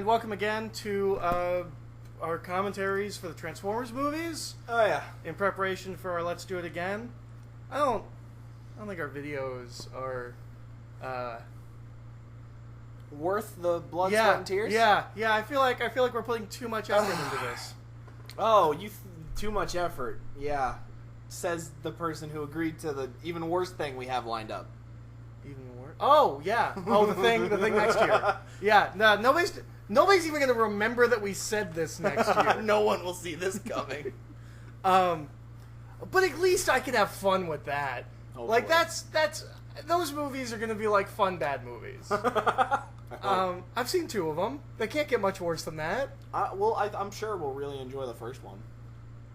and welcome again to our commentaries for the Transformers movies. Oh yeah. In preparation for our Let's Do It Again. I don't think our videos are Worth the blood, yeah, sweat, and tears. Yeah. I feel like we're putting too much effort into this. Oh, too much effort. Yeah, says the person who agreed to the even worse thing we have lined up. Even worse. Oh yeah. Oh, the thing next year. Yeah. No, nobody's even gonna remember that we said this next year. No one will see this coming. But at least I can have fun with that. Oh, like boy. that's those movies are gonna be like fun bad movies. I've seen 2 of them. They can't get much worse than that. I'm sure we'll really enjoy the first one.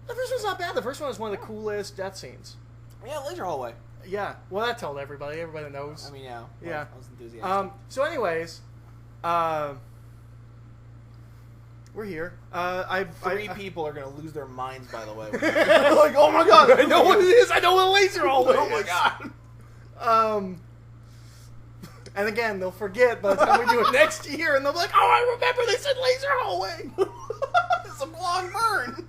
The first one's not bad. The first one is one of the coolest death scenes. Yeah, Laser Hallway. Yeah. Well, that told everybody. Everybody knows. I mean, yeah. Yeah. I was enthusiastic. So, anyways, we're here. Three people are gonna lose their minds. By the way, like, oh my god, I know what it is. I know what a laser hallway is. Oh my god. And again, they'll forget by the time we do it next year, and they'll be like, "Oh, I remember they said laser hallway." It's a long burn.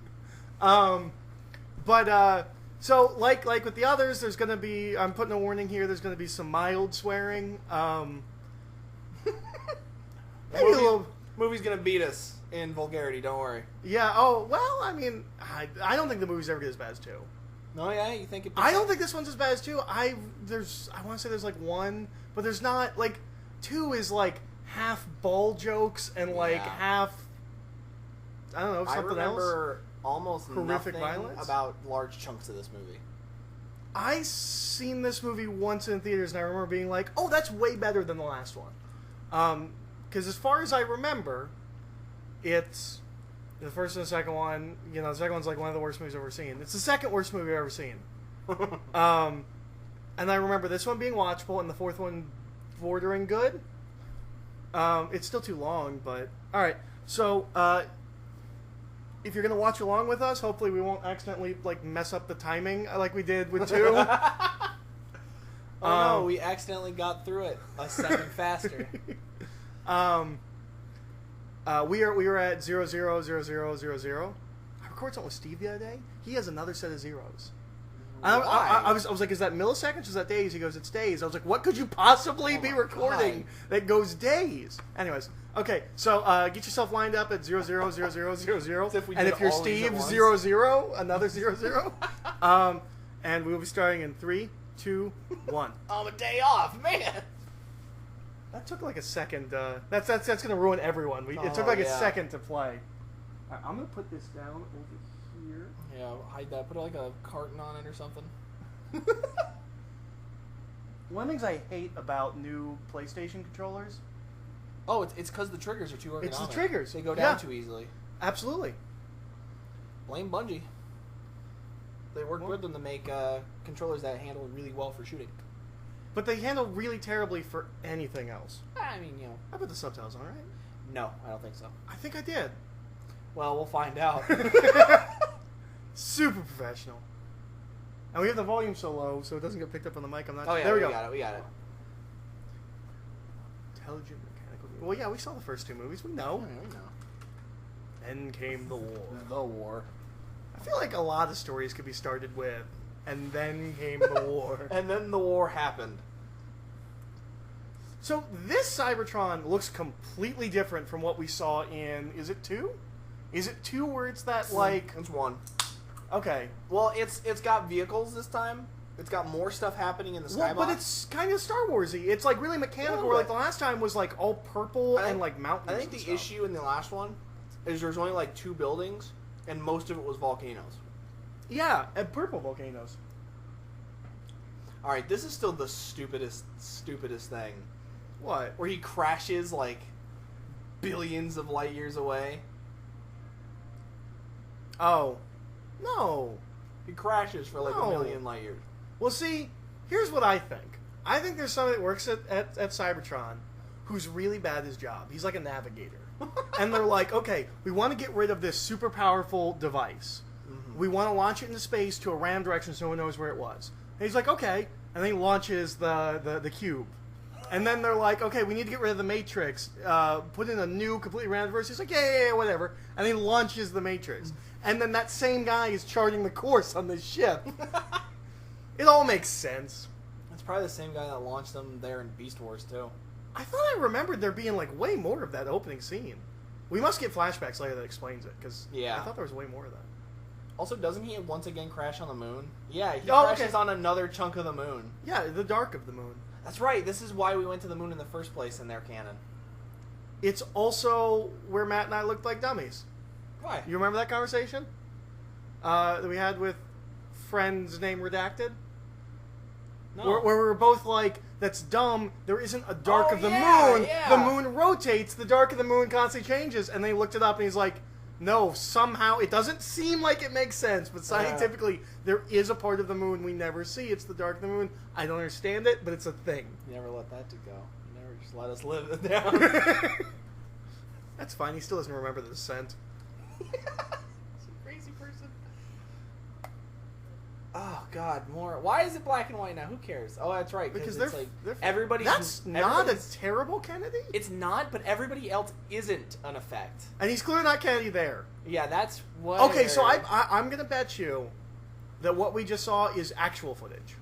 So like with the others, there's gonna be. I'm putting a warning here. There's gonna be some mild swearing. Maybe a little. Movie's gonna beat us in vulgarity. Don't worry. Yeah. Oh well. I mean, I don't think the movie's ever get as bad as 2. No, yeah. You think it? I don't think this one's as bad as 2. I want to say there's like 1, but there's not. Like 2 is like half ball jokes and like half. I don't know, something else. I remember almost horrific nothing violence about large chunks of this movie. I seen this movie once in theaters, and I remember being like, "Oh, that's way better than the last one." Because as far as I remember, it's the first and the second one. You know, the second one's like one of the worst movies I've ever seen. It's the second worst movie I've ever seen. And I remember this one being watchable, and the fourth one bordering good. It's still too long, but all right. So, if you're gonna watch along with us, hopefully we won't accidentally like mess up the timing like we did with 2. No, we accidentally got through it a second faster. We are at 000000. I recorded something with Steve the other day. He has another set of zeros. I was like, is that milliseconds or is that days? He goes, it's days. I was like, what could you possibly be recording that goes days? Anyways, okay, so get yourself lined up at 000000. And if you're Steve, 00, another 00. And we'll be starting in 3, 2, 1. A day off, man. That took like a second. That's gonna ruin everyone. It took like a second to play. Right, I'm gonna put this down over here. Yeah, hide that. Put like a carton on it or something. One of the things I hate about new PlayStation controllers. Oh, it's because the triggers are too ergonomic. It's the triggers. They go down too easily. Absolutely. Blame Bungie. They worked with them to make controllers that handle really well for shooting. But they handle really terribly for anything else. I mean, you know. I put the subtitles on, right? No, I don't think so. I think I did. Well, we'll find out. Super professional. And we have the volume so low, so it doesn't get picked up on the mic. I'm not. Oh yeah, there we go. We got it. Intelligent mechanical. Well, yeah, we saw the first 2 movies. We know. Yeah, we know. Then came the war. The war. I feel like a lot of stories could be started with, and then came the war. And then the war happened. So this Cybertron looks completely different from what we saw in. Is it 2? Is it 2 where it's that like? It's 1. Okay. Well, it's got vehicles this time. It's got more stuff happening in the skybox. But it's kind of Star Warsy. It's like really mechanical. Where like the last time was like all purple and like mountains. I think the issue in the last one is there's only like 2 buildings, and most of it was volcanoes. Yeah, and purple volcanoes. All right, this is still the stupidest thing. What? Where he crashes like billions of light years away. Oh. No. He crashes for like a million light years. Well, see, here's what I think. I think there's somebody that works at Cybertron who's really bad at his job. He's like a navigator. And they're like, okay, we want to get rid of this super powerful device. Mm-hmm. We want to launch it into space to a random direction so no one knows where it was. And he's like, okay. And then he launches the cube. And then they're like, okay, we need to get rid of the Matrix. Put in a new, completely random verse. He's like, yeah, whatever. And he launches the Matrix. And then that same guy is charting the course on this ship. It all makes sense. It's probably the same guy that launched them there in Beast Wars, too. I thought I remembered there being, like, way more of that opening scene. We must get flashbacks later that explains it, because I thought there was way more of that. Also, doesn't he once again crash on the moon? Yeah, he crashes on another chunk of the moon. Yeah, the dark of the moon. That's right. This is why we went to the moon in the first place in their canon. It's also where Matt and I looked like dummies. Why? You remember that conversation that we had with friends named Redacted? No. Where we were both like, that's dumb. There isn't a dark of the moon. Yeah. The moon rotates. The dark of the moon constantly changes. And they looked it up, and he's like, no, somehow, it doesn't seem like it makes sense, but scientifically, there is a part of the moon we never see. It's the dark of the moon. I don't understand it, but it's a thing. You never let that go. You never just let us live it down. That's fine. He still doesn't remember the descent. He's a crazy person. Oh, God, more. Why is it black and white now? Who cares? Oh, that's right. Because it's everybody. That's not a terrible Kennedy? It's not, but everybody else isn't an effect. And he's clearly not Kennedy there. Yeah, that's what. Okay, so I'm going to bet you that what we just saw is actual footage.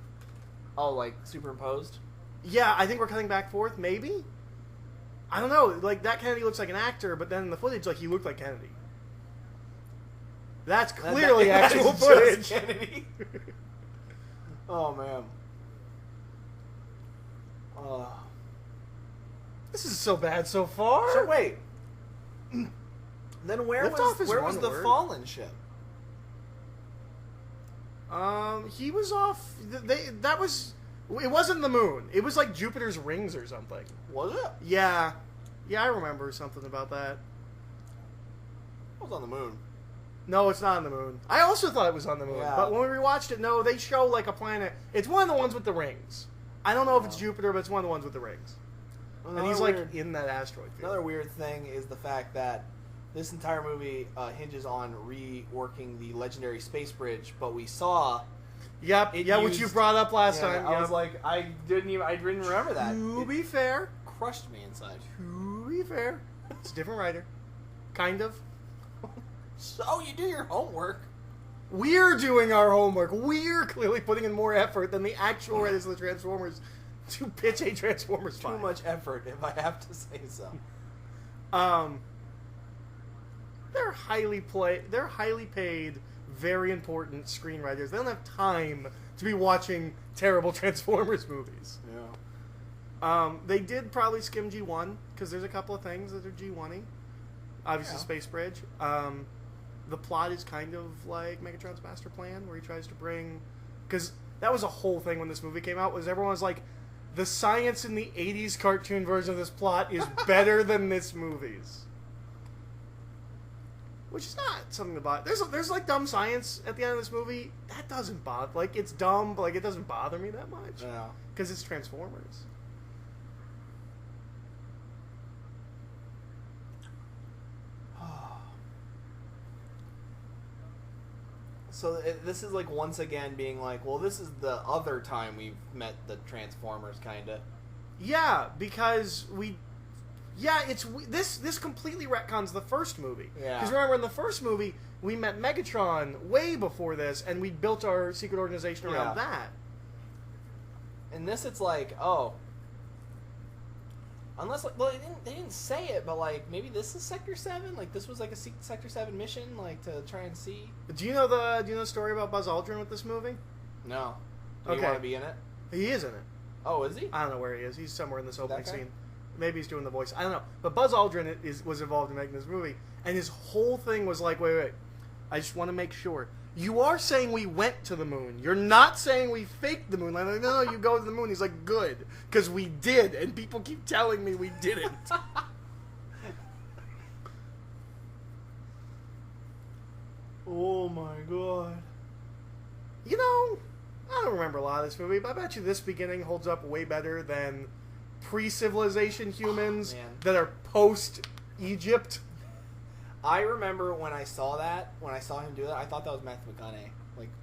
Oh, like superimposed? Yeah, I think we're cutting back forth, maybe? I don't know. Like, that Kennedy looks like an actor, but then in the footage, like, he looked like Kennedy. That's clearly actual footage. Kennedy. Oh, man. This is so bad so far. So, wait. Then where was the fallen ship? He was off. It wasn't the moon. It was like Jupiter's rings or something. Was it? Yeah, I remember something about that. It was on the moon. No, it's not on the moon. I also thought it was on the moon, but when we rewatched it, no, they show like a planet. It's one of the ones with the rings. I don't know if it's Jupiter, but it's one of the ones with the rings. And he's like in that asteroid field. Another weird thing is the fact that this entire movie hinges on reworking the legendary space bridge, but we saw. Yep, which you brought up last time. I was like, I didn't remember that. To be fair, crushed me inside. To be fair, it's a different writer, kind of. So you do your homework. We're doing our homework. We're clearly putting in more effort than the actual writers of the Transformers to pitch a Transformers Too much effort, if I have to say so. They're highly paid, very important screenwriters. They don't have time to be watching terrible Transformers movies. Yeah. They did probably skim G1 because there's a couple of things that are G1-y. Obviously, Space Bridge. The plot is kind of like Megatron's master plan, where he tries to bring... Because that was a whole thing when this movie came out, was everyone was like, the science in the 80s cartoon version of this plot is better than this movie's. Which is not something to bother. There's like dumb science at the end of this movie. That doesn't bother... Like, it's dumb, but like it doesn't bother me that much. Yeah. Because it's Transformers. So this is like once again being like, well, this is the other time we've met the Transformers, kind of. Yeah, because this completely retcons the first movie. Yeah. Because remember, in the first movie, we met Megatron way before this, and we built our secret organization around that. In this, it's like, oh, unless like, well, they didn't say it, but like maybe this is Sector 7. Like this was like a Sector 7 mission, like to try and see. Do you know the story about Buzz Aldrin with this movie? No. Do you want to be in it? He is in it. Oh, is he? I don't know where he is. He's somewhere in this opening scene. Maybe he's doing the voice. I don't know. But Buzz Aldrin was involved in making this movie, and his whole thing was like, wait. I just want to make sure. You are saying we went to the moon. You're not saying we faked the moon. Like, no, you go to the moon. He's like, good, because we did, and people keep telling me we didn't. Oh my god. You know, I don't remember a lot of this movie, but I bet you this beginning holds up way better than pre-civilization humans that are post-Egypt. I remember when I saw him do that, I thought that was Matthew McConaughey.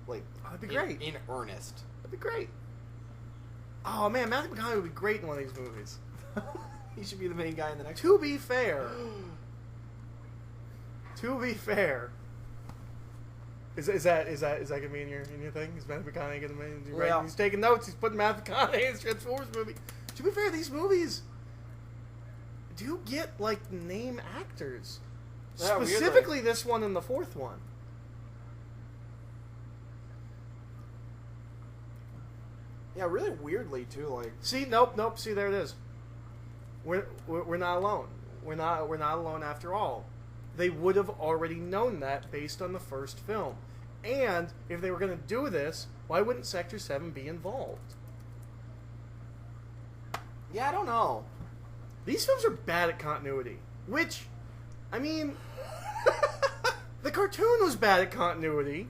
Like that'd be great. In earnest. That'd be great. Oh man, Matthew McConaughey would be great in one of these movies. He should be the main guy in the next To be fair. To be fair. Is that gonna be in your thing? Is Matthew McConaughey gonna be right? Yeah. He's taking notes. He's putting Matthew McConaughey in his Transformers movie. To be fair, these movies do get like name actors. Yeah, Specifically, this one and the fourth one. Yeah, really weirdly too. Like, See, nope. See, there it is. We're not alone. We're not alone after all. They would have already known that based on the first film. And if they were going to do this, why wouldn't Sector 7 be involved? yeah, I don't know. These films are bad at continuity. Which, I mean, the cartoon was bad at continuity.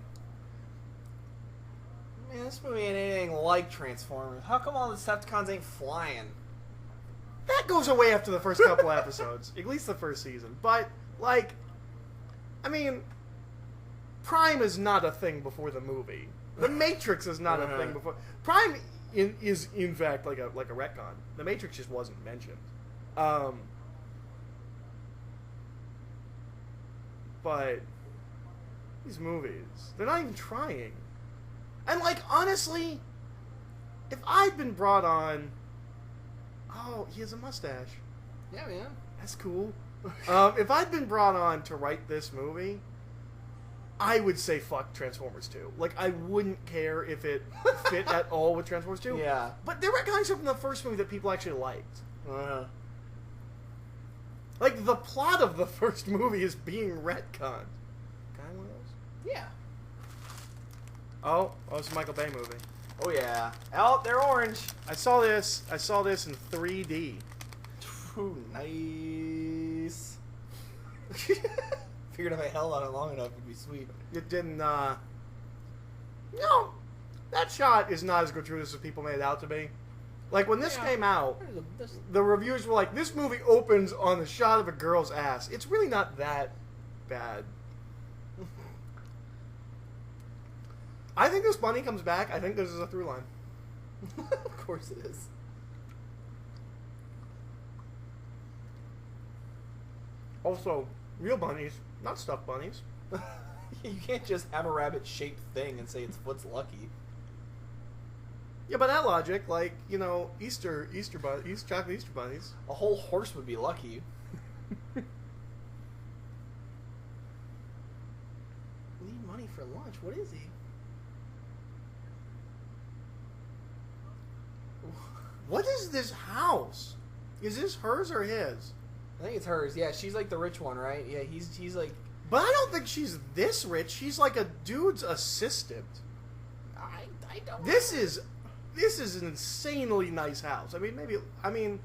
Man, this movie ain't anything like Transformers. How come all the Decepticons ain't flying? That goes away after the first couple episodes. At least the first season. But, like, I mean, Prime is not a thing before the movie. The Matrix is not a thing before. Prime is in fact like a retcon. The Matrix just wasn't mentioned. But these movies, they're not even trying. And like honestly, if I'd been brought on, oh, he has a mustache. Yeah, man. That's cool. If I'd been brought on to write this movie, I would say fuck Transformers 2. Like, I wouldn't care if it fit at all with Transformers 2. Yeah. But they're retconning stuff from the first movie that people actually liked. Uh-huh. Like, the plot of the first movie is being retconned. Can I have one of those? Yeah. Oh, it's a Michael Bay movie. Oh yeah. Oh, they're orange. I saw this in 3D. Ooh, nice. Figured if I held on it long enough, it'd be sweet. It didn't, No, that shot is not as gratuitous as people made it out to be. Like, when this came out, the reviews were like, this movie opens on the shot of a girl's ass. It's really not that bad. I think this bunny comes back. I think this is a through line. Of course it is. Also, real bunnies, not stuffed bunnies. You can't just have a rabbit-shaped thing and say its foot's lucky. Yeah, by that logic, like, you know, chocolate Easter bunnies. A whole horse would be lucky. We need money for lunch. What is he? What is this house? Is this hers or his? I think it's hers. Yeah, she's like the rich one, right? Yeah, he's like. But I don't think she's this rich. She's like a dude's assistant. I don't. This is an insanely nice house. I mean,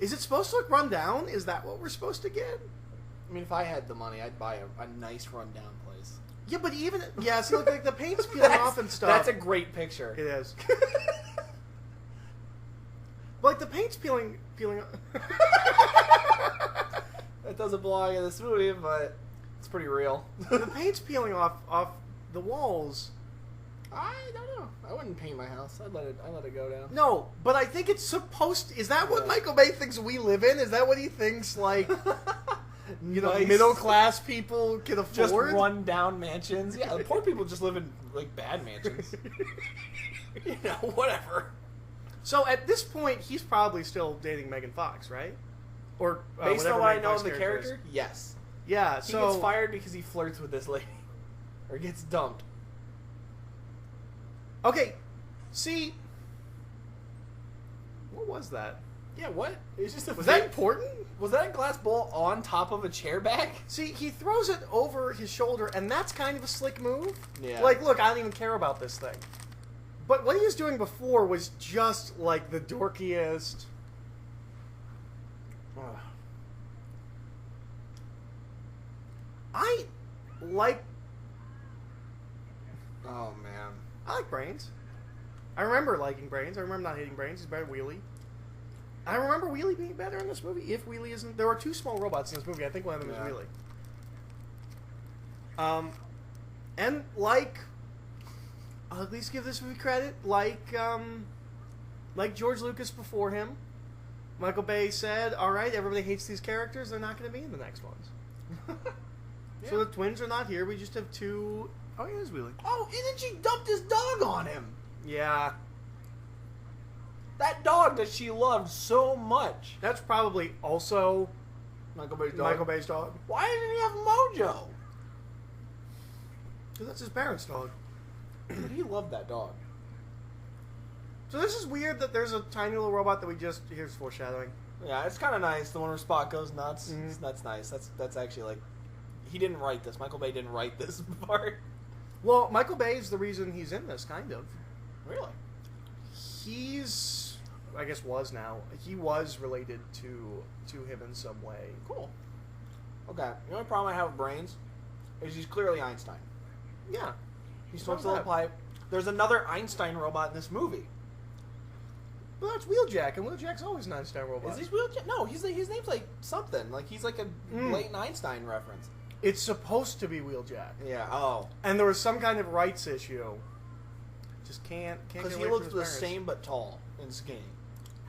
is it supposed to look run down? Is that what we're supposed to get? I mean, if I had the money, I'd buy a nice rundown place. Yeah, but see, look, like the paint's peeling off and stuff. That's a great picture. It is. But like the paint's peeling. That doesn't belong in this movie, but it's pretty real. The paint's peeling off the walls. I don't know. I wouldn't paint my house. I'd let it go down. No, but I think it's supposed to. Is that what Michael Bay thinks we live in? Is that what he thinks, like, you know, Nice. middle class people can afford? Just run down mansions. Yeah, the poor people just live in like bad mansions. You know, whatever. So at this point, he's probably still dating Megan Fox, right? Or Based on whatever what I Megan know Fox of the character, is. yes. Yeah, He so gets fired because he flirts with this lady, or gets dumped. okay, see, what was that? Yeah, what? It was just a. Was that important? Was that a glass bowl on top of a chair back? See, he throws it over his shoulder, and that's kind of a slick move. Yeah. Like, look, I don't even care about this thing. But what he was doing before was just, like, the dorkiest. Ugh. I like Oh man. I like Brains. I remember liking Brains. I remember not hating Brains. He's better than Wheelie. I remember Wheelie being better in this movie. If Wheelie isn't, there are two small robots in this movie. I think one of them is Wheelie. And like, I'll at least give this movie credit. Like, like George Lucas before him, Michael Bay said, all right, everybody hates these characters, they're not going to be in the next ones. Yeah. So the twins are not here, we just have two... Oh, he is Wheelie. Oh, and then she dumped his dog on him. Yeah. That dog that she loved so much. That's probably also Michael Bay's dog. Michael Bay's dog. Why didn't he have Mojo? Because that's his parents' dog. But he loved that dog. So this is weird that there's a tiny little robot that we just... Here's foreshadowing. Yeah, it's kind of nice. The one where Spot goes nuts. Mm-hmm. That's nice. That's actually like... He didn't write this. Michael Bay didn't write this part. Well, Michael Bay is the reason he's in this, kind of. Really? He's... I guess was now. He was related to him in some way. Cool. Okay. The only problem I have with Brains is he's clearly Einstein. Yeah. He smokes a little pipe. There's another Einstein robot in this movie. Well, that's Wheeljack, and Wheeljack's always an Einstein robot. Is he Wheeljack? No, his name's like something. Like he's like a blatant Einstein reference. It's supposed to be Wheeljack. Yeah. Oh. And there was some kind of rights issue. Just can't because he looks the same but tall and skinny.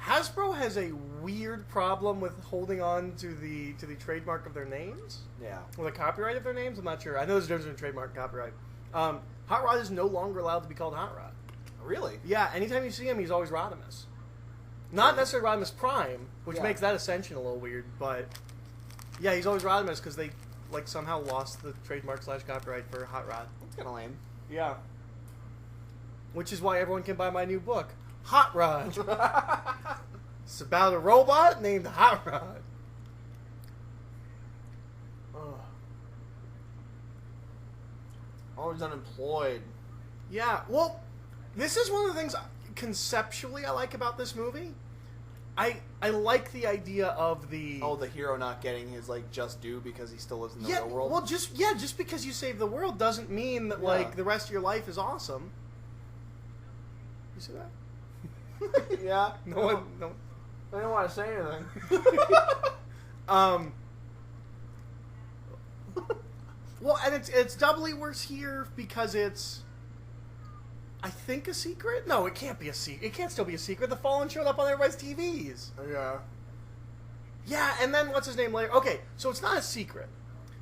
Hasbro has a weird problem with holding on to the trademark of their names. Yeah. Or the copyright of their names. I'm not sure. I know there's a difference between trademark and copyright. Hot Rod is no longer allowed to be called Hot Rod. Really? Yeah. Anytime you see him, he's always Rodimus. Not necessarily Rodimus Prime, which makes that ascension a little weird, but yeah, he's always Rodimus because they like somehow lost the trademark / copyright for Hot Rod. That's kind of lame. Yeah. Which is why everyone can buy my new book, Hot Rod. It's about a robot named Hot Rod. Always unemployed. Yeah, well, this is one of the things conceptually I like about this movie. I like the idea of the hero not getting his like just due because he still lives in the real world. Well, just because you save the world doesn't mean that like the rest of your life is awesome. You see that? Yeah. No. I didn't want to say anything. Well, and it's doubly worse here because it's, I think, a secret. No, it can't be a secret. It can't still be a secret. The Fallen showed up on everybody's TVs. Yeah. Yeah, and then what's his name later? Okay, so it's not a secret.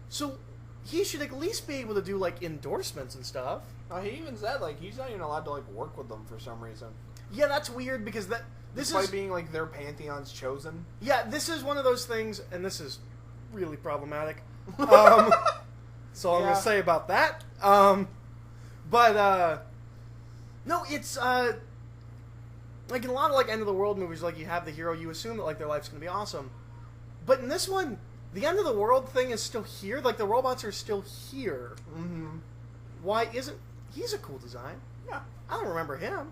So he should at least be able to do like endorsements and stuff. He even said like he's not even allowed to like work with them for some reason. Yeah, that's weird because despite being like their pantheon's chosen. Yeah, this is one of those things, and this is really problematic. That's all I'm going to say about that. But no, it's like in a lot of like end of the world movies, like you have the hero, you assume that like their life's going to be awesome. But in this one, the end of the world thing is still here. Like the robots are still here. Mm-hmm. Why isn't he's a cool design? Yeah, I don't remember him.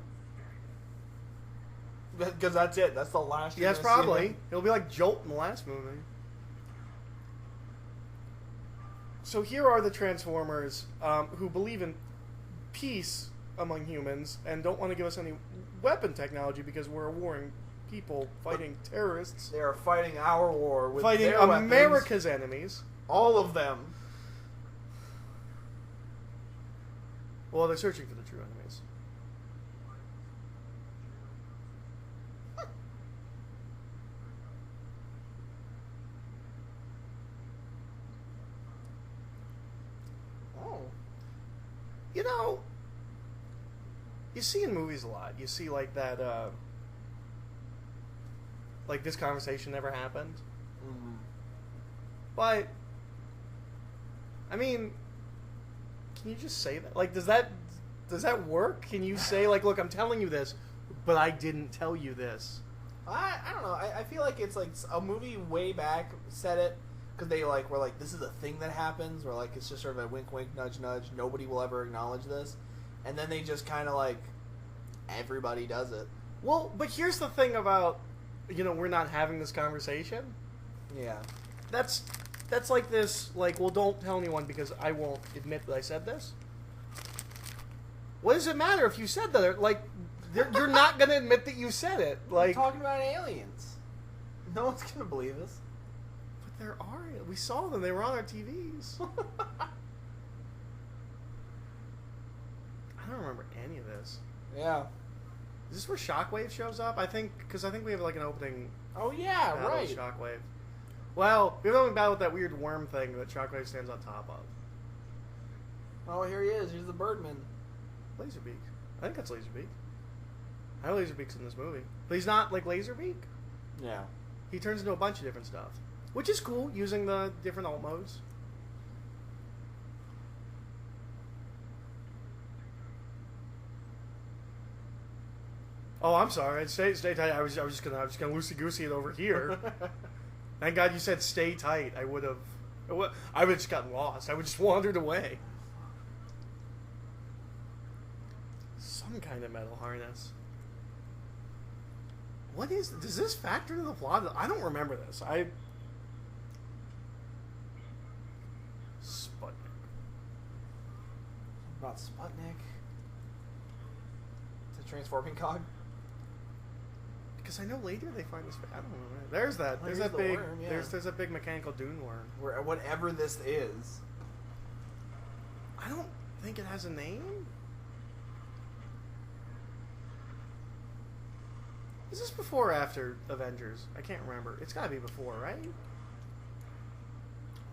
Because that's it. That's the last. Yes, probably. It'll be like Jolt in the last movie. So here are the Transformers who believe in peace among humans and don't want to give us any weapon technology because we're a warring people fighting terrorists. They are fighting our war with fighting their America's weapons. enemies. All of them. Well, they're searching for the true enemies. You know, you see in movies a lot. You see like that, like this conversation never happened. Mm-hmm. But, I mean, can you just say that? Like, does that work? Can you say like, look, I'm telling you this, but I didn't tell you this? I don't know. I feel like it's like a movie way back said it. Because they like were like, this is a thing that happens, or like it's just sort of a wink, wink, nudge, nudge. Nobody will ever acknowledge this, and then they just kind of like everybody does it. Well, but here's the thing about we're not having this conversation. Yeah, that's like this. Like, well, don't tell anyone because I won't admit that I said this. What does it matter if you said that? Like, you're not gonna admit that you said it. Like, we're talking about aliens. No one's gonna believe us. There are. We saw them. They were on our TVs. I don't remember any of this. Yeah. Is this where Shockwave shows up? I think we have like an opening. Oh yeah, battle right. with Shockwave. Well, we have an opening battle with that weird worm thing that Shockwave stands on top of. Oh, here he is. Here's the Birdman. Laserbeak. I think that's Laserbeak. I know Laserbeak's in this movie, but he's not like Laserbeak. Yeah. He turns into a bunch of different stuff, which is cool using the different alt modes. Oh, I'm sorry. Stay tight. I was just gonna loosey goosey it over here. Thank God you said stay tight. I would have just gotten lost. I would just wandered away. Some kind of metal harness. What is? Does this factor into the plot? I don't remember this. Sputnik. About Sputnik. It's a transforming cog. Because I know later they find this. I don't know. There's that. There's that the big. worm, yeah. There's that big mechanical dune worm. Where whatever this is. I don't think it has a name. Is this before or after Avengers? I can't remember. It's got to be before, right?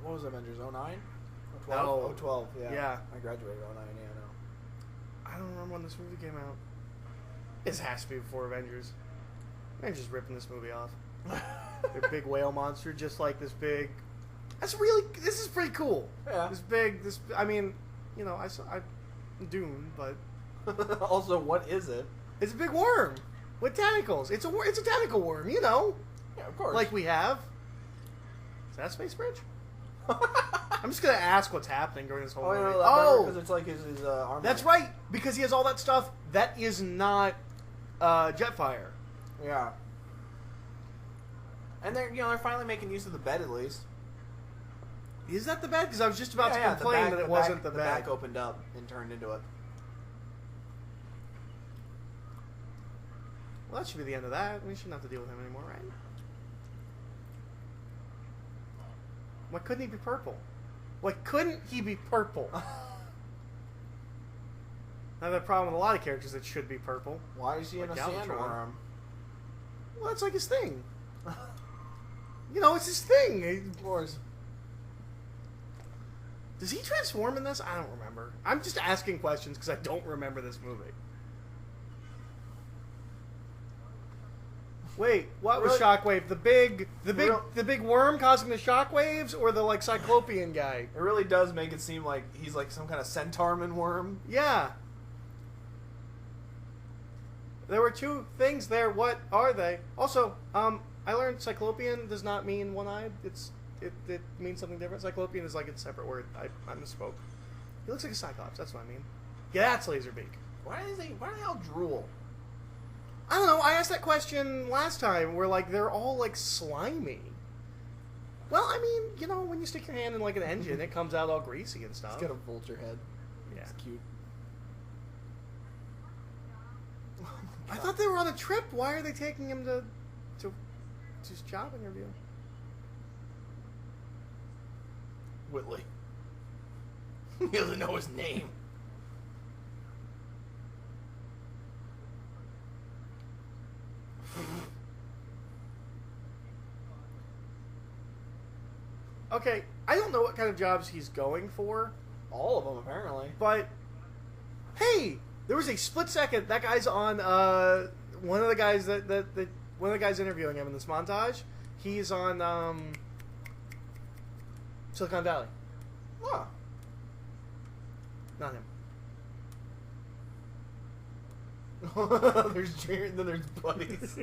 What was Avengers? 09? Or 12? No. Oh, 12, yeah. Yeah. I graduated 09, yeah, I know. I don't remember when this movie came out. This has to be before Avengers. Avengers ripping this movie off. Their big whale monster, just like this big. This is pretty cool. Yeah. I mean, you know, I Dune, but Also, what is it? it's a big worm with tentacles. It's a tentacle worm, you know, Yeah, of course. like we have. Is that a space bridge? I'm just gonna ask what's happening during this whole movie. because it's like his armor. That's right, because he has all that stuff that is not Jetfire. Yeah. And they're finally making use of the bed at least. Is that the bed? Because I was just about to the complain back- that it the wasn't back, the bed. The back opened up and turned into it. Well, that should be the end of that. We shouldn't have to deal with him anymore, right? Why couldn't he be purple? Why couldn't he be purple? I have that problem with a lot of characters that should be purple. Why is he in Like a Galvatron. sandworm? Well, that's like his thing. You know, it's his thing. Of course. Does he transform in this? I don't remember. I'm just asking questions because I don't remember this movie. Wait, what was Really? Shockwave? The big worm causing the shockwaves, or the like Cyclopean guy? It really does make it seem like he's like some kind of centaurman worm. Yeah. There were two things there. What are they? Also, I learned Cyclopean does not mean one-eyed. It means something different. Cyclopean is like a separate word. I misspoke. He looks like a Cyclops. That's what I mean. Yeah, that's Laserbeak. Why do they all drool? I don't know. I asked that question last time where, like, they're all, like, slimy. Well, I mean, you know, when you stick your hand in, like, an engine, it comes out all greasy and stuff. He's got a vulture head. Yeah. It's cute. I thought they were on a trip. Why are they taking him to his job interview? Whitley. He doesn't know his name. Okay, I don't know what kind of jobs he's going for, All of them, apparently. but hey, there was a split second. That guy's on one of the guys one of the guys interviewing him in this montage. He's on Silicon Valley. Huh. Not him. There's Jared, and then there's buddies.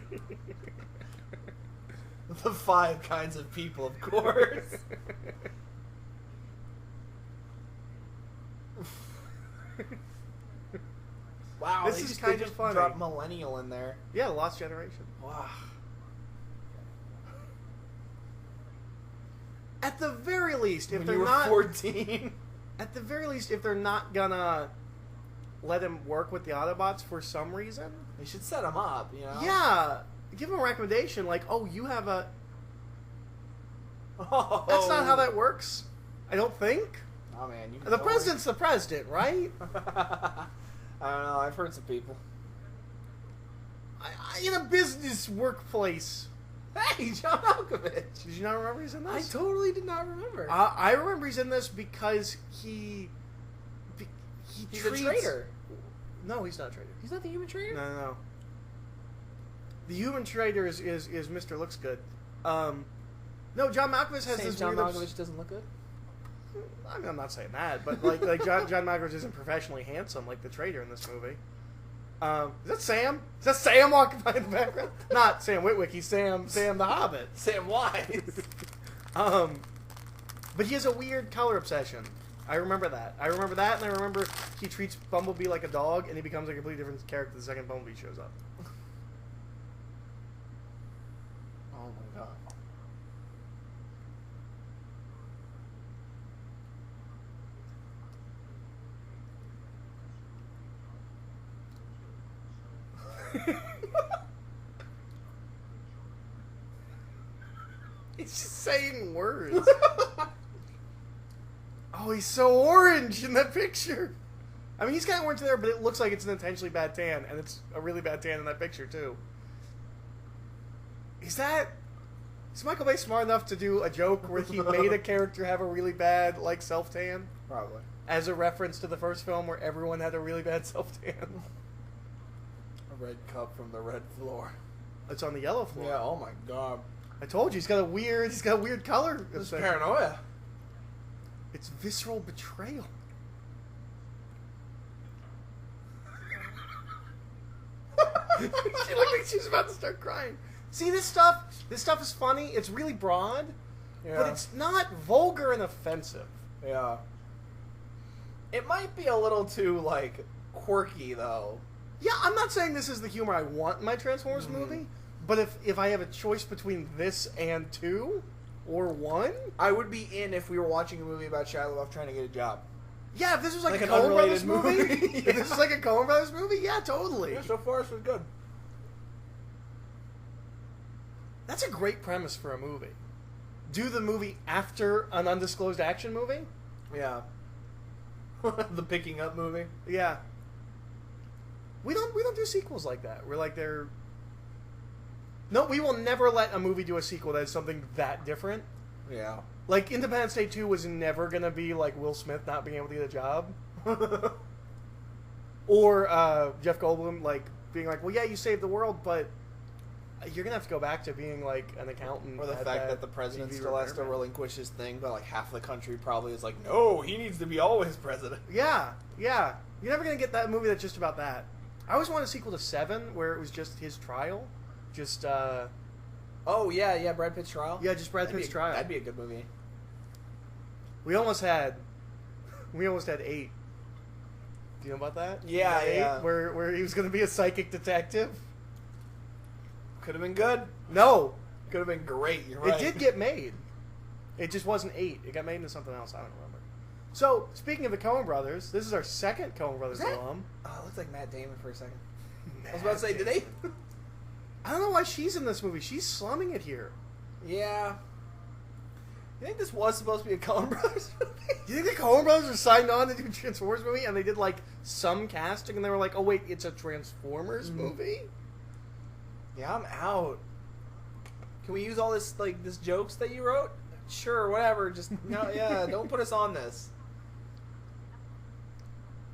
The 5 kinds of people, of course. Wow, This is kind of funny. Drop millennial in there. Yeah, Lost Generation. Wow. At the very least, if When they're you were not 14. at the very least, if they're not gonna let him work with the Autobots for some reason, They should set him up, you know? yeah, give him a recommendation like, oh, you have a. Oh. That's not how that works. I don't think. Oh, man. You The president's the president, right? I don't know. I've heard some people. in a business workplace. Hey, John Malkovich. Did you not remember he's in this? I totally did not remember. I remember he's in this because he's a traitor. No, he's not a traitor. He's not the human traitor? No. The human traitor is Mr. Looks Good. No, John Malkovich has this John weird... Malkovich doesn't look good? I mean, I'm not saying that, but like John Malkovich isn't professionally handsome like the traitor in this movie. Is that Sam? Is that Sam walking by in the background? Not Sam Witwick. He's Sam the Hobbit. Sam Wise. But he has a weird color obsession. I remember that. And I remember he treats Bumblebee like a dog, and he becomes a completely different character the second Bumblebee shows up. Oh my god. He's just saying words. Oh, he's so orange in that picture. I mean, he's kind of orange there, but it looks like it's an intentionally bad tan, and it's a really bad tan in that picture, too. Is Michael Bay smart enough to do a joke where he made a character have a really bad, like, self-tan? Probably. As a reference to the first film where everyone had a really bad self-tan. A red cup from the red floor. It's on the yellow floor. Yeah, oh my god. I told you, he's got a weird color. This is paranoia. It's visceral betrayal. She looked like she was about to start crying. See, this stuff is funny. It's really broad, but it's not vulgar and offensive. Yeah. It might be a little too, like, quirky, though. Yeah, I'm not saying this is the humor I want in my Transformers movie, but if I have a choice between this and 2 or 1, I would be in if we were watching a movie about Shia LaBeouf trying to get a job. Yeah, if this was like a an Coen Brothers unrelated movie, movie. if this was like a Coen Brothers movie, yeah, totally. Yeah, so far this was good. That's a great premise for a movie. Do the movie after an undisclosed action movie? Yeah. The picking up movie. Yeah. We don't do sequels like that. We're like they're... No, we will never let a movie do a sequel that is something that different. Yeah. Like, Independence Day 2 was never going to be like Will Smith not being able to get a job. Or Jeff Goldblum, like, being like, well, yeah, you saved the world, but you're going to have to go back to being, like, an accountant. Or the fact that the president TV still has to repairman. relinquish his thing, but, like, half the country probably is like, no, he needs to be always president. Yeah. You're never going to get that movie that's just about that. I always want a sequel to 7 where it was just his trial. Just, Oh, yeah, Brad Pitt's trial? Yeah, just Brad Pitt's trial. That'd be a good movie. We almost had 8. Do you know about that? Yeah, 8, yeah. Where he was going to be a psychic detective. Could have been good. No. Could have been great, you're right. It did get made. It just wasn't 8. It got made into something else. I don't remember. So, speaking of the Coen Brothers, this is our second Coen Brothers alum. Oh, it looks like Matt Damon for a second. I was about to say, did they... I don't know why she's in this movie. She's slumming it here. Yeah. You think this was supposed to be a Coen Brothers movie? Do you think the Coen Brothers were signed on to do a Transformers movie and they did, like, some casting and they were like, oh, wait, it's a Transformers movie? Yeah, I'm out. Can we use all this, like, this jokes that you wrote? Sure, whatever. Just, no, yeah, don't put us on this.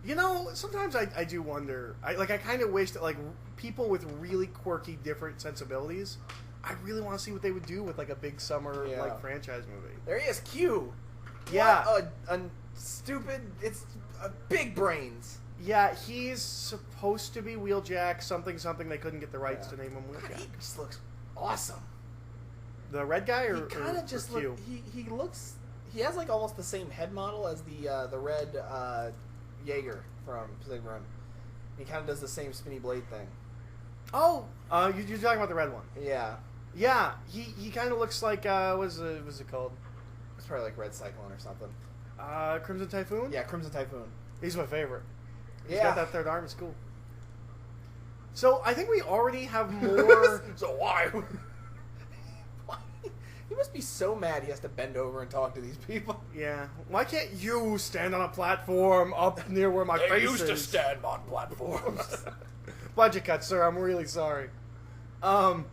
You know, sometimes I do wonder. I kind of wish that, like, people with really quirky, different sensibilities, I really want to see what they would do with, like, a big summer, like, franchise movie. There he is, Q. Yeah. What a stupid, it's big brains. Yeah, he's supposed to be Wheeljack, something. They couldn't get the rights to name him Wheeljack. He just looks awesome. The red guy or He kind of just Q? he looks, he has, like, almost the same head model as the red Jaeger from Pacific Rim. He kind of does the same spinny blade thing. Oh, you're talking about the red one. Yeah. Yeah, he kind of looks like, what's it called? It's probably like Red Cyclone or something. Crimson Typhoon? Yeah, Crimson Typhoon. He's my favorite. He's Yeah. got that third arm, it's cool. So, I think we already have more... So why? He must be so mad he has to bend over and talk to these people. Yeah. Why can't you stand on a platform up near where my face is? They used to stand on platforms. Budget cut, sir. I'm really sorry. Oh,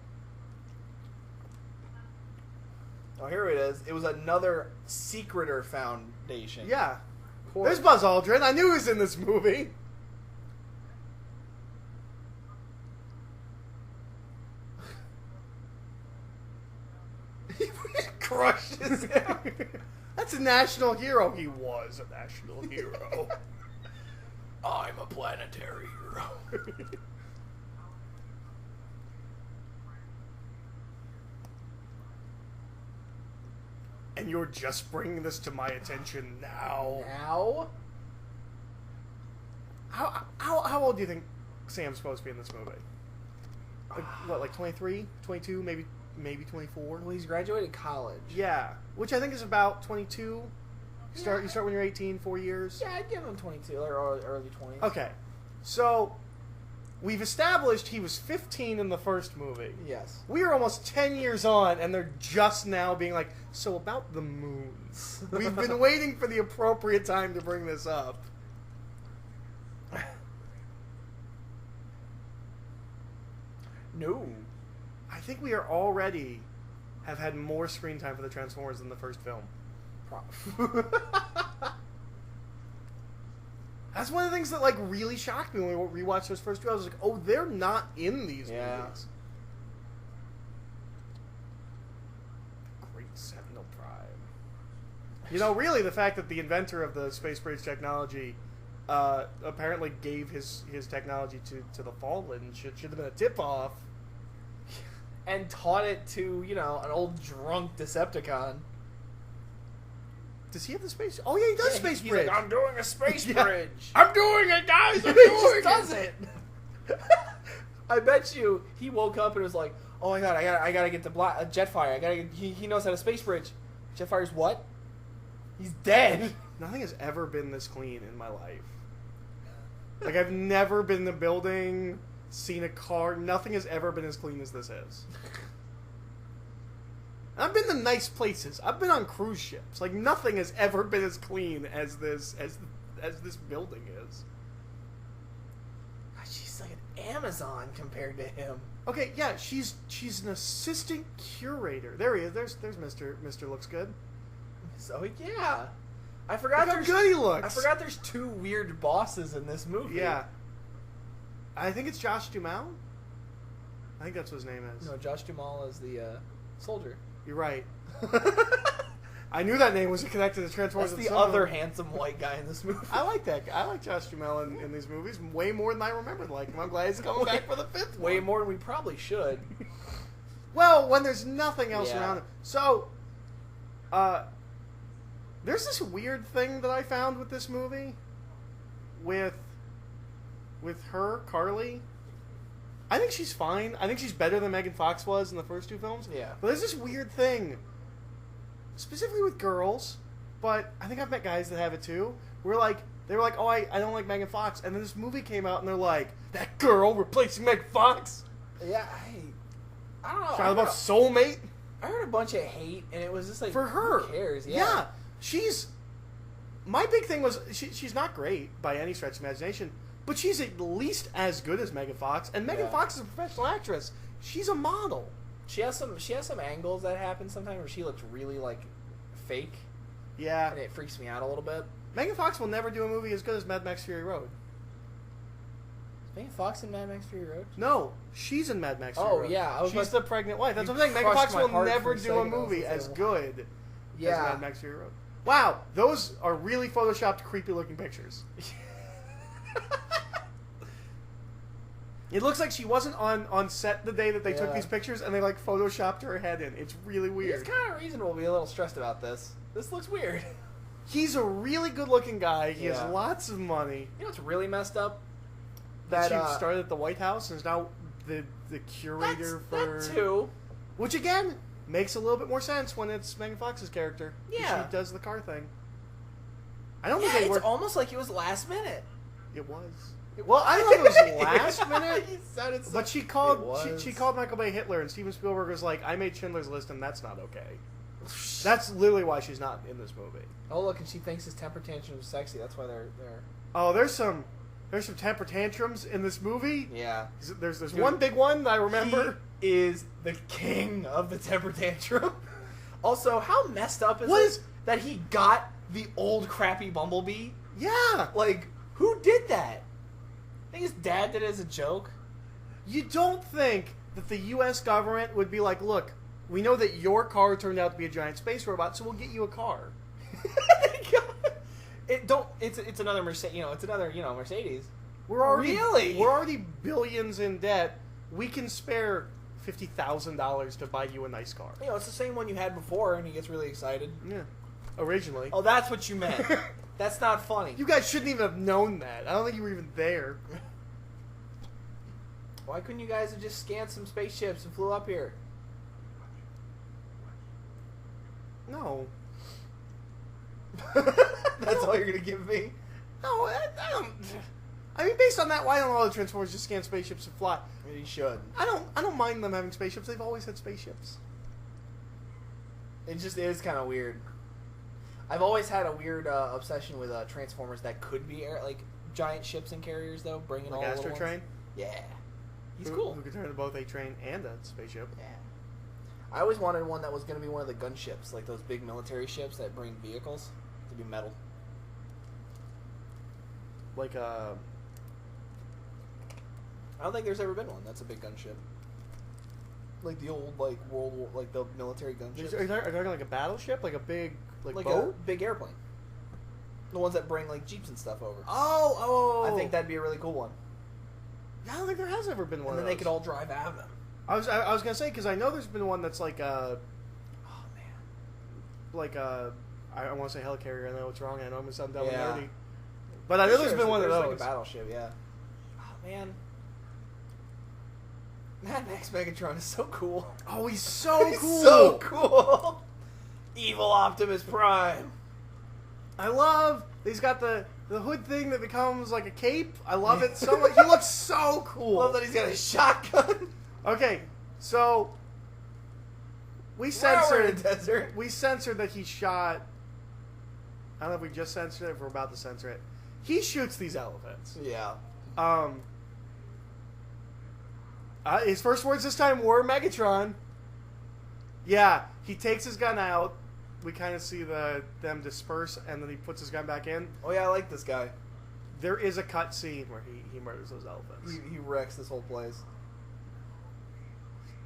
here it is. It was another Secreter Foundation. Yeah. There's Buzz Aldrin. I knew he was in this movie. He crushes him. That's a national hero. He was a national hero. I'm a planetary hero. And you're just bringing this to my attention now. Now? How old do you think Sam's supposed to be in this movie? Like, what, like 23, 22, maybe 24? Well, he's graduated college. Yeah, which I think is about 22. You start when you're 18, 4 years. Yeah, I'd give him 22 or early 20s. Okay, so we've established he was 15 in the first movie. Yes. We are almost 10 years on, and they're just now being like, so about the moons. We've been waiting for the appropriate time to bring this up. No. I think we are already have had more screen time for the Transformers than the first film. That's one of the things that like really shocked me when we rewatched those first two. I was like, oh, they're not in these movies. Great Sentinel Prime. You know, really, the fact that the inventor of the space bridge technology apparently gave his technology to the Fallen should have been a tip-off. And taught it to, you know, an old drunk Decepticon. Does he have the space? Oh, yeah, he does space he's bridge. Like, I'm doing a space bridge. I'm doing it, guys. I'm He doing just does it. I bet you he woke up and was like, "Oh my god, I gotta get the Jetfire. I gotta get, he knows how to space bridge. Jetfire's what? He's dead." Nothing has ever been this clean in my life. Like, I've never been in the building, seen a car. Nothing has ever been as clean as this is. I've been to nice places. I've been on cruise ships. Like, nothing has ever been as clean as this building is. God, she's like an Amazon compared to him. Okay, yeah, she's an assistant curator. There he is. There's Mr. Looks Good. So yeah, I forgot Look how good he looks. I forgot there's two weird bosses in this movie. Yeah, I think it's Josh Duhamel. I think that's what his name is. No, Josh Duhamel is the soldier. You're right. I knew that name was connected to Transformers. That's the other handsome white guy in this movie. I like that guy. I like Josh Duhamel in these movies way more than I remembered liking him. I'm glad he's coming back for the fifth one. Way more than we probably should. Well, when there's nothing else around him. So, there's this weird thing that I found with this movie. With her, Carly. I think she's fine. I think she's better than Megan Fox was in the first two films. Yeah. But there's this weird thing, specifically with girls, but I think I've met guys that have it too. They were like, oh, I don't like Megan Fox. And then this movie came out and they're like, that girl replacing Megan Fox? Yeah, I don't know. Shia LaBeouf's soulmate? I heard a bunch of hate, and it was just like, for her. Who cares? Yeah. My big thing was, she's not great by any stretch of imagination, but she's at least as good as Megan Fox, and Megan Fox is a professional actress. She's a model. She has some angles that happen sometimes where she looks really like fake. Yeah, and it freaks me out a little bit. Megan Fox will never do a movie as good as Mad Max Fury Road. Is Megan Fox in Mad Max Fury Road? No, she's in Mad Max Fury Road. Oh yeah, she's the pregnant wife. That's what I'm saying. Megan Fox will never do a movie as good as Mad Max Fury Road. Wow, those are really photoshopped, creepy looking pictures. It looks like she wasn't on set the day that they took these pictures, and they like photoshopped her head in. It's really weird. It's kind of reasonable to be a little stressed about this. This looks weird. He's a really good looking guy. He has lots of money. You know what's really messed up? That she started at the White House and is now the curator for... That too. Which again, makes a little bit more sense when it's Megan Fox's character. Yeah. She does the car thing. I don't think it's almost like it was last minute. It was. Well, I don't know if it was last minute, but she called Michael Bay Hitler, and Steven Spielberg was like, I made Schindler's List, and that's not okay. That's literally why she's not in this movie. Oh, look, and she thinks his temper tantrum is sexy. That's why they're... Oh, there's some There's some temper tantrums in this movie. Yeah. There's Dude, one big one that I remember. He is the king of the temper tantrum. Also, how messed up is it that he got the old crappy Bumblebee? Yeah. Like, who did that? I think his dad did it as a joke. You don't think that the U.S. government would be like, look, we know that your car turned out to be a giant space robot, so we'll get you a car. It's another Mercedes. It's another Mercedes. We're already billions in debt. We can spare $50,000 to buy you a nice car. It's the same one you had before, and he gets really excited. Yeah, originally. Oh, that's what you meant. That's not funny. You guys shouldn't even have known that. I don't think you were even there. Why couldn't you guys have just scanned some spaceships and flew up here? No. That's all you're gonna give me? No, I don't. I mean, based on that, why don't all the Transformers just scan spaceships and fly? You should. I don't mind them having spaceships. They've always had spaceships. It is kind of weird. I've always had a weird obsession with Transformers that could be giant ships and carriers, though, bringing all the little Astro ones. Train? Yeah. He's cool. Who could turn into both a train and a spaceship. Yeah. I always wanted one that was going to be one of the gunships, like those big military ships that bring vehicles, to be metal. Like a... I don't think there's ever been one that's a big gunship. Like the old, World War, the military gunships. Are you talking like a battleship? Like a big, boat? A big airplane. The ones that bring, Jeeps and stuff over. Oh! I think that'd be a really cool one. I don't think there has ever been one And of then those. they could all drive out of them. I was going to say, because I know there's been one that's like a... Oh, man. Like a... I want to say helicarrier. I know it's wrong. I know I'm going to sound dumb and Yeah. nerdy. But I know there's been one of those. Like a battleship, yeah. Oh, man. Mad Max Megatron is so cool. Oh, he's so He's cool. so cool. Evil Optimus Prime. I love... He's got the hood thing that becomes like a cape. I love it so much. He looks so cool. I love that he's got a shotgun. Okay, so... We We're in censored... the desert. We censored that he shot... I don't know if we just censored it, if we're about to censor it. He shoots these elephants. Yeah. His first words this time were Megatron. Yeah, he takes his gun out. We kind of see them disperse, and then he puts his gun back in. Oh, yeah, I like this guy. There is a cut scene where he murders those elephants. He wrecks this whole place.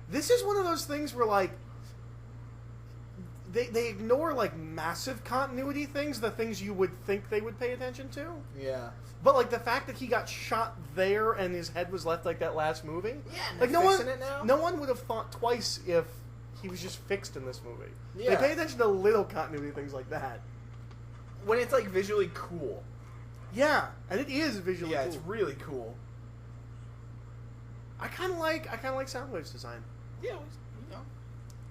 This is one of those things where, they ignore, massive continuity things, the things you would think they would pay attention to. Yeah. But, the fact that he got shot there and his head was left like that last movie. Yeah, no one, it now? no one would have thought twice if he was just fixed in this movie. Yeah. They pay attention to little continuity things like that. When it's, visually cool. Yeah, and it is visually cool. It's really cool. I kind of like Soundwave's design. Yeah,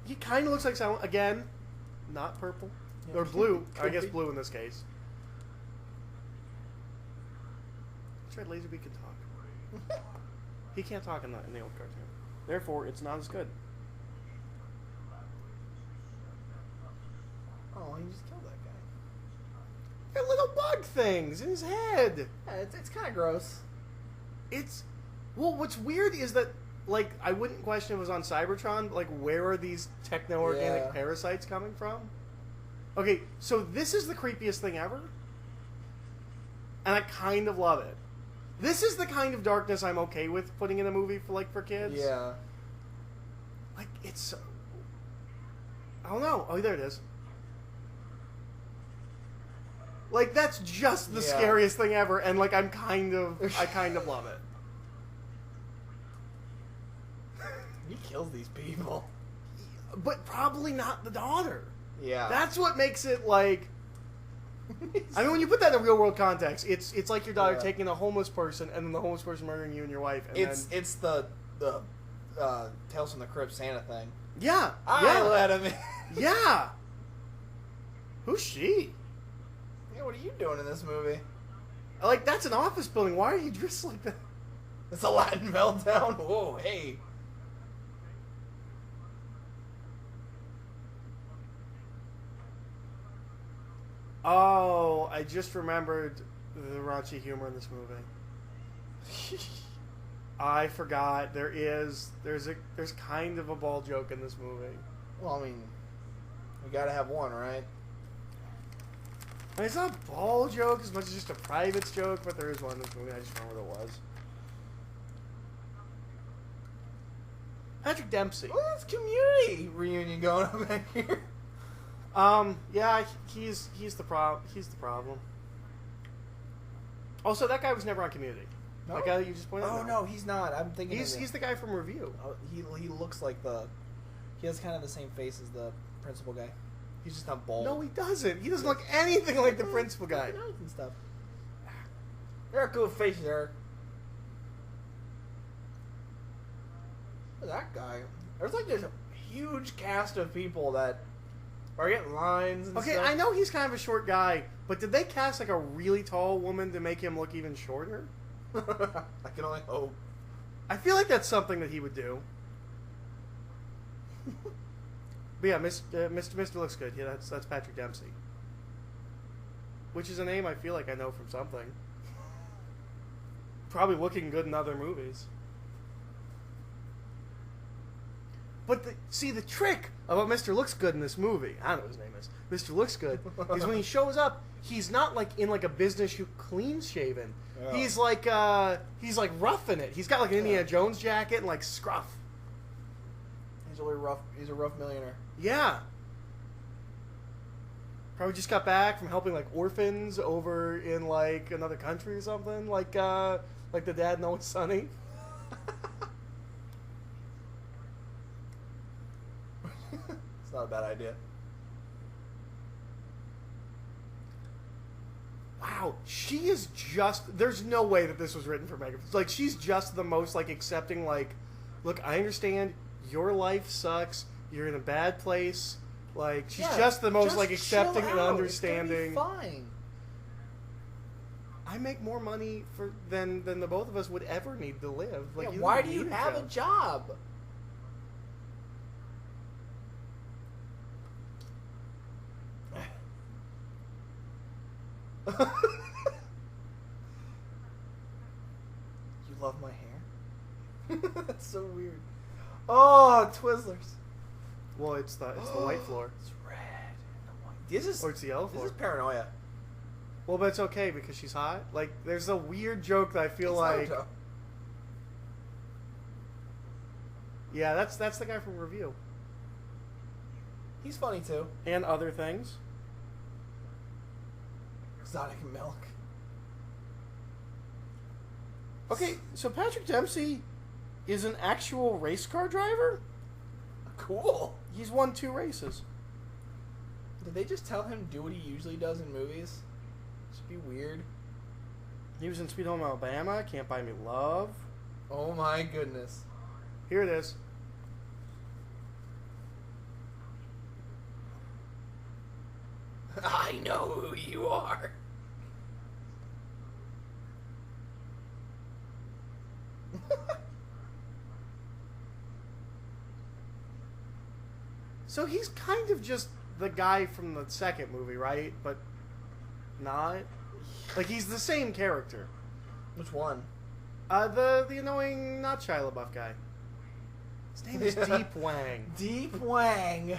He kind of looks like Sound... Again, not purple. Yeah. Or blue. I Could guess be. blue in this case. That's right, Laserbeak can talk. He can't talk in the old cartoon. Therefore, it's not as good. Oh, he just killed that guy. They're little bug things in his head. Yeah, it's kind of gross. It's... Well, what's weird is that, I wouldn't question if it was on Cybertron, but, where are these techno-organic parasites coming from? Okay, so this is the creepiest thing ever. And I kind of love it. This is the kind of darkness I'm okay with putting in a movie for kids. Yeah. It's... I don't know. Oh, there it is. That's just the scariest thing ever, and, I kind of love it. He kills these people. But probably not the daughter. Yeah. That's what makes it, I mean, when you put that in a real-world context, it's like your daughter taking a homeless person, and then the homeless person murdering you and your wife. And it's the Tales from the Crypt Santa thing. Yeah. I let him in. Yeah. Who's she? Yeah, what are you doing in this movie? That's an office building. Why are you dressed like that? It's a Latin meltdown. Whoa, hey. Oh, I just remembered the raunchy humor in this movie. I forgot. There's kind of a ball joke in this movie. Well, I mean, we gotta have one, right? I mean, it's not a ball joke as much as just a privates joke, but there is one in this movie. I just don't remember what it was. Patrick Dempsey. Well, that's Community reunion going on back here. Yeah, he's the problem. Also, that guy was never on Community. No? That guy that you just pointed out. Oh no, he's not. I'm thinking He's the guy from Review. Oh, he looks like he has kind of the same face as the principal guy. He's just not bald. No, he doesn't. He doesn't look anything like the principal guy. And stuff. They're good faces, Eric. Look at that guy. There's like this huge cast of people that are getting lines and Okay, stuff. I know he's kind of a short guy, but did they cast like a really tall woman to make him look even shorter? I can only hope. I feel like that's something that he would do. But yeah, Mr. Looks Good. Yeah, that's Patrick Dempsey. Which is a name I feel like I know from something. Probably looking good in other movies. But the trick about Mr. Looks Good in this movie, I don't know what his name is, Mr. Looks Good, is when he shows up, he's not like in like a business shoot clean shaven. Yeah. He's like roughing it. He's got like an Indiana Jones jacket and like scruff. He's really rough. He's a rough millionaire. Yeah. Probably just got back from helping like orphans over in like another country or something, like the Dad in Always Sunny. It's not a bad idea. Wow, she is just... There's no way that this was written for Megan. Like, she's just the most, like, accepting, like, look, I understand your life sucks, you're in a bad place. Like, she's just the most, just like, accepting and understanding. It's gonna be fine. I make more money than the both of us would ever need to live. Like, Yeah, you why don't do you need have a job? You love my hair? That's so weird. Oh, Twizzlers. Well, it's the white floor. It's red and the white. This is, Or it's the yellow floor. This is paranoia. Well, but it's okay because she's hot. Like, there's a weird joke that I feel It's like... Naruto. Yeah, that's the guy from Review. He's funny too. And other things. Exotic milk. Okay, so Patrick Dempsey is an actual race car driver? Cool. He's won 2 races. Did they just tell him do what he usually does in movies? Should be weird. He was in Sweet Home Alabama, Can't Buy Me Love. Oh my goodness. Here it is. I know who you are. So he's kind of just the guy from the second movie, right? But not. Like, he's the same character. Which one? The annoying, not Shia LaBeouf guy. His name is Deep Wang. Deep Wang.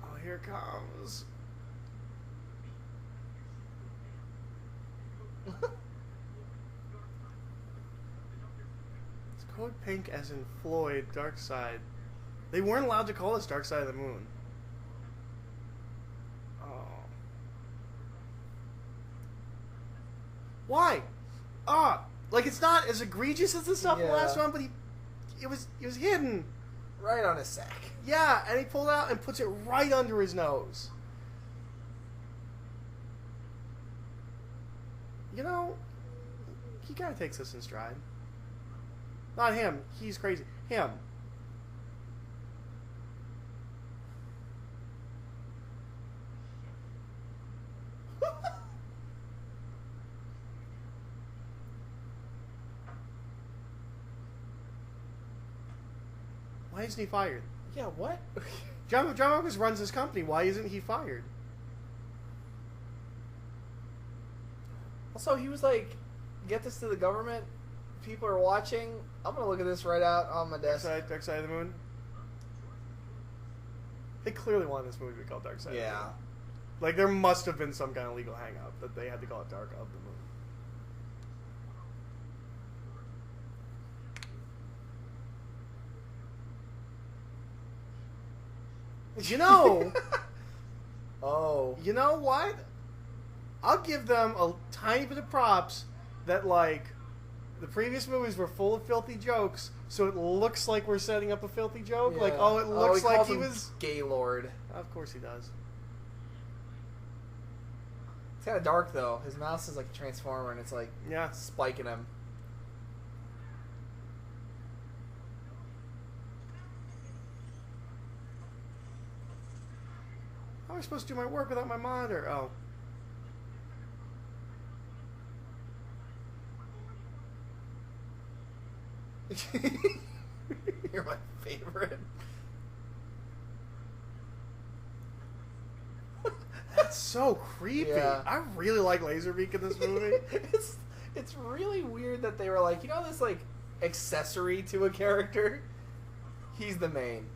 Oh, here it comes. It's code pink as in Floyd, Dark Side. They weren't allowed to call this Dark Side of the Moon. Oh. Why? Like, it's not as egregious as the stuff in the last one, but it was hidden. Right on his sack. Yeah, and he pulled it out and puts it right under his nose. You know, he kind of takes this in stride. Not him. He's crazy. Him. Why isn't he fired? Yeah, what? John Marcus runs his company. Why isn't he fired? Also, he was like, "Get this to the government. People are watching. I'm gonna look at this right out on my desk." Dark Side of the Moon. They clearly wanted this movie to be called Dark Side. Of the Moon. Like there must have been some kind of legal hang-up that they had to call it Dark of the Moon. You know. Oh. You know what? I'll give them a tiny bit of props that, like, the previous movies were full of filthy jokes, so it looks like we're setting up a filthy joke. Yeah. Like, oh, it looks like he him was... Gaylord. Of course he does. It's kind of dark, though. His mouse is like a transformer, and it's, like, Yeah. spiking him. How am I supposed to do my work without my monitor? Oh. You're my favorite. That's so creepy. Yeah. I really like Laserbeak in this movie. It's really weird that they were like, you know, this like accessory to a character. He's the main.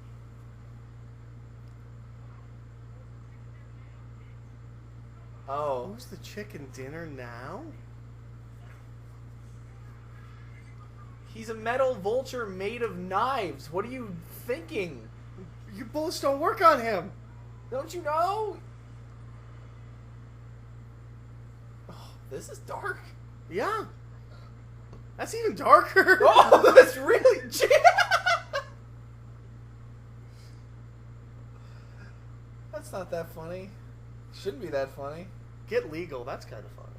Oh. Who's the chicken dinner now? He's a metal vulture made of knives. What are you thinking? Your bullets don't work on him. Don't you know? Oh, this is dark. Yeah. That's even darker. Oh, that's really... That's not that funny. Shouldn't be that funny. Get legal. That's kind of funny.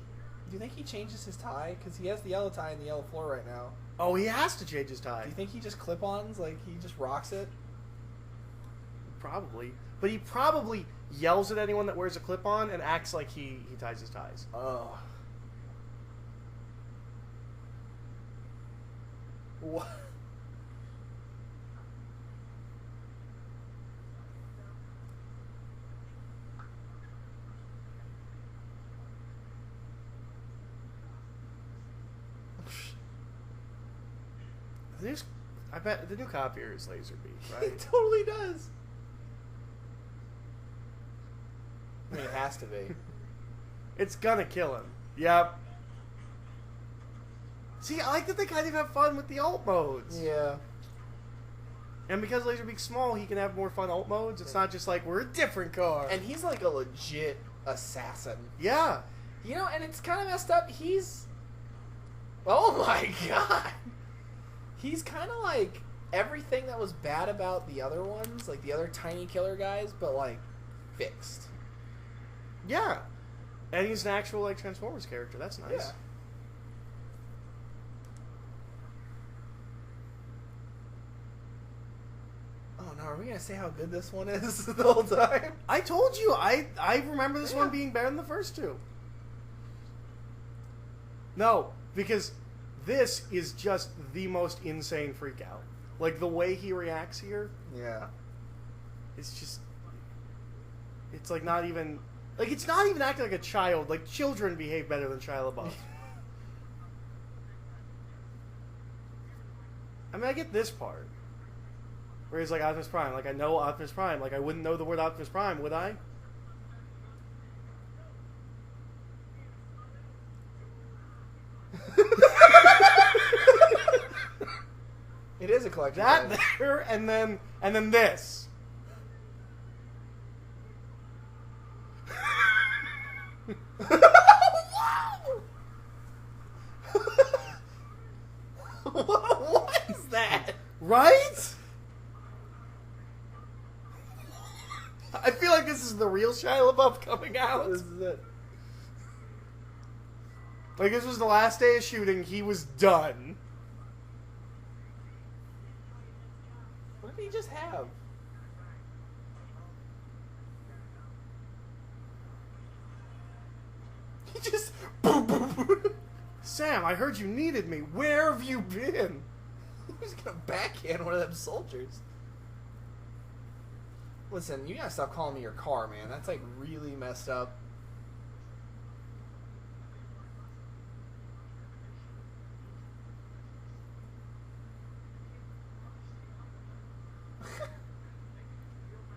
Do you think he changes his tie? Because he has the yellow tie and the yellow floor right now. Oh, he has to change his tie. Do you think he just clip-ons? Like, he just rocks it? Probably. But he probably yells at anyone that wears a clip-on and acts like he ties his ties. Oh. What? I bet the new copier is Laserbeak, right? It totally does. I mean, it has to be. It's gonna kill him. Yep. See, I like that they kind of have fun with the alt modes. Yeah. And because Laserbeak's small, he can have more fun alt modes. It's not just like, we're a different car. And he's like a legit assassin. Yeah. You know, and it's kind of messed up. He's... Oh my god! He's kind of like everything that was bad about the other ones, like the other tiny killer guys, but like fixed. Yeah. And he's an actual like Transformers character. That's nice. Yeah. Oh no, are we gonna say how good this one is the whole time? I told you, I remember this one being better than the first two. No, because this is just the most insane freak out. Like, the way he reacts here, Yeah. it's just... It's, like, not even... Like, it's not even acting like a child. Like, children behave better than Shia LaBeouf. I mean, I get this part. Where he's like, Optimus Prime. Like, I know Optimus Prime. Like, I wouldn't know the word Optimus Prime, would I? It is a collection. That there, and then this. What is that? Right? I feel like this is the real Shia LaBeouf coming out. This is it. Like, this was the last day of shooting. He was done. What did he just have? He just... Sam, I heard you needed me. Where have you been? He's gonna backhand one of them soldiers. Listen, you gotta stop calling me your car, man. That's like really messed up.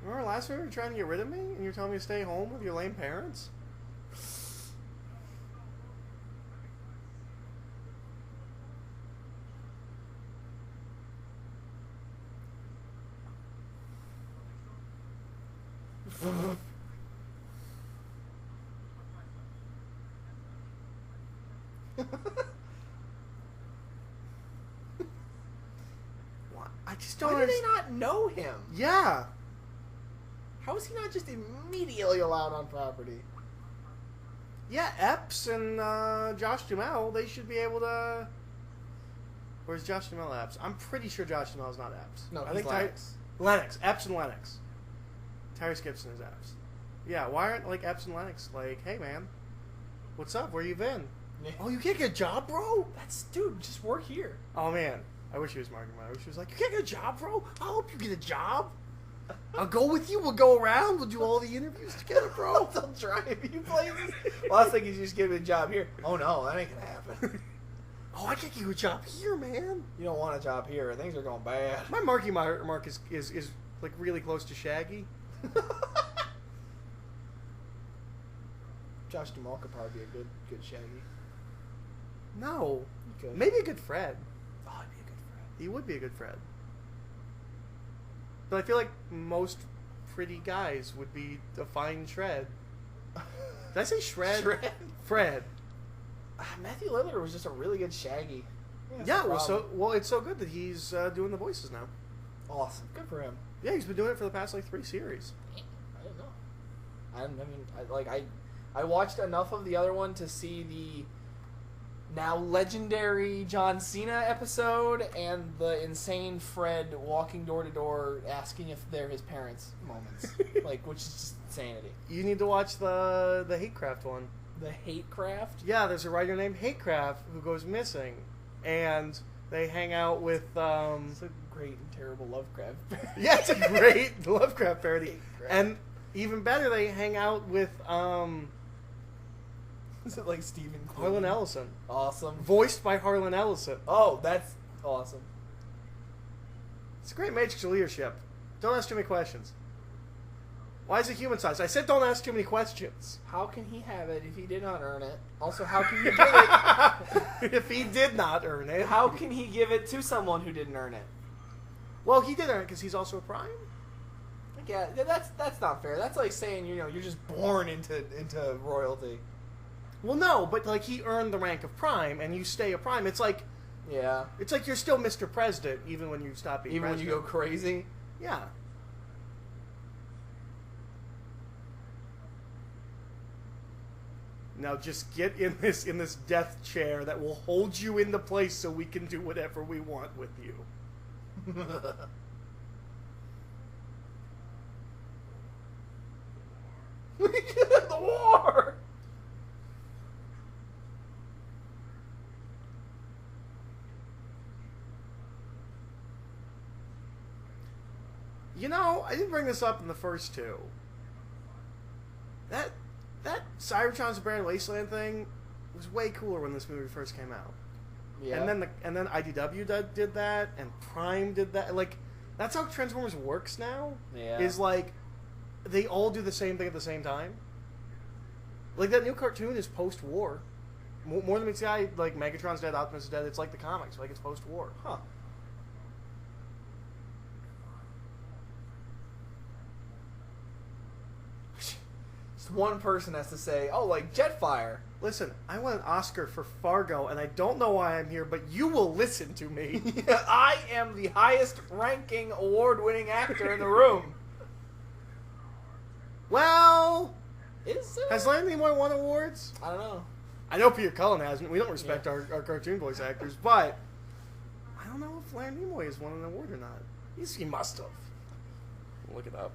Remember last week you were trying to get rid of me and you're telling me to stay home with your lame parents? What? I just don't Why do they understand. not know him? Yeah. How is he not just immediately allowed on property? Yeah, Epps and Josh Duhamel, they should be able to... Where's Josh Duhamel Epps? I'm pretty sure Josh Duhamel's not Epps. No, I he's think Lennox. Lennox. Epps and Lennox. Tyrese Gibson is Epps. Yeah, why aren't like Epps and Lennox like, hey man, what's up? Where you been? Yeah. Oh, you can't get a job, bro? Dude, just work here. Oh man, I wish he was Mark. I wish he was like, you can't get a job, bro? I'll help you get a job. I'll go with you. We'll go around. We'll do all the interviews together, bro. They'll drive you places. Last thing is just give me a job here. Oh no, that ain't gonna happen. Oh, I can't get you a job here, man. You don't want a job here. Things are going bad. My Marky Mark is like really close to Shaggy. Josh Duhamel could probably be a good Shaggy. No, He could. maybe a good Fred. Oh, he'd be a good friend. He would be a good Fred. But I feel like most pretty guys would be a fine Shred. Did I say Shred? Shred? Fred. Matthew Lillard was just a really good Shaggy. Yeah, it's so good that he's doing the voices now. Awesome. Good for him. Yeah, he's been doing it for the past like 3 series. I didn't know. I watched enough of the other one to see the now legendary John Cena episode and the insane Fred walking door to door asking if they're his parents moments, which is just insanity. You need to watch the Hatecraft one. The hate craft. Yeah, there's a writer named Hatecraft who goes missing, and they hang out with. It's a great and terrible Lovecraft. Yeah, it's a great Lovecraft parody, Hatecraft. and even better, they hang out with Is it like Stephen King? Harlan Ellison, Awesome. voiced by Harlan Ellison. Oh, that's awesome. It's a great matrix of leadership. Don't ask too many questions. Why is it human size? I said don't ask too many questions. How can he have it if he did not earn it? Also, how can he give it? If he did not earn it. How can he give it to someone who didn't earn it? Well, he did earn it because he's also a Prime. Yeah, that's not fair. That's like saying you're just born into royalty. Well, no, but like he earned the rank of Prime, and you stay a Prime. It's like you're still Mr. President even when you stop being Even president. when you go crazy. Yeah. Now just get in this death chair that will hold you into place so we can do whatever we want with you. The war. You know, I didn't bring this up in the first two. That Cybertron's Barren Wasteland thing was way cooler when this movie first came out. Yeah. And then IDW did that, and Prime did that. Like, that's how Transformers works now. Yeah. Is like they all do the same thing at the same time. Like that new cartoon is post-war. More than meets the eye. Like Megatron's dead, Optimus is dead. It's like the comics. Like it's post-war. Huh. Just one person has to say, "Oh, like Jetfire." Listen, I won an Oscar for Fargo, and I don't know why I'm here, but you will listen to me. I am the highest-ranking award-winning actor in the room. Well, Is it? has Leonard Nimoy won awards? I don't know. I know Peter Cullen hasn't. We don't respect our cartoon voice actors, but I don't know if Leonard Nimoy has won an award or not. He must have. Look it up.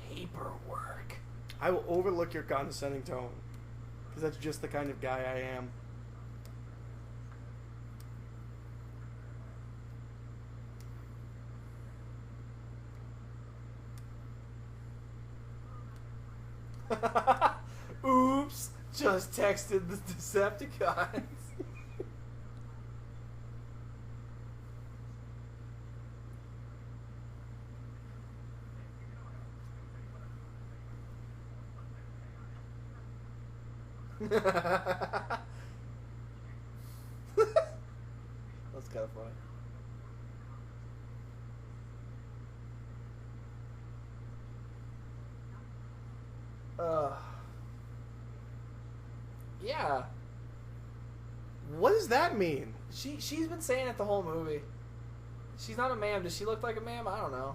Paperwork. I will overlook your condescending tone, because that's just the kind of guy I am. Oops, just texted the Decepticons. That's kind of funny. Yeah. What does that mean? She's been saying it the whole movie. She's not a ma'am. Does she look like a ma'am? I don't know.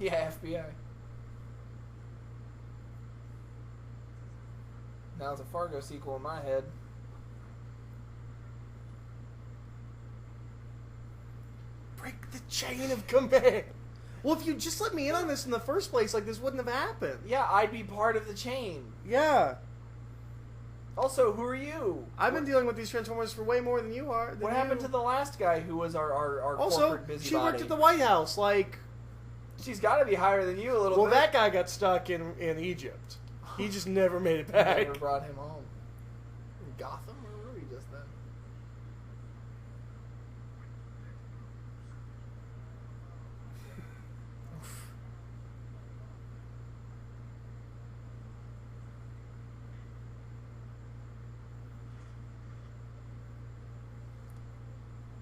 Yeah, FBI. Now it's a Fargo sequel in my head. Break the chain of command. Well, if you just let me in on this in the first place, like, this wouldn't have happened. Yeah, I'd be part of the chain. Yeah. Also, who are you? I've been dealing with these Transformers for way more than you are. What happened to the last guy who was our also, corporate busybody? she worked at the White House, like... She's got to be higher than you a little bit. Well, that guy got stuck in Egypt. He just never made it back. Never brought him home. In Gotham? Where were we just then?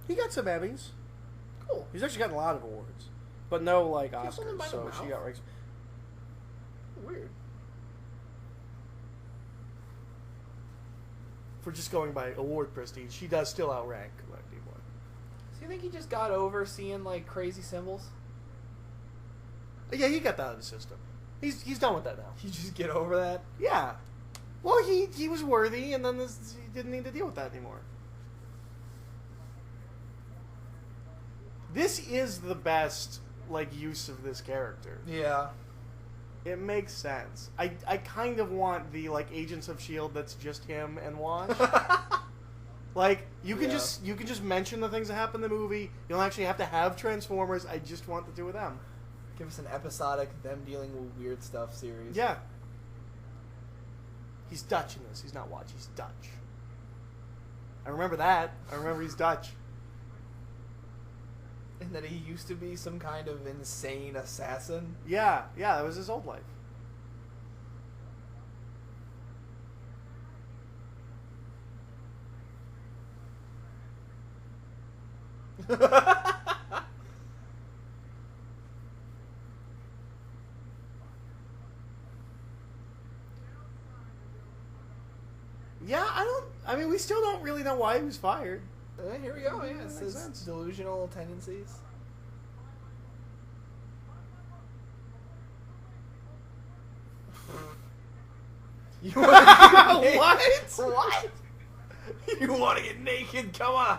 He got some Emmys. Cool. He's actually gotten a lot of awards. But no, like, Kissed someone Oscars, by the so mouth? she got... Weird. For just going by award prestige, she does still outrank people. So you think he just got over seeing, like, crazy symbols? Yeah, he got that out of the system. He's done with that now. You just get over that? Yeah. Well, he was worthy, and then he didn't need to deal with that anymore. This is the best, like, use of this character. Yeah. It makes sense. I kind of want the, like, Agents of S.H.I.E.L.D. that's just him and Wash. Like, you can just mention the things that happen in the movie. You don't actually have to have Transformers. I just want the two of them. Give us an episodic, them dealing with weird stuff series. Yeah. He's Dutch in this. He's not Watch. He's Dutch. I remember that. I remember he's Dutch. And that he used to be some kind of insane assassin. Yeah, that was his old life. Yeah, I mean, we still don't really know why he was fired. Here we go. Yeah, it Makes says sense. delusional tendencies. You What? What? You want to get naked? Come on.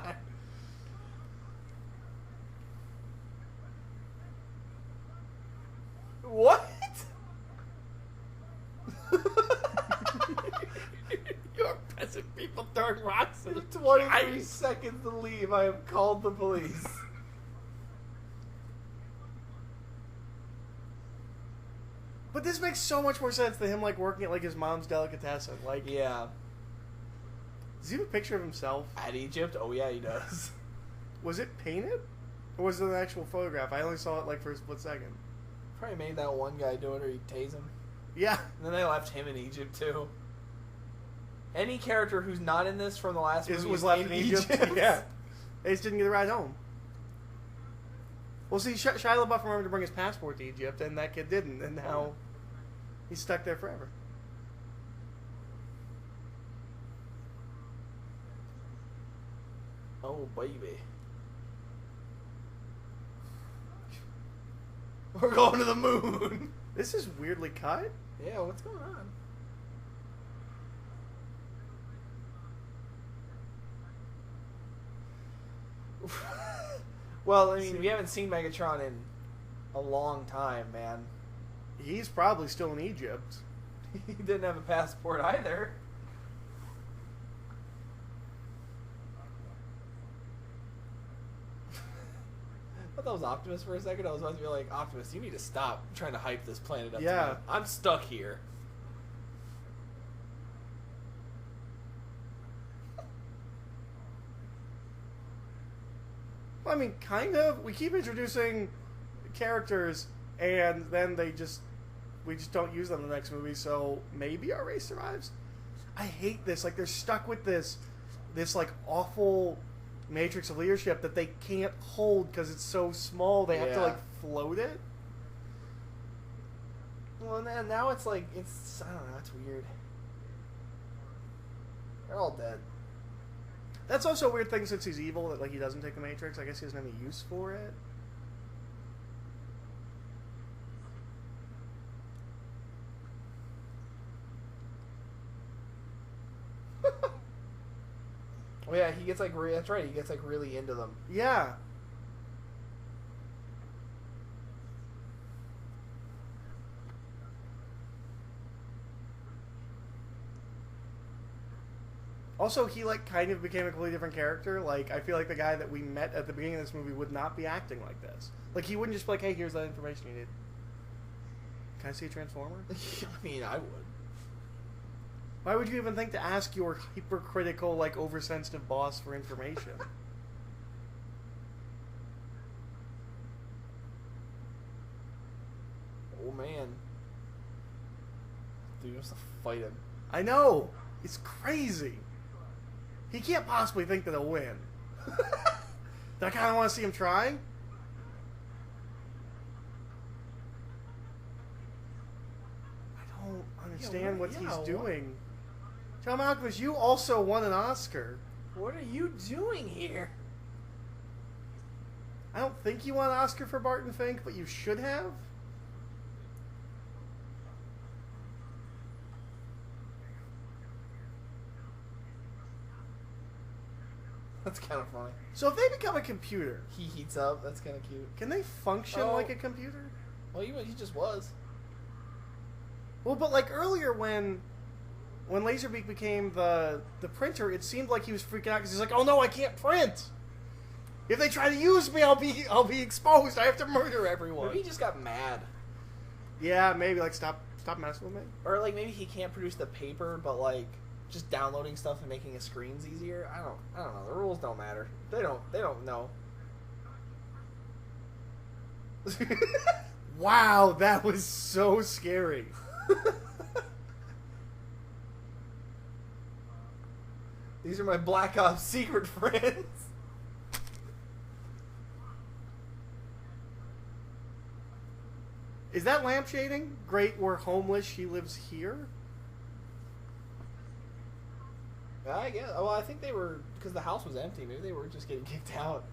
What? You're peasant people throwing rocks at the 23 seconds to leave. I have called the police. But this makes so much more sense than him, like, working at, like, his mom's delicatessen. Like, Yeah. does he have a picture of himself? At Egypt? Oh, yeah, he does. Was it painted? Or was it an actual photograph? I only saw it, like, for a split second. Probably made that one guy do it or he'd tase him. Yeah. And then they left him in Egypt, too. Any character who's not in this from the last movie Was left in Egypt. Yeah. They just didn't get a ride home. Well, see, Shia LaBeouf remembered to bring his passport to Egypt, and that kid didn't, and now he's stuck there forever. Oh, baby. We're going to the moon. This is weirdly cut. Yeah, what's going on? Well, I mean, we haven't seen Megatron in a long time, man. He's probably still in Egypt. He didn't have a passport either. thought that was Optimus for a second. I was about to be like, Optimus, you need to stop trying to hype this planet up. Yeah. To me. I'm stuck here. Well, I mean, kind of. We keep introducing characters, and then we just don't use them in the next movie, so maybe our race survives. I hate this. Like, they're stuck with this like, awful matrix of leadership that they can't hold because it's so small. They have to, like, float it. Well, and now it's like, I don't know, it's weird. They're all dead. That's also a weird thing since he's evil, that, like, he doesn't take the Matrix. I guess he doesn't have any use for it. Oh yeah, he gets like that's right. He gets like really into them. Yeah. Also, he like kind of became a completely different character. Like, I feel like the guy that we met at the beginning of this movie would not be acting like this. Like, he wouldn't just be like, "Hey, here's that information you need." Can I see a Transformer? I mean, I would. Why would you even think to ask your hypercritical, like, oversensitive boss for information? Oh, man. Dude, wants to fight him. I know! It's crazy! He can't possibly think that he'll win. Do I kind of want to see him try? I don't understand what he's doing. John Malkovich, you also won an Oscar. What are you doing here? I don't think you won an Oscar for Barton Fink, but you should have. That's kind of funny. So if they become a computer, He heats up. That's kind of cute. can they function like a computer? Well, he just was. Well, but like earlier when Laserbeak became the printer, it seemed like he was freaking out because he's like, "Oh no, I can't print. If they try to use me, I'll be exposed. I have to murder everyone." Maybe he just got mad. Yeah, maybe like stop messing with me. Or like maybe he can't produce the paper, but like just downloading stuff and making his screens easier. I don't know. The rules don't matter. They don't know. Wow, that was so scary. These are my Black Ops secret friends. Is that lamp shading? Great, we're homeless. She lives here. I guess. Well, I think they were because the house was empty. Maybe they were just getting kicked out.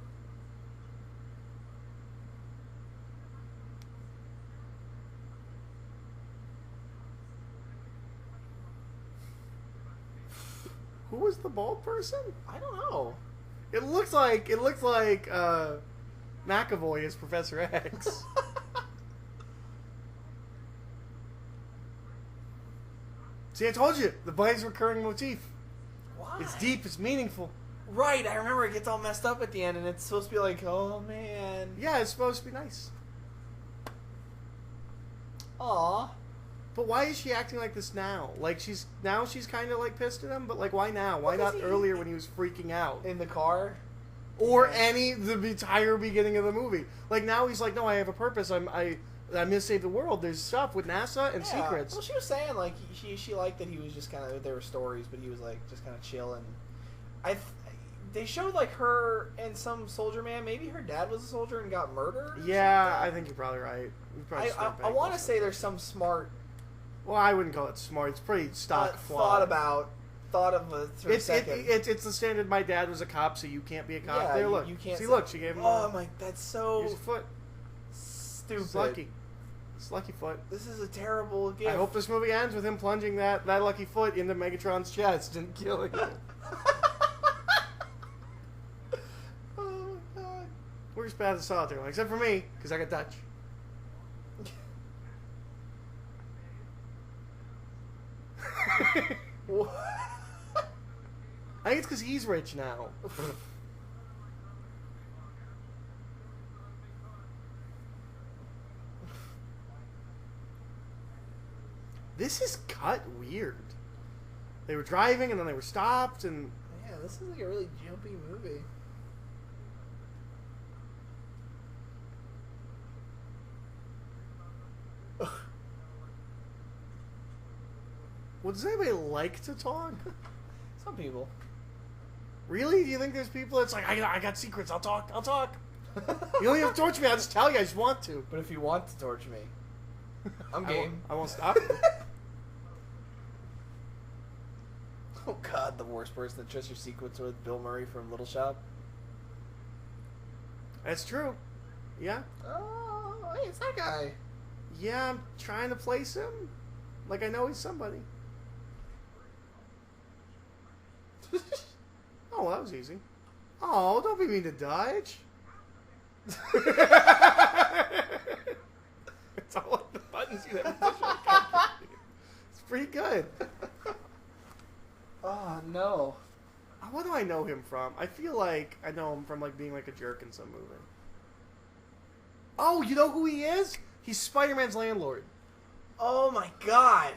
Who was the bald person? I don't know. It looks like McAvoy is Professor X. See, I told you, the body's recurring motif. Why? It's deep, it's meaningful. Right, I remember it gets all messed up at the end, and it's supposed to be like, oh man. Yeah, it's supposed to be nice. Aw. But why is she acting like this now? Like she's kind of like pissed at him, but like why now? Why Because not earlier when he was freaking out? In the car? Or the entire beginning of the movie. Like now he's like, no, I have a purpose. I'm gonna save the world. There's stuff with NASA and secrets. Well, she was saying like she liked that he was just kind of, there were stories, but he was like just kind of chill. And they showed like her and some soldier man. Maybe her dad was a soldier and got murdered. Yeah, I think you're probably right. I want to say there's some smart. Well, I wouldn't call it smart. It's pretty stock flawed. Thought of a second. It's the standard. My dad was a cop, so you can't be a cop. Yeah, there, look. you can't. See, look, she gave him. Oh my, that's so. Here's a foot. Stupid. It's lucky. It's lucky foot. This is a terrible gift. I hope this movie ends with him plunging that lucky foot into Megatron's chest and killing him. Oh my god. We're as bad as solitaire, except for me, because I got Dutch. I think it's because he's rich now. This is cut weird. They were driving and then they were stopped and... Yeah, this is like a really jumpy movie. Well, does anybody like to talk? Some people. Really? Do you think there's people that's like, I got secrets, I'll talk. You don't even have to torture me, I'll just tell you, I just want to. But if you want to torture me, I'm game. I won't stop you. Oh God, the worst person to trust your secrets with, Bill Murray from Little Shop. That's true. Yeah. Oh, hey, it's that guy. Yeah, I'm trying to place him. Like I know he's somebody. Oh, well, that was easy. Oh, don't be mean to Dodge. It's all like the buttons you have to push on. It's pretty good. Oh no. What do I know him from? I feel like I know him from like being like a jerk in some movie. Oh, you know who he is? He's Spider-Man's landlord. Oh my God.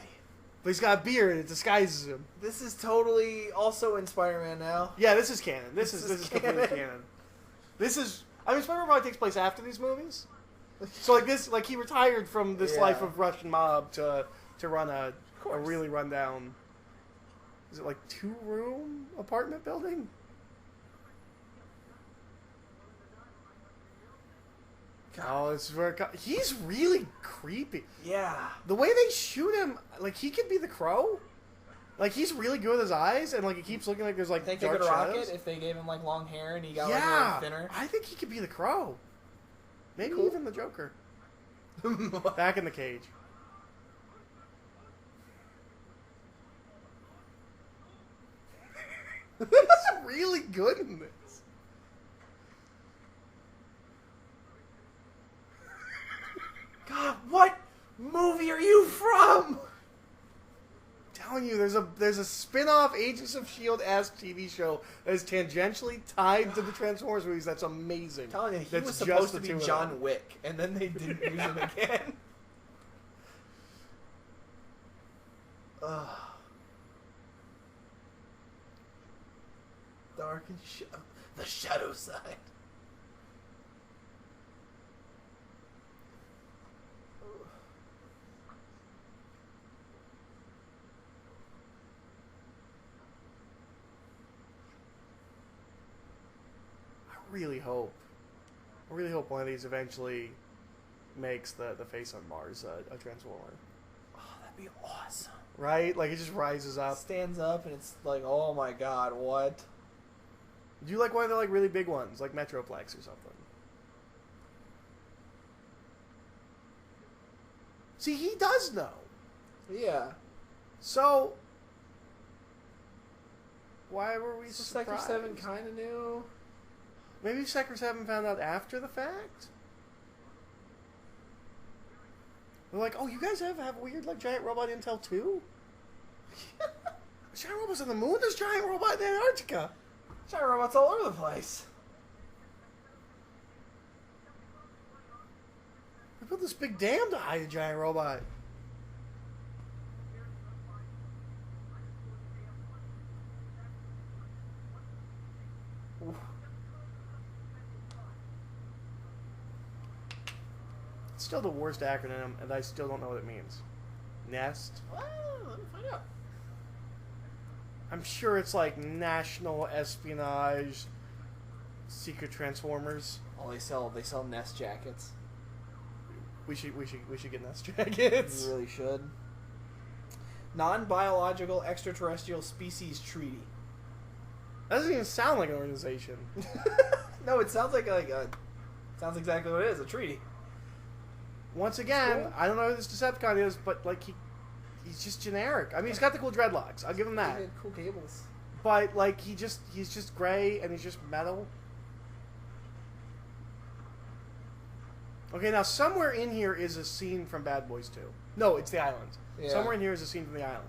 But he's got a beard and it disguises him. This is totally also in Spider-Man now. Yeah, this is canon. This is completely canon. canon. This is... I mean, Spider-Man probably takes place after these movies. So, like, this... Like, he retired from this life of Russian mob to run a really rundown... Is it, like, 2-room apartment building? God. Oh, this is where... He's really creepy. Yeah. The way they shoot him... Like, he could be the Crow. Like, he's really good with his eyes, and, like, it keeps looking like there's, like, think dark they could rock shadows. it if they gave him, like, long hair and he got, yeah, like, thinner? I think he could be the Crow. Maybe Cool. even the Joker. Back in the cage. He's really good in this. God, what movie are you from? I'm telling you, there's a spin-off Agents of S.H.I.E.L.D.-esque TV show that is tangentially tied to the Transformers movies. That's amazing. I'm telling you, he That's was just supposed the to be two of John them. Wick, and then they didn't use him again. Ugh. Dark and the shadow side. I really hope one of these eventually makes the face on Mars a Transformer. Oh, that'd be awesome. Right? Like, it just rises up. Stands up and it's like, oh my God, what? Do you like one of the, like, really big ones, like Metroplex or something? See, he does know. Yeah. So, why were we So surprised? Sector 7 kind of knew. Maybe Sector 7 found out after the fact? They're like, oh, you guys have weird, like, giant robot intel too? Giant robots on the moon? There's giant robot in Antarctica. Giant robots all over the place. We built this big dam to hide a giant robot. Oof. It's still the worst acronym, and I still don't know what it means. Nest? Well, let me find out. I'm sure it's like National Espionage Secret Transformers. Oh, they sell Nest jackets. We should get Nest jackets. We really should. Non-biological extraterrestrial species treaty. That doesn't even sound like an organization. No, it sounds like a. Sounds exactly what it is. A treaty. Once again, Cool. I don't know who this Decepticon is, but like he's just generic. I mean, he's got the cool dreadlocks. I'll give him that. He had cool cables. But like he's just gray and he's just metal. Okay, now somewhere in here is a scene from Bad Boys 2. No, it's the island. Yeah. Somewhere in here is a scene from the island.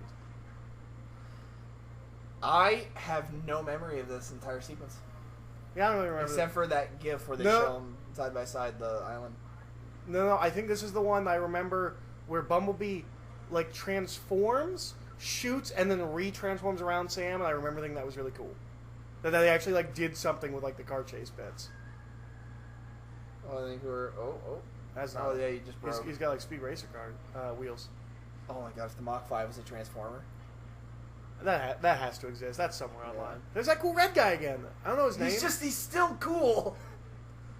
I have no memory of this entire sequence. Yeah, I don't really remember. Except for that GIF where they show them side by side the island. No, I think this is the one I remember where Bumblebee like transforms, shoots, and then retransforms around Sam. And I remember thinking that was really cool. That they actually like did something with like the car chase bits. Oh, I think we're. Oh. That's not. Oh yeah, he just broke. He's got like speed racer car wheels. Oh my gosh, the Mach 5 was a transformer. That has to exist. That's somewhere online. There's that cool red guy again. I don't know his name. He's still cool.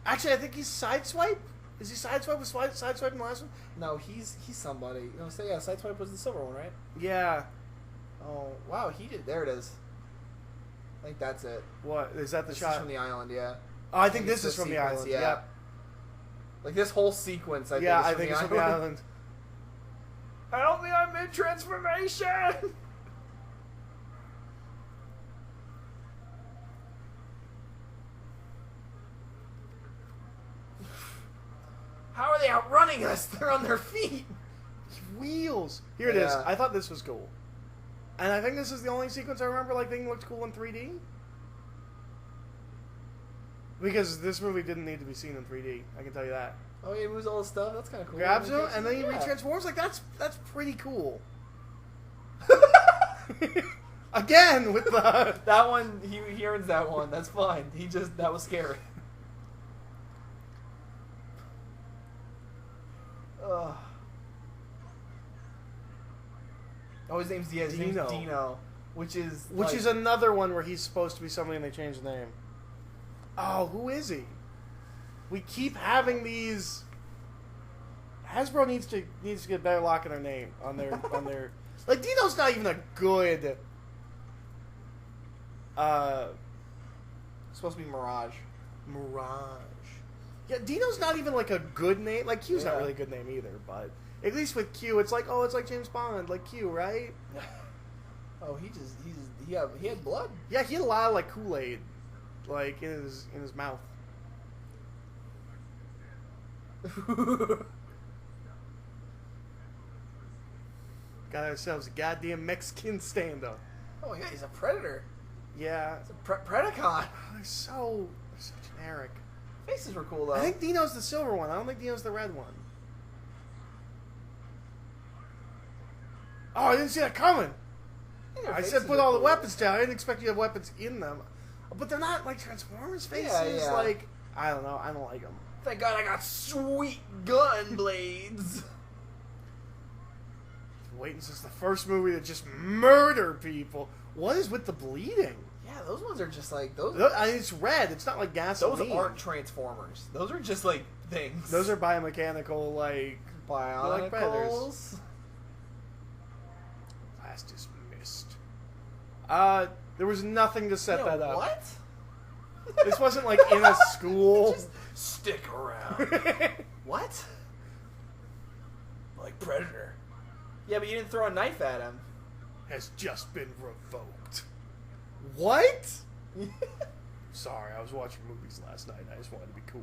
Actually, I think he's Sideswipe. Is he Sideswipe? Was Sideswipe in the last one? No, he's somebody. No, so yeah, Sideswipe was the silver one, right? Yeah. Oh wow, he did. There it is. I think that's it. What is that? The This shot is from the island, yeah. Oh, I think this is from the sequence, island. yeah. Yep. Like this whole sequence, I think is from the island. Help me! I'm in transformation. How are they outrunning us? They're on their feet. Wheels. Here it is. I thought this was cool, and I think this is the only sequence I remember like thinking looked cool in 3D. Because this movie didn't need to be seen in 3D. I can tell you that. Oh, he moves all the stuff. That's kind of cool. Grabs him and then he retransforms. Like that's pretty cool. Again with the that one. He earns that one. That's fine. That was scary. Ugh. Oh, his name's Diaz. His name's Dino, which is another one where he's supposed to be somebody and they change the name. Oh, who is he? We keep having these. Hasbro needs to get better locking their name on their like Dino's not even a good. It's supposed to be Mirage. Yeah, Dino's not even like a good name. Like Q's not really a good name either, but at least with Q, it's like it's like James Bond, like Q, right? Oh, he had blood. Yeah, he had a lot of like Kool-Aid, like in his mouth. Got ourselves a goddamn Mexican stand-up. Oh yeah, he's a predator. Yeah, it's a Predacon. They're so generic. Faces were cool though. I think Dino's the silver one. I don't think Dino's the red one. Oh, I didn't see that coming. I said put all the weapons down. I didn't expect you to have weapons in them. But they're not like Transformers faces. Yeah. Like, I don't know. I don't like them. Thank God I got sweet gun blades. Waiting since the first movie to just murder people. What is with the bleeding? Yeah, those ones are just like those. I mean, it's red. It's not like gasoline. Those aren't Transformers. Those are just like things. Those are biomechanical, like bionicles. Last is missed. There was nothing to set that up. What? This wasn't like in a school. Just stick around. What? Like Predator. Yeah, but you didn't throw a knife at him. Has just been revoked. What? Sorry, I was watching movies last night. I just wanted to be cool.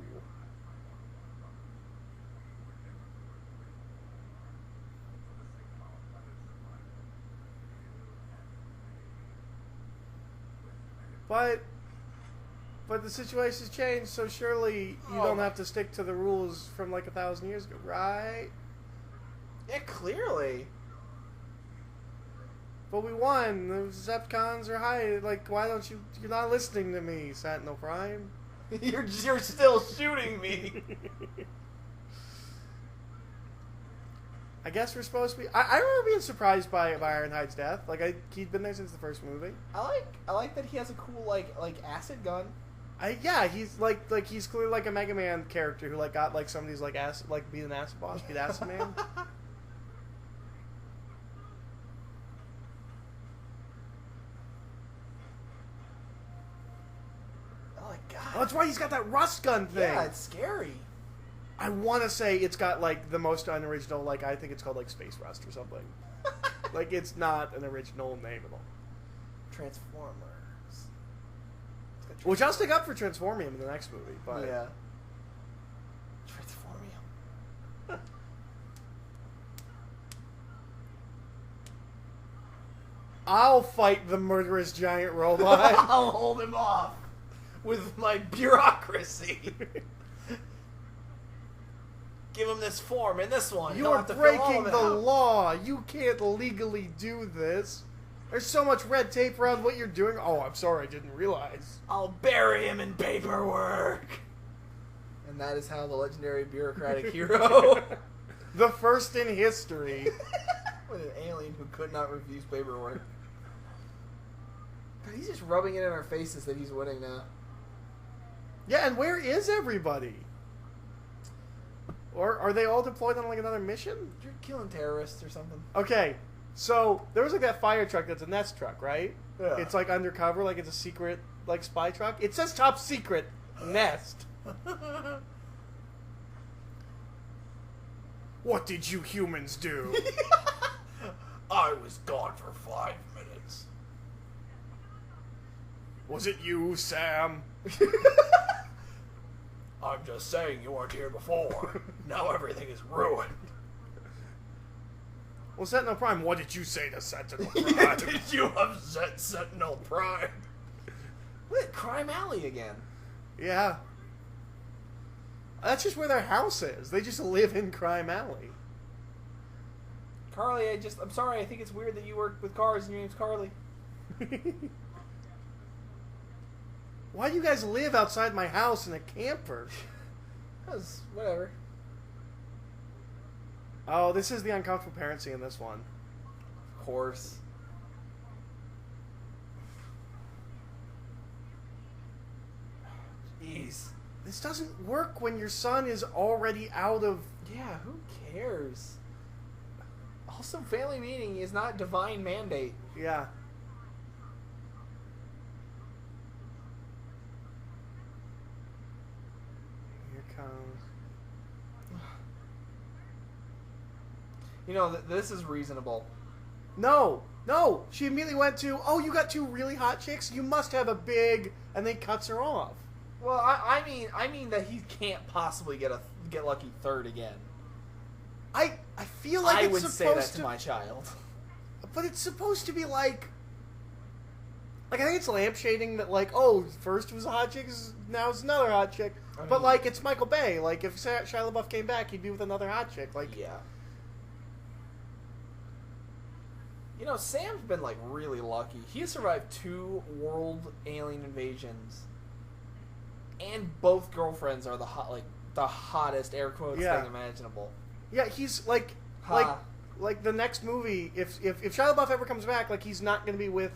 But the situation's changed, so surely you don't have to stick to the rules from like 1,000 years ago, right? Yeah, clearly. But we won. The Decepticons are high. Like, why don't you? You're not listening to me, Sentinel Prime. You're still shooting me. I guess we're supposed to be. I remember being surprised by Ironhide's death. Like, he'd been there since the first movie. I like that he has a cool like acid gun. Yeah, he's like he's clearly like a Mega Man character who like got like somebody's like acid, like beat an acid boss, beat Acid Man. Oh my god! Oh, that's right. He's got that rust gun thing. Yeah, it's scary. I want to say it's got like the most unoriginal. Like I think it's called like Space Rust or something. Like it's not an original name at all. Transformers. Which I'll stick up for Transformium in the next movie, but yeah. Transformium. I'll fight the murderous giant robot. I'll hold him off with my bureaucracy. give him this form and this one. You're breaking the law. You can't legally do this. There's so much red tape around what you're doing. Oh, I'm sorry, I didn't realize. I'll bury him in paperwork. And that is how the legendary bureaucratic hero... The first in history. With an alien who could not refuse paperwork. God, he's just rubbing it in our faces that he's winning now. Yeah, and where is everybody? Or are they all deployed on like another mission? You're killing terrorists or something. Okay, so there was like that fire truck that's a Nest truck, right? Yeah. It's like undercover, like it's a secret like spy truck. It says top secret Nest. What did you humans do? I was gone for 5 minutes. Was it you, Sam? I'm just saying you weren't here before. Now everything is ruined. Well, Sentinel Prime, what did you say to Sentinel Prime? Did you upset Sentinel Prime? Look at Crime Alley again. Yeah. That's just where their house is. They just live in Crime Alley. Carly, I'm sorry, I think it's weird that you work with cars and your name's Carly. Why do you guys live outside my house in a camper? Because, whatever. Oh, this is the uncomfortable parent scene in this one. Of course. Jeez. This doesn't work when your son is already out of... Yeah, who cares? Also, family meeting is not divine mandate. Yeah. Here comes... You know, this is reasonable. No! No! She immediately went to, oh, you got 2 really hot chicks? You must have a big... And then cuts her off. Well, I mean that he can't possibly get lucky third again. I feel like I it's would supposed say that to... to my child. But it's supposed to be like... Like, I think it's lampshading that, like, oh, first it was a hot chick, now it's another hot chick. I mean, but, like, it's Michael Bay. Like, if Shia LaBeouf came back, he'd be with another hot chick. Like, yeah. You know, Sam's been, like, really lucky. He has survived 2 world alien invasions. And both girlfriends are the hottest, air quotes, thing imaginable. Yeah, he's, like the next movie, if Shia LaBeouf ever comes back, like, he's not going to be with,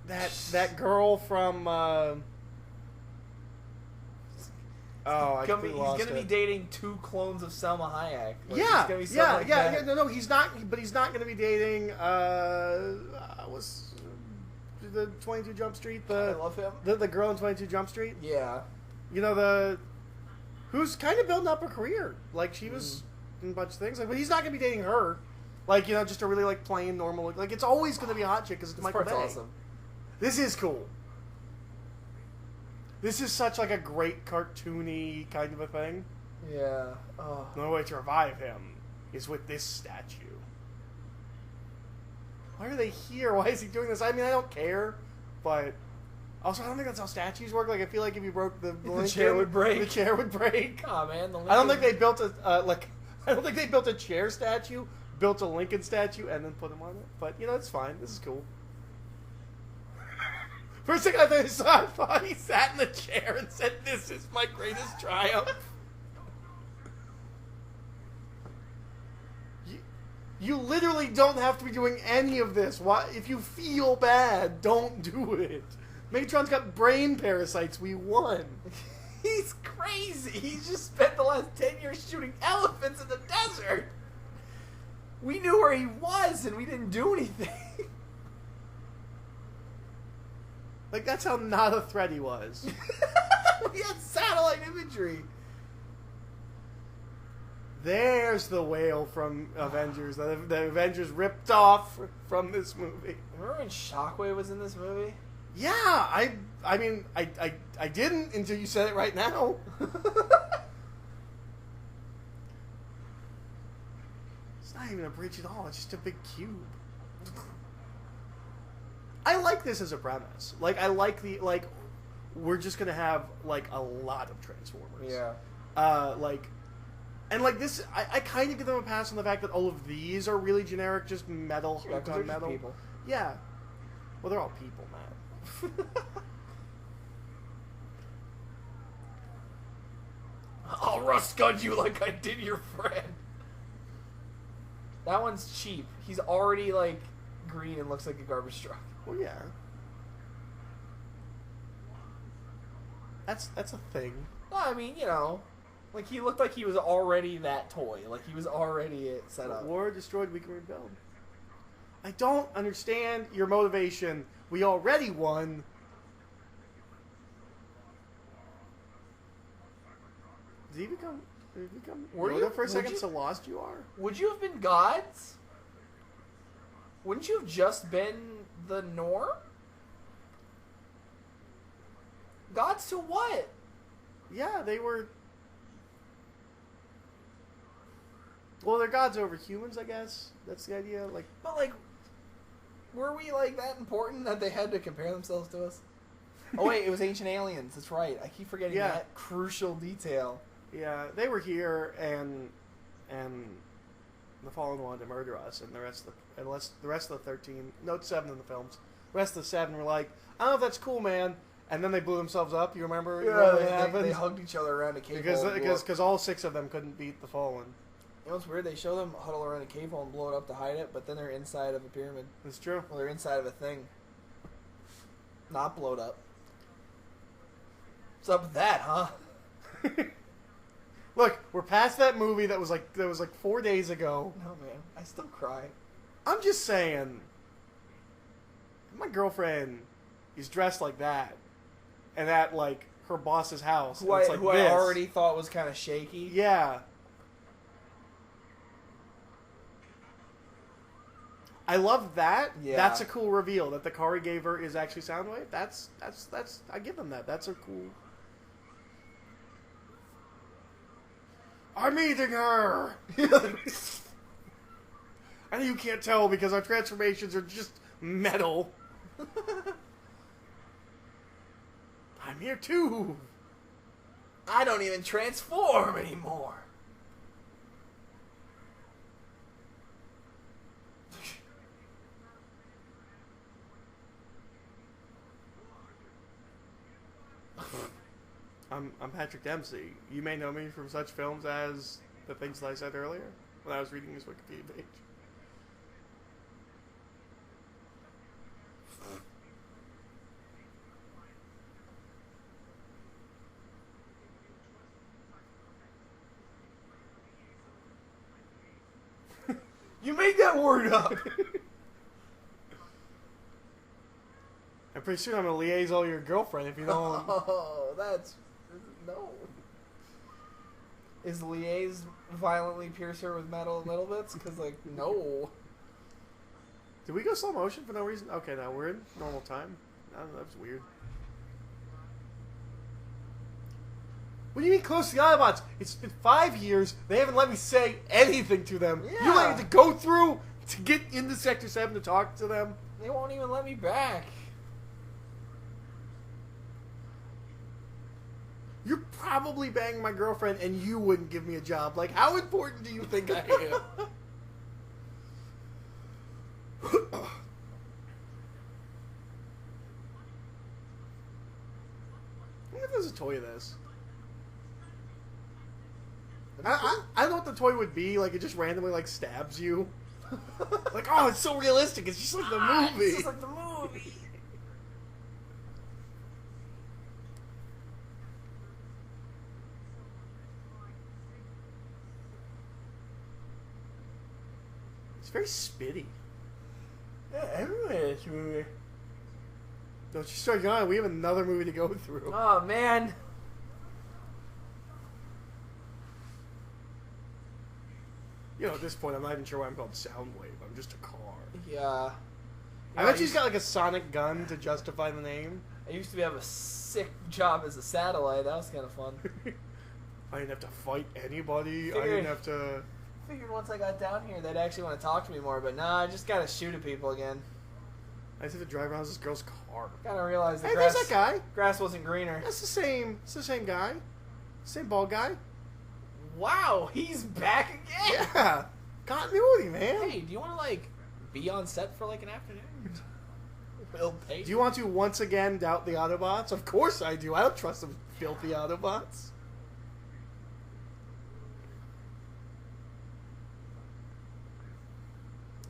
that girl from, he's going to be dating 2 clones of Selma Hayek. Like, yeah, it's gonna be something like that. no, he's not, but he's not going to be dating, what's the 22 Jump Street? I love him. The girl in 22 Jump Street? Yeah. You know, who's kind of building up a career. Like, she was in a bunch of things. Like, but he's not going to be dating her. Like, you know, just a really, like, plain, normal... Like, it's always going to be a hot chick because it's Michael Bay. Awesome. This is cool. This is such, like, a great cartoony kind of a thing. Yeah. Oh. The only way to revive him is with this statue. Why are they here? Why is he doing this? I mean, I don't care, but... Also, I don't think that's how statues work. Like, I feel like if you broke the chair would break. The chair would break. Oh man, I don't think they built a I don't think they built a chair statue, built a Lincoln statue, and then put him on it. But you know, it's fine. This is cool. First thing I thought he sat in the chair and said, "This is my greatest triumph." You literally don't have to be doing any of this. Why? If you feel bad, don't do it. Matron's got brain parasites. We won. He's crazy. He's just spent the last 10 years shooting elephants in the desert. We knew where he was, and we didn't do anything. Like, that's how not a threat he was. We had satellite imagery. There's the whale from Avengers. The Avengers ripped off from this movie. Remember when Shockwave was in this movie? Yeah, I mean, I didn't until you said it right now. It's not even a bridge at all. It's just a big cube. I like this as a premise. Like, I like we're just gonna have, like, a lot of Transformers. Yeah. Like, And like this, I kind of give them a pass on the fact that all of these are really generic, just metal Yeah, 'cause hooked they're on just metal. people. Yeah. Well, they're all people, man. I'll rust gun you like I did your friend. That one's cheap. He's already like green and looks like a garbage truck. Well, yeah. That's a thing. No, I mean, you know, like he looked like he was already that toy. Like he was already set up. War destroyed, we can rebuild. I don't understand your motivation. We already won. Did he become Were Yoda you? for a Would second? you? So lost you are. Would you have been gods? Wouldn't you have just been the norm? Gods to what? Yeah, they were. Well, they're gods over humans, I guess. That's the idea. Like, But like, were we like that important that they had to compare themselves to us? Oh wait, it was ancient aliens. That's right. I keep forgetting Yeah. that crucial detail. yeah, they were here, and the Fallen wanted to murder us, and the rest of the 13, no, it's 7 in the films. The rest of the 7 were like, I don't know if that's cool, man. And then they blew themselves up. You remember? You remember what happened? they hugged each other around a cave because hole. because all 6 of them couldn't beat the Fallen. You know what's weird? They show them huddle around a cave hole and blow it up to hide it, but then they're inside of a pyramid. It's true. Well, they're inside of a thing. Not blowed up. What's up with that, huh? Look, we're past that movie that was like 4 days ago. No, man. I still cry. I'm just saying, my girlfriend is dressed like that, and at like her boss's house. Who, and it's like I this. already thought was kind of shaky. Yeah. I love that. Yeah. That's a cool reveal that the car he gave her is actually Soundwave. That's I give them that. That's a cool. I'm eating her. I know you can't tell because our transformations are just metal. I'm here too. I don't even transform anymore. I'm Patrick Dempsey. You may know me from such films as the things that I said earlier when I was reading his Wikipedia page. You made that word up. I'm pretty soon I'm gonna liaison your girlfriend if you don't. Oh, that's no. Is liaise violently pierce her with metal bits? Because like no. Did we go slow motion for no reason? Okay, now we're in normal time. I don't know, that was weird. What do you mean close to the Autobots? It's been 5 years. They haven't let me say anything to them. Yeah. You let me to go through to get into Sector 7 to talk to them. They won't even let me back. You're probably banging my girlfriend and you wouldn't give me a job. Like, how important do you think I am? I wonder if there's a toy of this. I don't know what the toy would be. Like, it just randomly, like, stabs you. Like, oh, it's so realistic. It's just like the movie. It's just like the movie. It's very spitty. Yeah, everywhere this movie. Don't you start yawning. We have another movie to go through. Oh man. You know, at this point, I'm not even sure why I'm called Soundwave. I'm just a car. Yeah. I bet she's got like a sonic gun to justify the name. I used to have a sick job as a satellite. That was kind of fun. I didn't have to fight anybody. I Figured- didn't have to. Figured once I got down here, they'd actually want to talk to me more, but nah, I just gotta shoot at people again. I just had to drive around this girl's car. Gotta realize the Hey, grass, there's that guy. grass wasn't greener. That's the same. It's the same guy. Same bald guy. Wow, he's back again. Yeah, continuity, man. Hey, do you want to like be on set for like an afternoon? Bill Payton. Do you want to once again doubt the Autobots? Of course I do. I don't trust them filthy Autobots.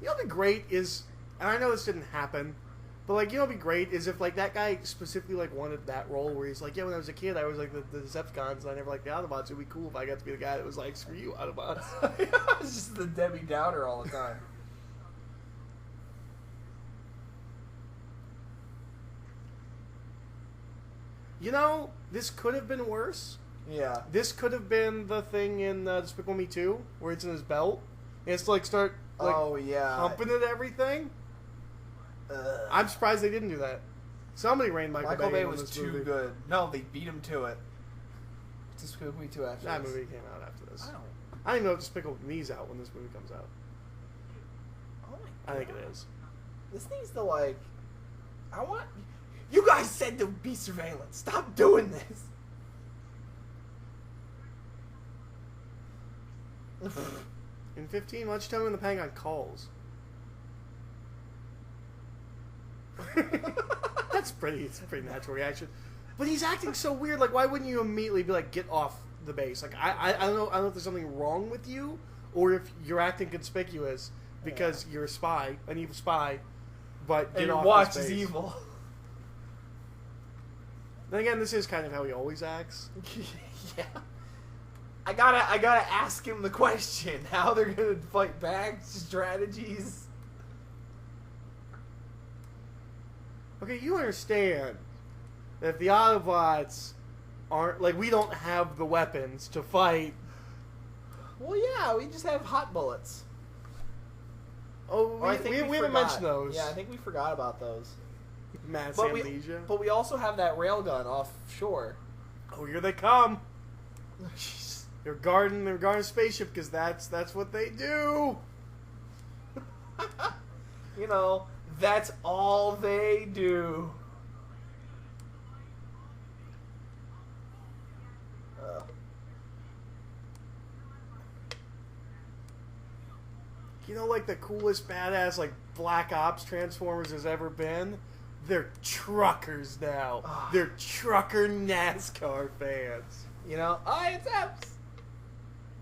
You know what'd be great is, and I know this didn't happen, but like, you know what'd be great is if like that guy specifically like wanted that role where he's like, yeah, when I was a kid I was like the Decepticons and I never liked the Autobots. It'd be cool if I got to be the guy that was like, screw you, Autobots. It's just the Debbie Downer all the time. You know, this could have been worse. Yeah. This could have been the thing in Despicable Me 2, where it's in his belt. And it's to, like, start, like, humping at everything. I'm surprised they didn't do that. Somebody reined Michael Bay was too movie. good. No, they beat him to it. Despicable Me 2 after That this. movie came out after this. I don't... I don't even know if Despicable Me's out when this movie comes out. Oh my God. I think it is. This needs to, like... I want... You guys said to be surveillance. Stop doing this. In 15, why don't you tell me when the Pentagon calls? It's a pretty natural reaction. But he's acting so weird. Like, why wouldn't you immediately be like, get off the base? Like, I don't know. I don't know if there's something wrong with you, or if you're acting conspicuous because you're a spy, an evil spy. But get And off watch this is base. evil. Then again, this is kind of how he always acts. Yeah. I gotta ask him the question. How they're gonna fight back, strategies. Okay, you understand that if the Autobots aren't, like, we don't have the weapons to fight. Well, yeah, we just have hot bullets. Oh, Or I think we haven't forgot. mentioned those. Yeah, I think we forgot about those. Mass But amnesia. but we also have that railgun offshore. Oh, here they come. They're guarding a spaceship because that's what they do. You know, that's all they do. You know, like the coolest badass like Black Ops Transformers has ever been? They're truckers now. They're trucker NASCAR fans. You know, it's Epps.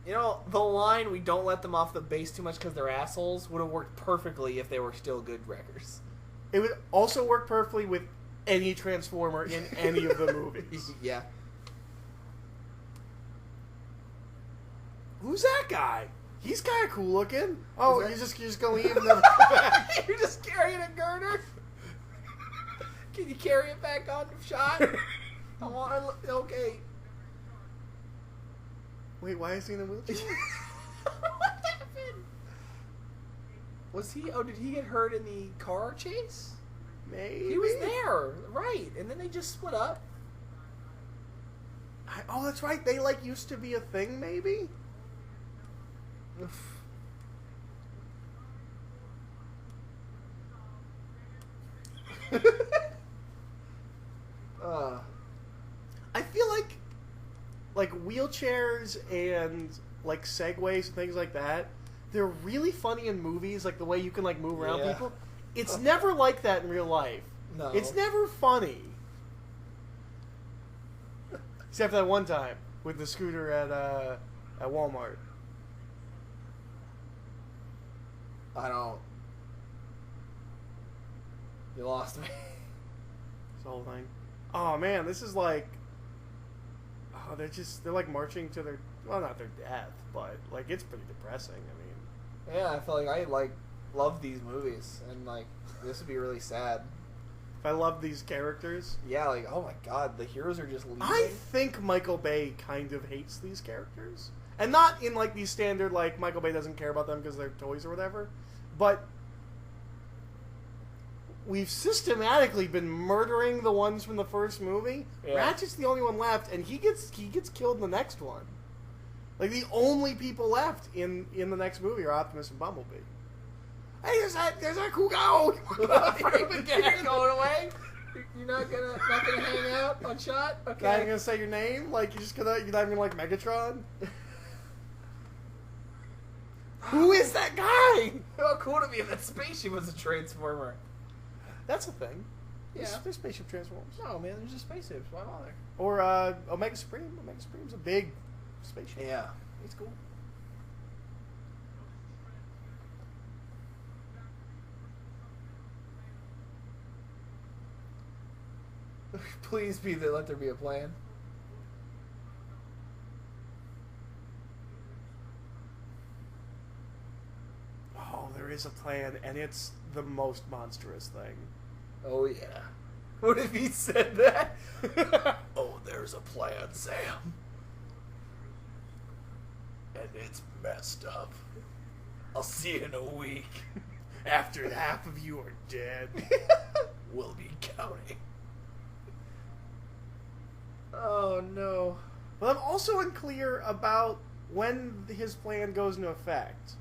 You know, the line, we don't let them off the base too much because they're assholes, would have worked perfectly if they were still good wreckers. It would also work perfectly with any Transformer in any of the movies. Yeah. Who's that guy? He's kind of cool looking. Oh, you're just gonna leave and never come back. You're just carrying a girder? Can you carry it back on the shot? I want to... Okay. Wait, why is he in a wheelchair? What happened? Was he... Oh, did he get hurt in the car chase? Maybe. He was there. Right. And then they just split up. Oh, that's right. They, like, used to be a thing, maybe? I feel like wheelchairs and like segways and things like that, they're really funny in movies, like the way you can like move around people. It's never like that in real life. No. It's never funny. Except for that one time with the scooter at Walmart. I don't... You lost me. This whole thing. Oh man, this is like... Oh, they're like marching to their... Well, not their death, but like it's pretty depressing. I mean... Yeah, I feel like I love these movies, and like this would be really sad. If I love these characters... Yeah, like, oh my god, the heroes are just leaving. I think Michael Bay kind of hates these characters. And not in like these standard, like, Michael Bay doesn't care about them because they're toys or whatever. But we've systematically been murdering the ones from the first movie. Yeah. Ratchet's the only one left, and he gets killed in the next one. Like, the only people left in the next movie are Optimus and Bumblebee. Hey, there's that cool guy. You're going away? You're not gonna hang out on shot? Okay. Not even gonna say your name? Like, you're not even gonna like Megatron? Who is that guy? How cool would it be if that spaceship was a transformer? That's a thing. Yeah. There's spaceship transformers. No, man, there's just spaceships. Why bother? Or Omega Supreme. Omega Supreme's a big spaceship. Yeah, he's cool. Please be there. Let there be a plan. Oh, there is a plan, and it's the most monstrous thing. Oh yeah. What if he said that? Oh, there's a plan, Sam. And it's messed up. I'll see you in a week. After half of you are dead. We'll be counting. Oh no. But I'm also unclear about when his plan goes into effect.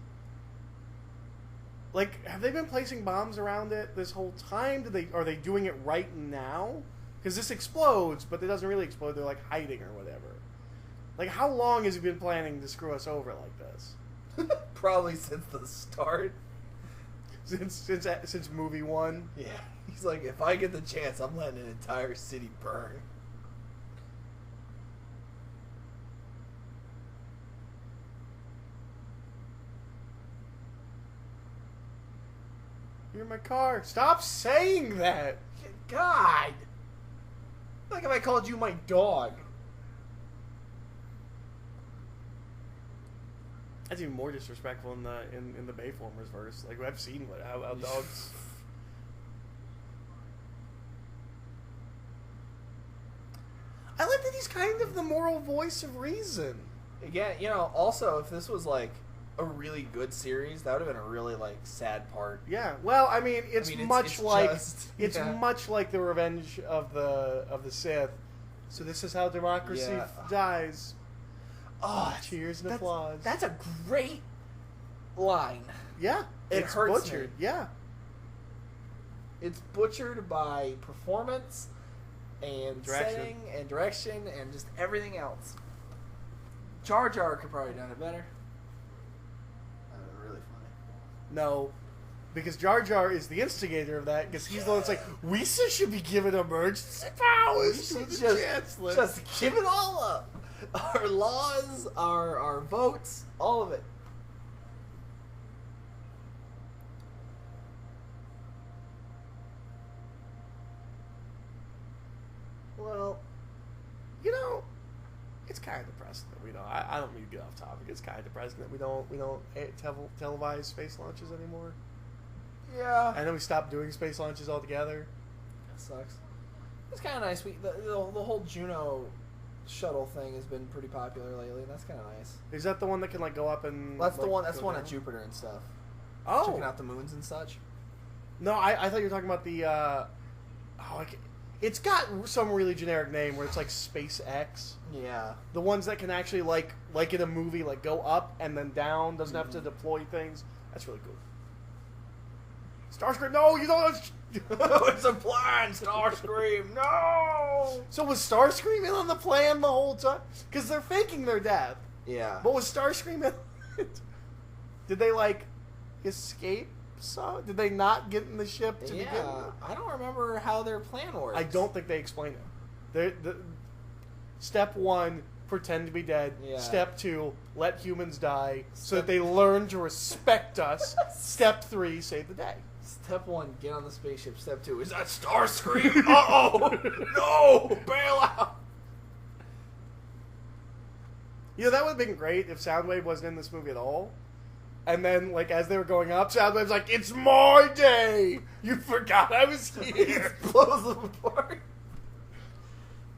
Like, have they been placing bombs around it this whole time? Are they doing it right now? Because this explodes, but it doesn't really explode. They're like hiding or whatever. Like, how long has he been planning to screw us over like this? Probably since the start. Since movie one. Yeah. He's like, if I get the chance, I'm letting an entire city burn. You're in my car. Stop saying that. God. Like if I called you my dog. That's even more disrespectful in the Bayformers verse. Like, I've seen how dogs. I like that he's kind of the moral voice of reason. Again, you know, also if this was like a really good series, that would have been a really like sad part. Yeah. Well, I mean, it's much like the revenge of the Sith. So this is how democracy dies. Oh, cheers and applause. That's a great line. Yeah, it's butchered. Me. Yeah, it's butchered by performance and setting and direction and just everything else. Jar Jar could probably have done it better. That was really funny. No, because Jar Jar is the instigator of that. Because he's the one that's like, we should be given emergency powers to the Chancellor. Just give it all up. Our laws, our votes, all of it. Well, you know, it's kind of depressing that we don't. I don't mean to get off topic. It's kind of depressing that we don't televise space launches anymore. Yeah. And then we stopped doing space launches altogether. That sucks. It's kind of nice. The whole Juno shuttle thing has been pretty popular lately. That's kind of nice. Is that the one that can like go up and? That's the one. That's the one at Jupiter and stuff. Oh, checking out the moons and such. No, I thought you were talking about the. It's got some really generic name where it's like SpaceX. Yeah. The ones that can actually like in a movie like go up and then down, doesn't have to deploy things. That's really cool. Starscream, no, you don't. It's a plan, Starscream. No. So was Starscream in on the plan the whole time? Because they're faking their death. Yeah. But was Starscream in? Did they like escape? So did they not get in the ship to begin with? I don't remember how their plan works. I don't think they explain it. Step 1, pretend to be dead. Yeah. Step 2, let humans die so that they learn to respect us. Step 3, save the day. Step 1, get on the spaceship. Step 2, is that Starscream? Uh-oh! No! Bail out! You know, that would have been great if Soundwave wasn't in this movie at all. And then, like, as they were going up, Soundwave's like, it's my day! You forgot I was here! He blows them apart.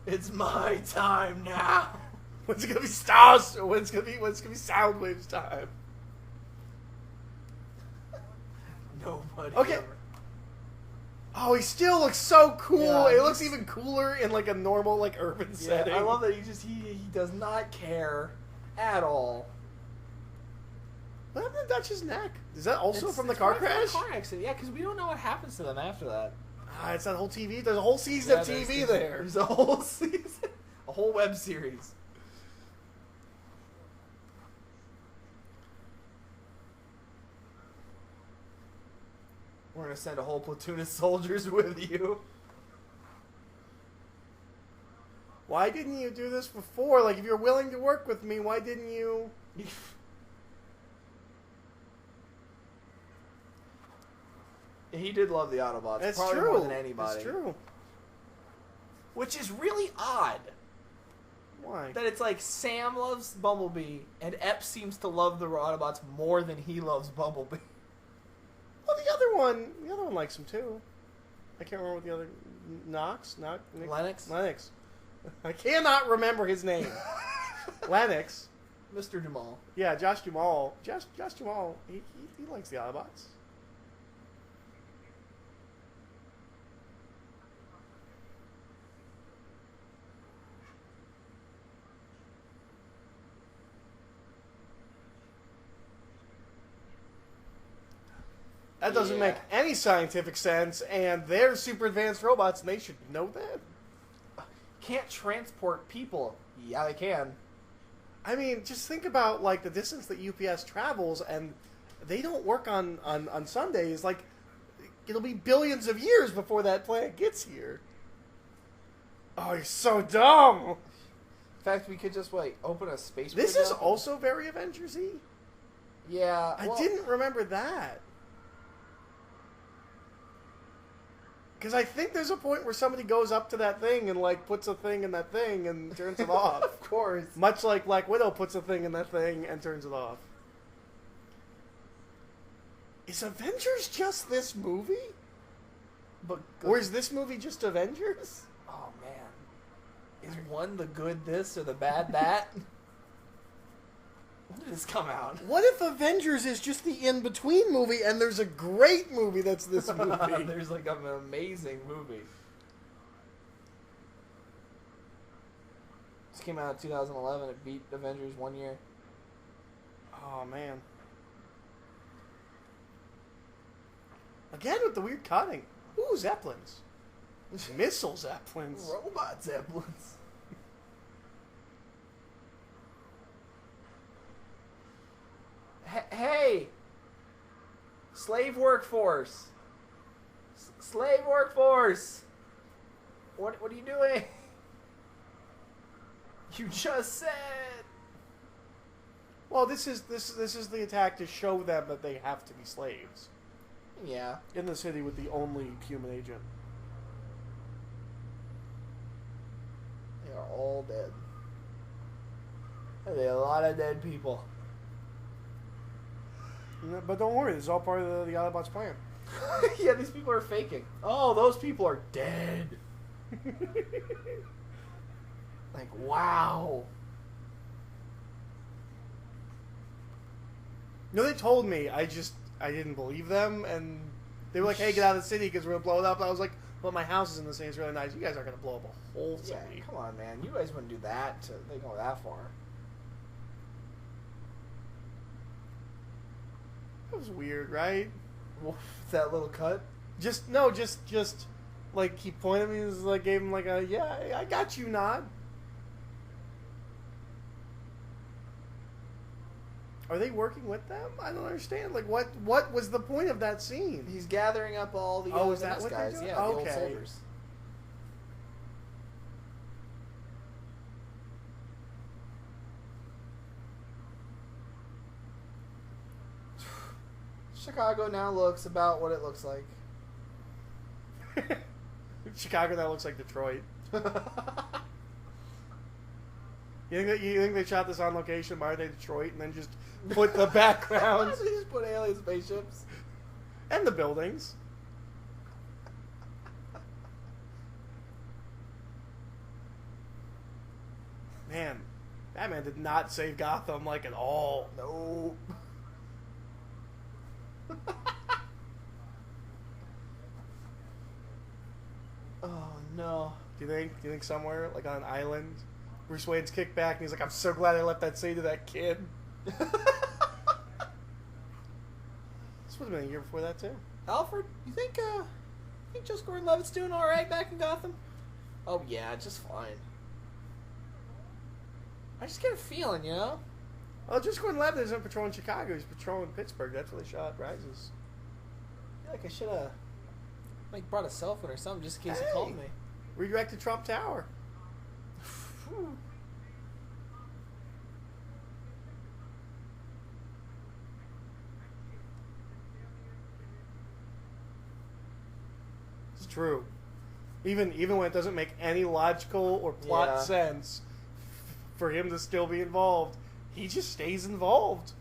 It's my time now. When's it gonna be Stars? When's it gonna be Soundwave's time? Nobody. Okay. Ever. Oh, he still looks so cool. Yeah, it looks even cooler in like a normal like urban setting. I love that he does not care at all. What happened to Dutch's neck? Is that also from the car crash? Car accident. Yeah, because we don't know what happens to them after that. It's that whole TV. There's a whole season of TV there. There's a whole season, a whole web series. gonna send a whole platoon of soldiers with you. Why didn't you do this before? Like, if you're willing to work with me, why didn't you? He did love the Autobots. That's probably true. more than anybody. That's true. Which is really odd. Why? That it's like Sam loves Bumblebee, and Epps seems to love the Autobots more than he loves Bumblebee. Well, the other one likes him too. I can't remember what the other Lennox. I cannot remember his name. Lennox. Mr. Jamal. Yeah, Josh Jamal. Josh Jamal. He likes the Autobots. That doesn't make any scientific sense, and they're super advanced robots, and they should know that. Can't transport people. Yeah, they can. I mean, just think about, like, the distance that UPS travels, and they don't work on Sundays. Like, it'll be billions of years before that planet gets here. Oh, you're so dumb! In fact, we could just, open a space This bridge is up. also very Avengers-y. Yeah. I didn't remember that. Because I think there's a point where somebody goes up to that thing and, like, puts a thing in that thing and turns it off. Of course. Much like Black Widow puts a thing in that thing and turns it off. Is Avengers just this movie? Or is this movie just Avengers? Oh, man. Is one the good this or the bad that? When did this come out? What if Avengers is just the in-between movie and there's a great movie that's this movie? There's like an amazing movie. This came out in 2011. It beat Avengers 1 year. Oh, man. Again with the weird cutting. Ooh, Zeppelins. Missile Zeppelins. Robot Zeppelins. Hey! Slave workforce! Slave workforce! What are you doing? You just said... Well, this is the attack to show them that they have to be slaves. Yeah. In the city with the only human agent. They are all dead. There are a lot of dead people. But don't worry, this is all part of the Autobots' plan. Yeah, these people are faking. Oh, those people are dead. Like, wow. No, they told me. I didn't believe them, and they were like, "Hey, get out of the city because we're gonna blow it up." And I was like, "But my house is in the city. It's really nice. You guys aren't gonna blow up a whole city." Yeah, come on, man. You guys wouldn't do that. They go that far. That was weird, right? That little cut. Just like he pointed at me and was like, gave him like a "Yeah, I got you" nod. Are they working with them? I don't understand. Like, what was the point of that scene? He's gathering up all the is that what guys. they're doing? Yeah, the old Okay. soldiers. Chicago now looks about what it looks like. Chicago now looks like Detroit. You think they shot this on location, modern day Detroit, and then just put the backgrounds? They just put alien spaceships and the buildings. Man, Batman did not save Gotham like at all. Nope. Oh no. Do you think somewhere like on an island, Bruce Wayne's kicked back and he's like, "I'm so glad I left that city to that kid." This would have been a year before that too. Alfred, you think Joseph Gordon-Levitt's doing all right back in Gotham? Oh yeah, just fine. I just get a feeling, you know. Well, Joseph Gordon-Levitt isn't patrolling Chicago; he's patrolling Pittsburgh. That's where they shot Rises. feel like I should have like brought a cell phone or something just in case he called me. Redirect to Trump Tower. It's true. Even when it doesn't make any logical or plot sense for him to still be involved, he just stays involved.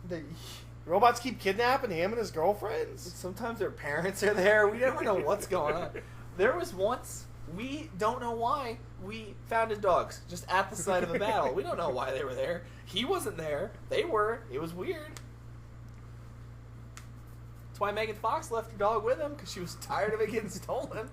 Robots keep kidnapping him and his girlfriends. Sometimes their parents are there. We never know what's going on. There was once, we don't know why, we found his dogs just at the site of a battle. We don't know why they were there. He wasn't there. They were. It was weird. That's why Megan Fox left her dog with him, because she was tired of it getting stolen.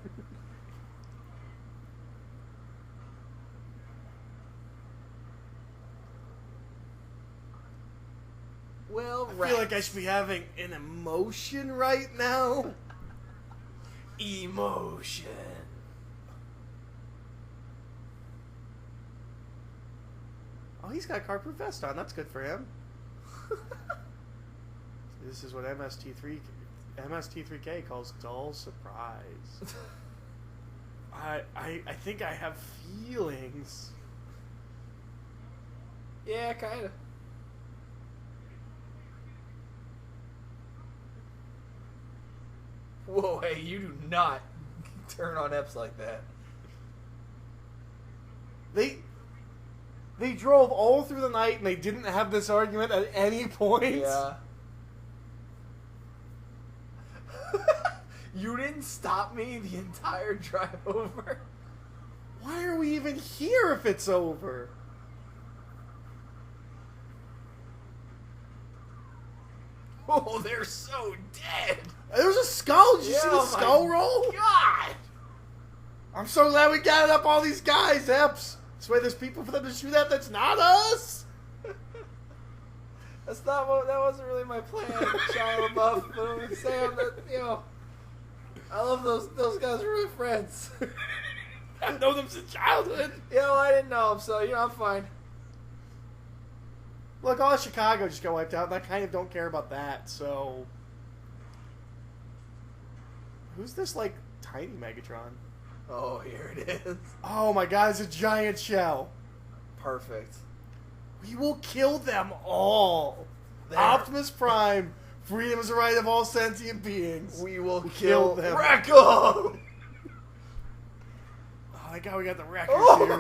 Well, I feel like I should be having an emotion right now. Emotion. Oh, he's got a carproof vest on. That's good for him. This is what MST3K calls dull surprise. I think I have feelings. Yeah, kind of. Whoa, hey, you do not turn on Epps like that. They drove all through the night and they didn't have this argument at any point. Yeah. You didn't stop me the entire drive over. Why are we even here if it's over? Oh, they're so dead. There was a skull. Did you see the skull roll? God. I'm so glad we gathered up all these guys, Epps. This way there's people for them to shoot at that's not us. That wasn't really my plan, Shia LaBeouf. But I'm gonna say I love those guys are really friends. I've known them since childhood. I didn't know them, so I'm fine. Look, all of Chicago just got wiped out, and I kind of don't care about that, so... Who's this, like, tiny Megatron? Oh, here it is. Oh my god, it's a giant shell. Perfect. We will kill them all. There. Optimus Prime, freedom is the right of all sentient beings. We will kill them. Wreck 'em! Oh my god, we got the wreckers here.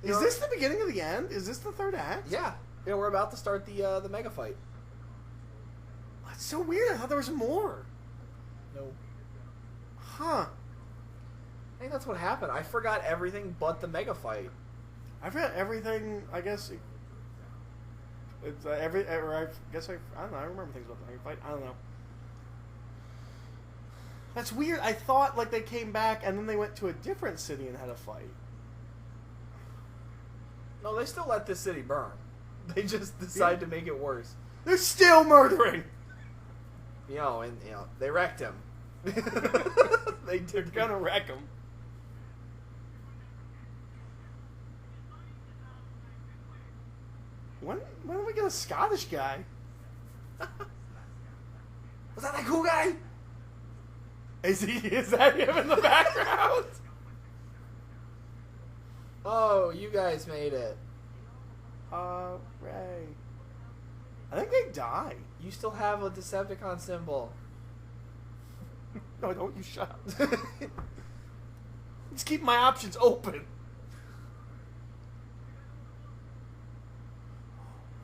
Is this the beginning of the end? Is this the third act? Yeah. We're about to start the mega fight. That's so weird. I thought there was more. No. Huh. I think that's what happened. I forgot everything but the mega fight. I forgot everything, I guess. It's I guess I don't know. I remember things about the mega fight. I don't know. That's weird. I thought like they came back and then they went to a different city and had a fight. No, they still let this city burn. They just decide to make it worse. They're still murdering. They wrecked him. They're gonna wreck him. When do we get a Scottish guy? Was that cool guy? Is that him in the background? Oh, you guys made it. Hooray. I think they die. You still have a Decepticon symbol. No, don't you shut up. Just keep my options open.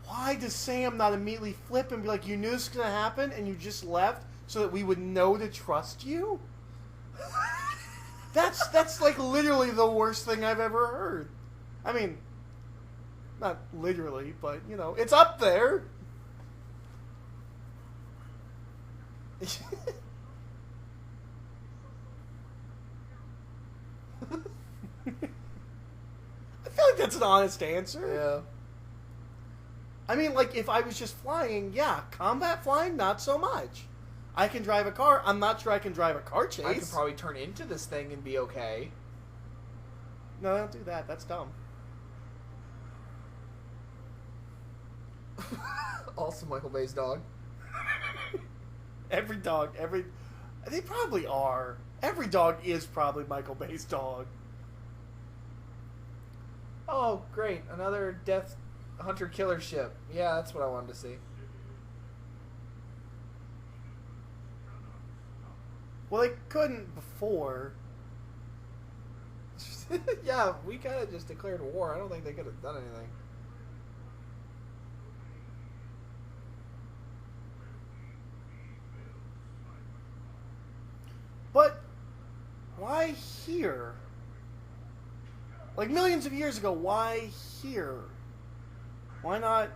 Why does Sam not immediately flip and be like, you knew this was going to happen and you just left so that we would know to trust you? That's like literally the worst thing I've ever heard. I mean, not literally, but, it's up there. I feel like that's an honest answer. Yeah. I mean, like, if I was just flying, yeah. Combat flying, not so much. I can drive a car. I'm not sure I can drive a car chase. I could probably turn into this thing and be okay. No, don't do that. That's dumb. Also Michael Bay's dog. Every dog, they probably are. Every dog is probably Michael Bay's dog. Oh, great. Another Death Hunter killer ship. Yeah, that's what I wanted to see. Well, they couldn't before. Yeah, we kind of just declared war. I don't think they could have done anything. But why here? Like millions of years ago, why here? Why not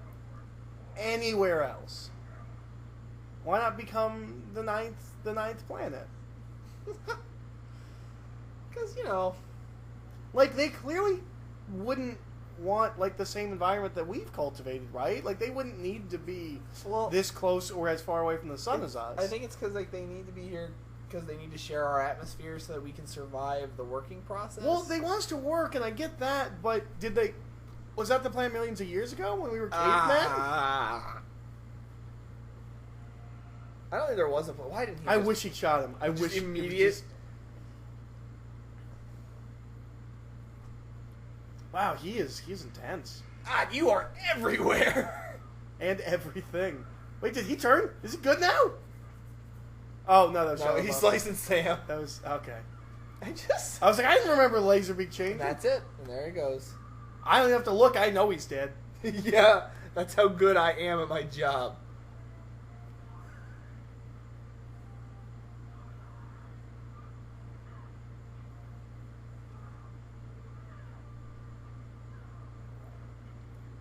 anywhere else? Why not become the ninth planet? Because, you know, like they clearly wouldn't want like the same environment that we've cultivated, right? Like they wouldn't need to be this close or as far away from the sun as us. I think it's because like they need to be here because they need to share our atmosphere so that we can survive the working process. Well, they want us to work, and I get that, but did they? Was that the plan millions of years ago when we were cavemen? I don't think there was a plan. Why didn't he? I wish he shot him. I wish immediate. Wow, he's intense. God, you are everywhere. And everything. Wait, did he turn? Is it good now? Oh no, that was no, he's slicing Sam. That was okay. I was like, I didn't remember Laserbeak changing. That's it. And there he goes. I don't even have to look. I know he's dead. Yeah, that's how good I am at my job.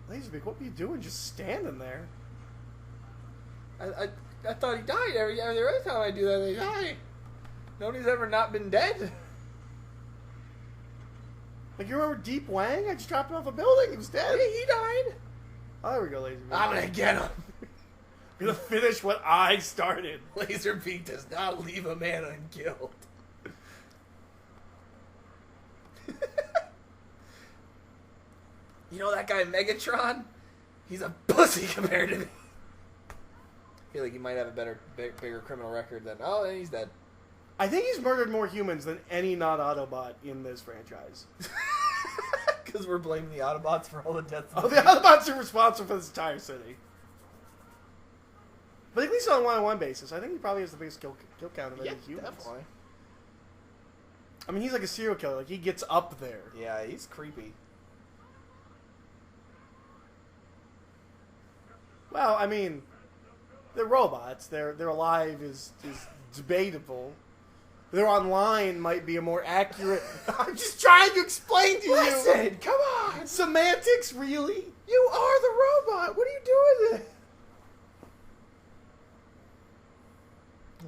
Laserbeak, what were you doing? Just standing there. I thought he died. Every other time I do that, they die. Nobody's ever not been dead. Like, you remember Deep Wang? I just dropped him off a building. He was dead. Yeah, he died. Oh, there we go, Laserbeak. I'm gonna get him. I'm gonna finish what I started. Laserbeak does not leave a man unkilled. You know that guy Megatron? He's a pussy compared to me. I feel like he might have a bigger criminal record than... Oh, and he's dead. I think he's murdered more humans than any non-Autobot in this franchise. Because we're blaming the Autobots for all the deaths. Oh, the Autobots are responsible for this entire city. But at least on a one-on-one basis, I think he probably has the biggest kill count of any humans. Definitely. I mean, he's like a serial killer. Like, he gets up there. Yeah, he's creepy. Well, I mean, they're robots. They're alive is debatable. They're online might be a more accurate... I'm just trying to explain to you. Listen, come on. Semantics, really? You are the robot. What are you doing?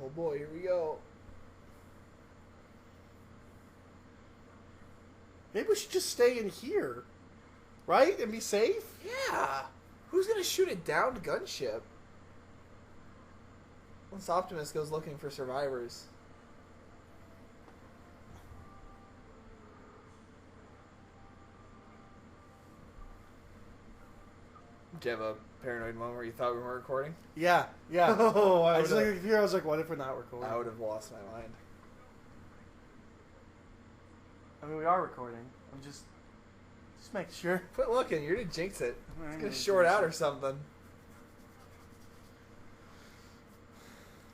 Oh boy, here we go. Maybe we should just stay in here, right? And be safe? Yeah. Who's going to shoot a downed gunship? Once Optimus goes looking for survivors. Did you have a paranoid moment where you thought we weren't recording? Yeah. Oh, I was like, here, I was like, what if we're not recording? I would have lost my mind. I mean, we are recording. I'm just making sure. Quit looking. You're going to jinx it. It's going to short out or something.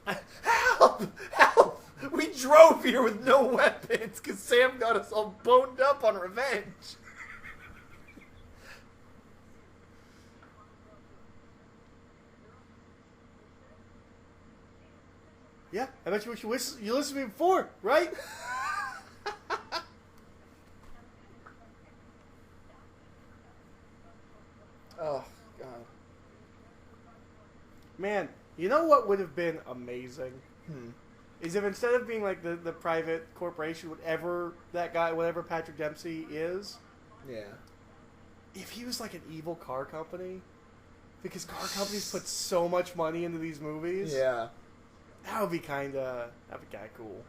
Help! Help! We drove here with no weapons because Sam got us all boned up on revenge. Yeah, I bet you wish you listened to me before, right? Oh, God. Man, you know what would have been amazing? Is if instead of being like the private corporation, whatever Patrick Dempsey is, Yeah. if he was like an evil car company, because car companies put so much money into these movies. Yeah. That'd be kind of cool.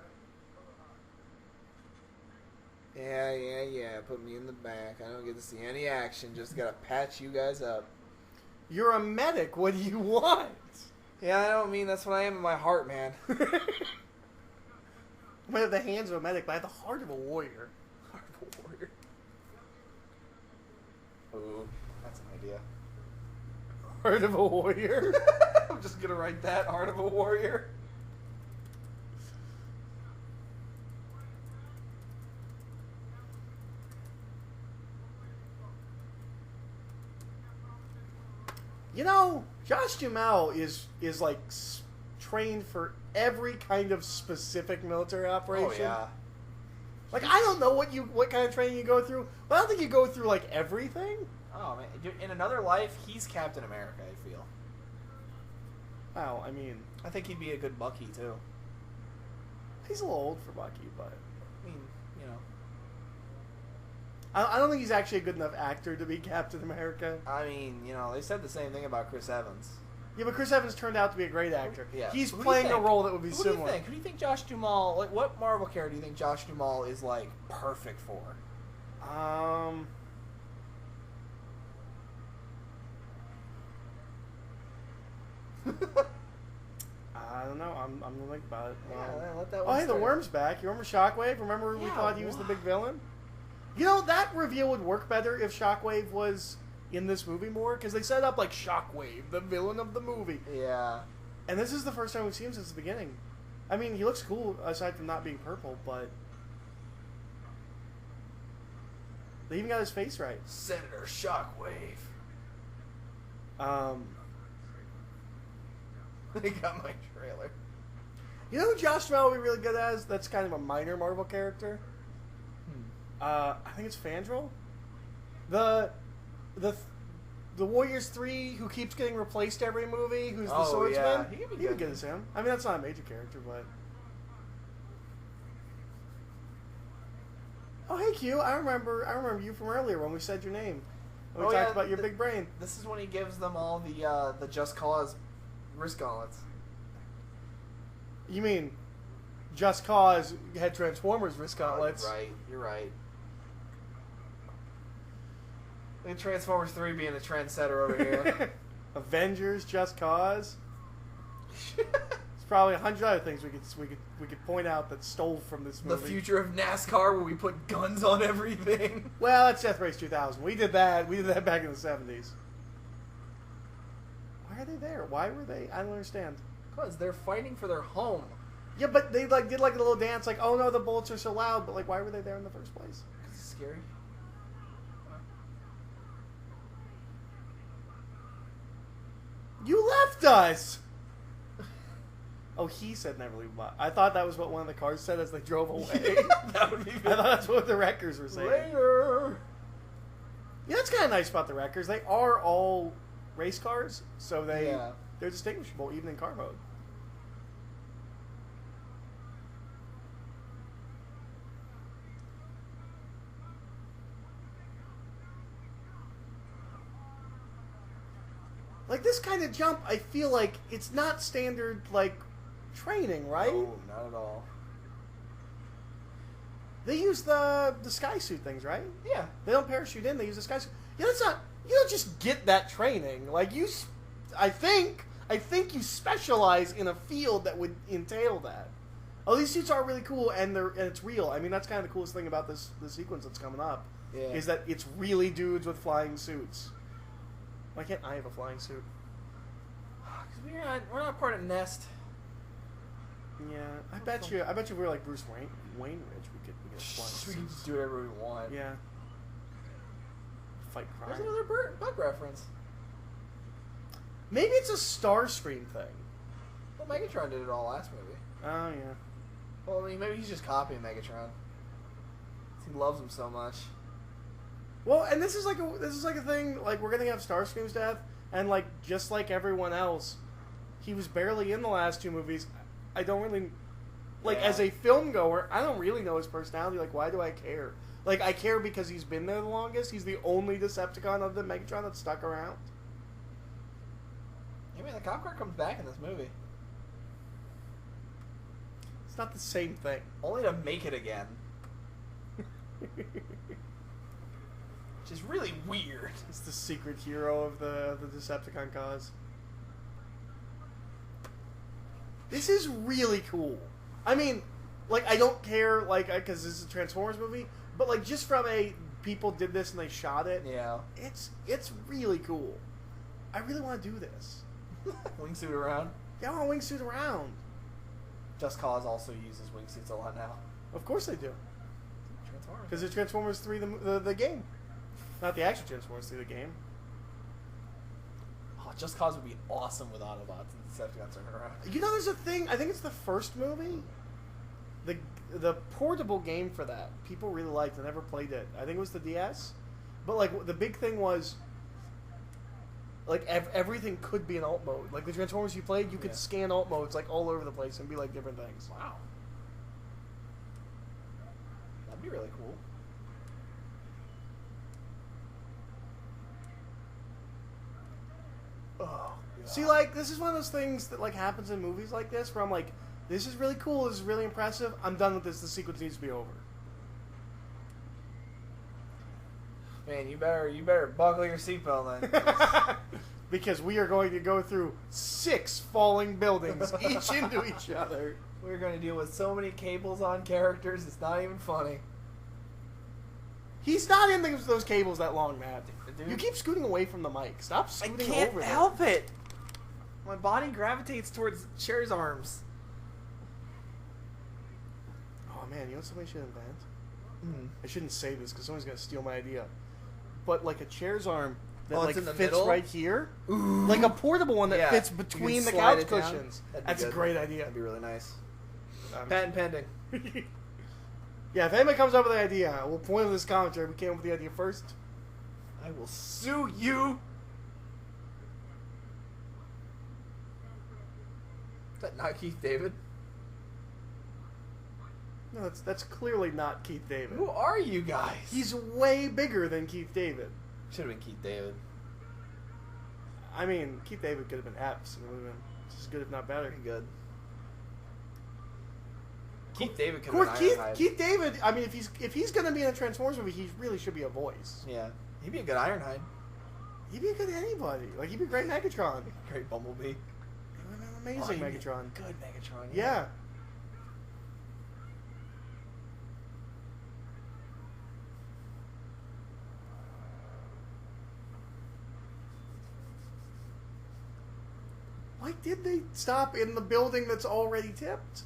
Yeah. Put me in the back. I don't get to see any action. Just gotta patch you guys up. You're a medic. What do you want? Yeah, I don't mean that's what I am in my heart, man. I might have the hands of a medic, but I have the heart of a warrior. Heart of a warrior. Ooh, that's an idea. Heart of a warrior? I'm just gonna write that, heart of a warrior. You know, Josh Duhamel is like trained for every kind of specific military operation. Oh yeah. Like I don't know what kind of training you go through, but I don't think you go through like everything. Oh man, dude, in another life, he's Captain America. I feel. Wow, I mean, I think he'd be a good Bucky too. he's a little old for Bucky, but I mean, you know. I don't think he's actually a good enough actor to be Captain America. I mean, you know, they said the same thing about Chris Evans. Yeah, but Chris Evans turned out to be a great actor. Yeah. He's Who do you playing a think? role that would be Who similar. do you think? Who do you think Josh Duhamel? Like, what Marvel character do you think Josh Duhamel is like perfect for? I don't know. I'm gonna think about it. Yeah, let that Oh, one hey, the start. Worm's back. You remember Shockwave? Remember we Yeah, thought he was the big villain? You know, that reveal would work better if Shockwave was in this movie more, because they set up like Shockwave, the villain of the movie. Yeah. And this is the first time we've seen him since the beginning. I mean, he looks cool, aside from not being purple, but... They even got his face right. Senator Shockwave. They got my trailer. You know who Josh Duhamel would be really good as? That's kind of a minor Marvel character. I think it's Fandral. The Warriors 3 who keeps getting replaced every movie, who's the swordsman. Yeah. He could be He'd be good. good as him. I mean, that's not a major character, but... Oh, hey, Q. I remember you from earlier when we said your name. When we talked about your big brain. This is when he gives them all the Just Cause wrist gauntlets. You mean Just Cause had Transformers wrist gauntlets? Right, you're right. Look at Transformers 3 being a trendsetter over here. Avengers, Just Cause. There's probably 100 other things we could point out that stole from this The movie. future of NASCAR, where we put guns on everything. Well, that's Death Race 2000. We did that. We did that back in the 70s. Why are they there? Why were they? I don't understand. Because they're fighting for their home. Yeah, but they like did like a little dance, like, oh no, the bullets are so loud. But like, why were they there in the first place? Because it's scary. You left us. Oh, he said never leave. I thought that was what one of the cars said as they drove away. That would be I thought that's what the wreckers were saying. Later. Yeah, that's kind of nice about the wreckers. They are all race cars, so they're distinguishable even in car mode. Like this kind of jump, I feel like it's not standard like training, right? No, not at all. They use the sky suit things, right? Yeah. They don't parachute in; they use the sky suit. Yeah, that's not. You don't just get that training. Like you, I think you specialize in a field that would entail that. Oh, these suits are really cool, and it's real. I mean, that's kind of the coolest thing about this sequence that's coming up. Yeah. Is that it's really dudes with flying suits. Why can't I have a flying suit? Because we're not part of Nest. Yeah, I bet you if we were like Bruce Wayne Rich, we could a flying We suit. can just do whatever we want. Yeah. Fight crime. There's another bug reference. Maybe it's a Starscream thing. Well, Megatron did it all last movie. Oh yeah. Well, I mean, maybe he's just copying Megatron. He loves him so much. Well, and this is like a thing. Like we're gonna have Starscream's death, and like just like everyone else, he was barely in the last two movies. I don't really as a film goer, I don't really know his personality. Like, why do I care? Like, I care because he's been there the longest. He's the only Decepticon of the Megatron that's stuck around. I mean, the cop car comes back in this movie. It's not the same thing. Only to make it again. Which is really weird. It's the secret hero of the Decepticon cause. This is really cool. I mean, like, I don't care, like, because this is a Transformers movie, but, like, just from people did this and they shot it. Yeah. It's really cool. I really want to do this. Wingsuit around? Yeah, I want to wingsuit around. Just Cause also uses wingsuits a lot now. Of course they do. Transformers. Because it's Transformers 3 the game. Not the actual Transformers 3 the game. Oh, Just Cause would be awesome with Autobots and Decepticons turning around. You know, there's a thing, I think it's the first movie. The portable game for that, people really liked. I never played it. I think it was the DS. But, like, the big thing was, like, everything could be an alt mode. Like, the Transformers you played, you could scan alt modes, like, all over the place and be, like, different things. Wow. That'd be really cool. Oh, God. See, like, this is one of those things that, like, happens in movies like this where I'm like, this is really cool, this is really impressive, I'm done with this, the sequence needs to be over. Man, you better buckle your seatbelt then. Because we are going to go through 6 falling buildings, each into each other. We're going to deal with so many cables on characters, it's not even funny. He's not in those cables that long, Matt. Dude. You keep scooting away from the mic. Stop scooting I can't over there. help it. My body gravitates towards Cher's arms. Oh, man, you know what somebody should invent? Mm. I shouldn't say this because someone's going to steal my idea. But, like, a chair's arm that, Oh, like, it's in the fits middle? right here. Ooh. Like a portable one that Yeah. fits You between can the slide couch it down. cushions. That'd be That's a good. great idea. That'd be really nice. Um, Patent pending. Yeah, if anybody comes up with an idea, we'll point to this commentary. We came up with the idea first. I will sue you. Is that not Keith David? No, that's clearly not Keith David. Who are you guys? He's way bigger than Keith David. Should have been Keith David. I mean, Keith David could have been Epps, and it would have been just as good, if not better. Pretty good. Keith David Of could have course, been Ironhide. Keith David. I mean, if he's going to be in a Transformers movie, he really should be a voice. Yeah, he'd be a good Ironhide. He'd be good at anybody. Like, he'd be a great Megatron. Great Bumblebee. He would have been an amazing he'd be a Megatron. Good Megatron. Yeah. Why did they stop in the building that's already tipped?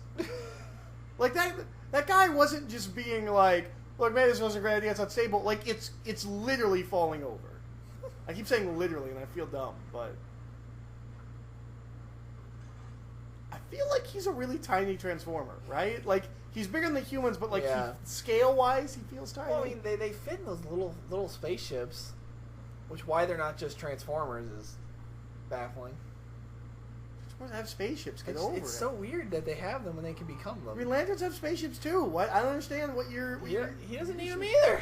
Like, that guy wasn't just being like, look, man, this wasn't a great idea, it's unstable. Like, it's literally falling over. I keep saying literally, and I feel dumb, but I feel like he's a really tiny Transformer, right? Like, he's bigger than the humans, but, like, Yeah. scale-wise, he feels tiny. Well, I mean, they fit in those little spaceships, which why they're not just Transformers is baffling. Transformers have spaceships, get over It's it. so weird that they have them when they can become them. Green Lanterns have spaceships, too. What? I don't understand what you're... He doesn't need them either.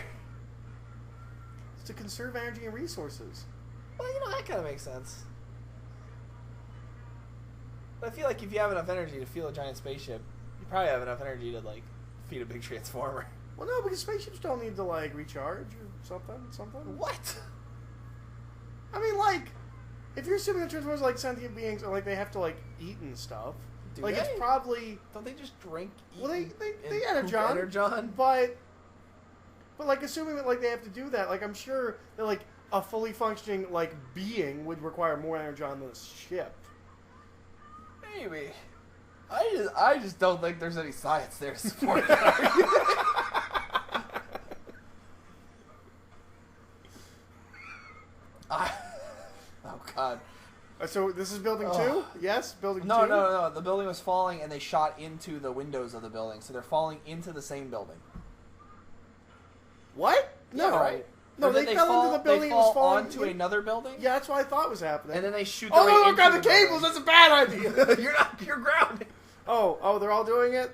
It's to conserve energy and resources. Well, you know, that kind of makes sense. But I feel like if you have enough energy to fuel a giant spaceship, you probably have enough energy to, like, feed a big Transformer. Well, no, because spaceships don't need to, like, recharge or something. What? I mean, like, if you're assuming that Transformers are, like, sentient beings, or, like, they have to, like, eat and stuff, Do like, they? it's probably... Don't they just drink, eat, Well, they and energon, poop energon? but, like, assuming that, like, they have to do that, like, I'm sure that, like, a fully functioning, like, being would require more energon than a ship. Maybe. I just don't think there's any science there to support that argument. Oh, God. So this is building Oh. 2? Yes? Building 2? No. The building was falling, and they shot into the windows of the building. So they're falling into the same building. What? No. Yeah, right. No, Or then they fell into the building They and was fall falling onto another building. Yeah, that's what I thought was happening. And then they shoot. Oh, their way look into on the building. cables! That's a bad idea! You're grounded. Oh, they're all doing it?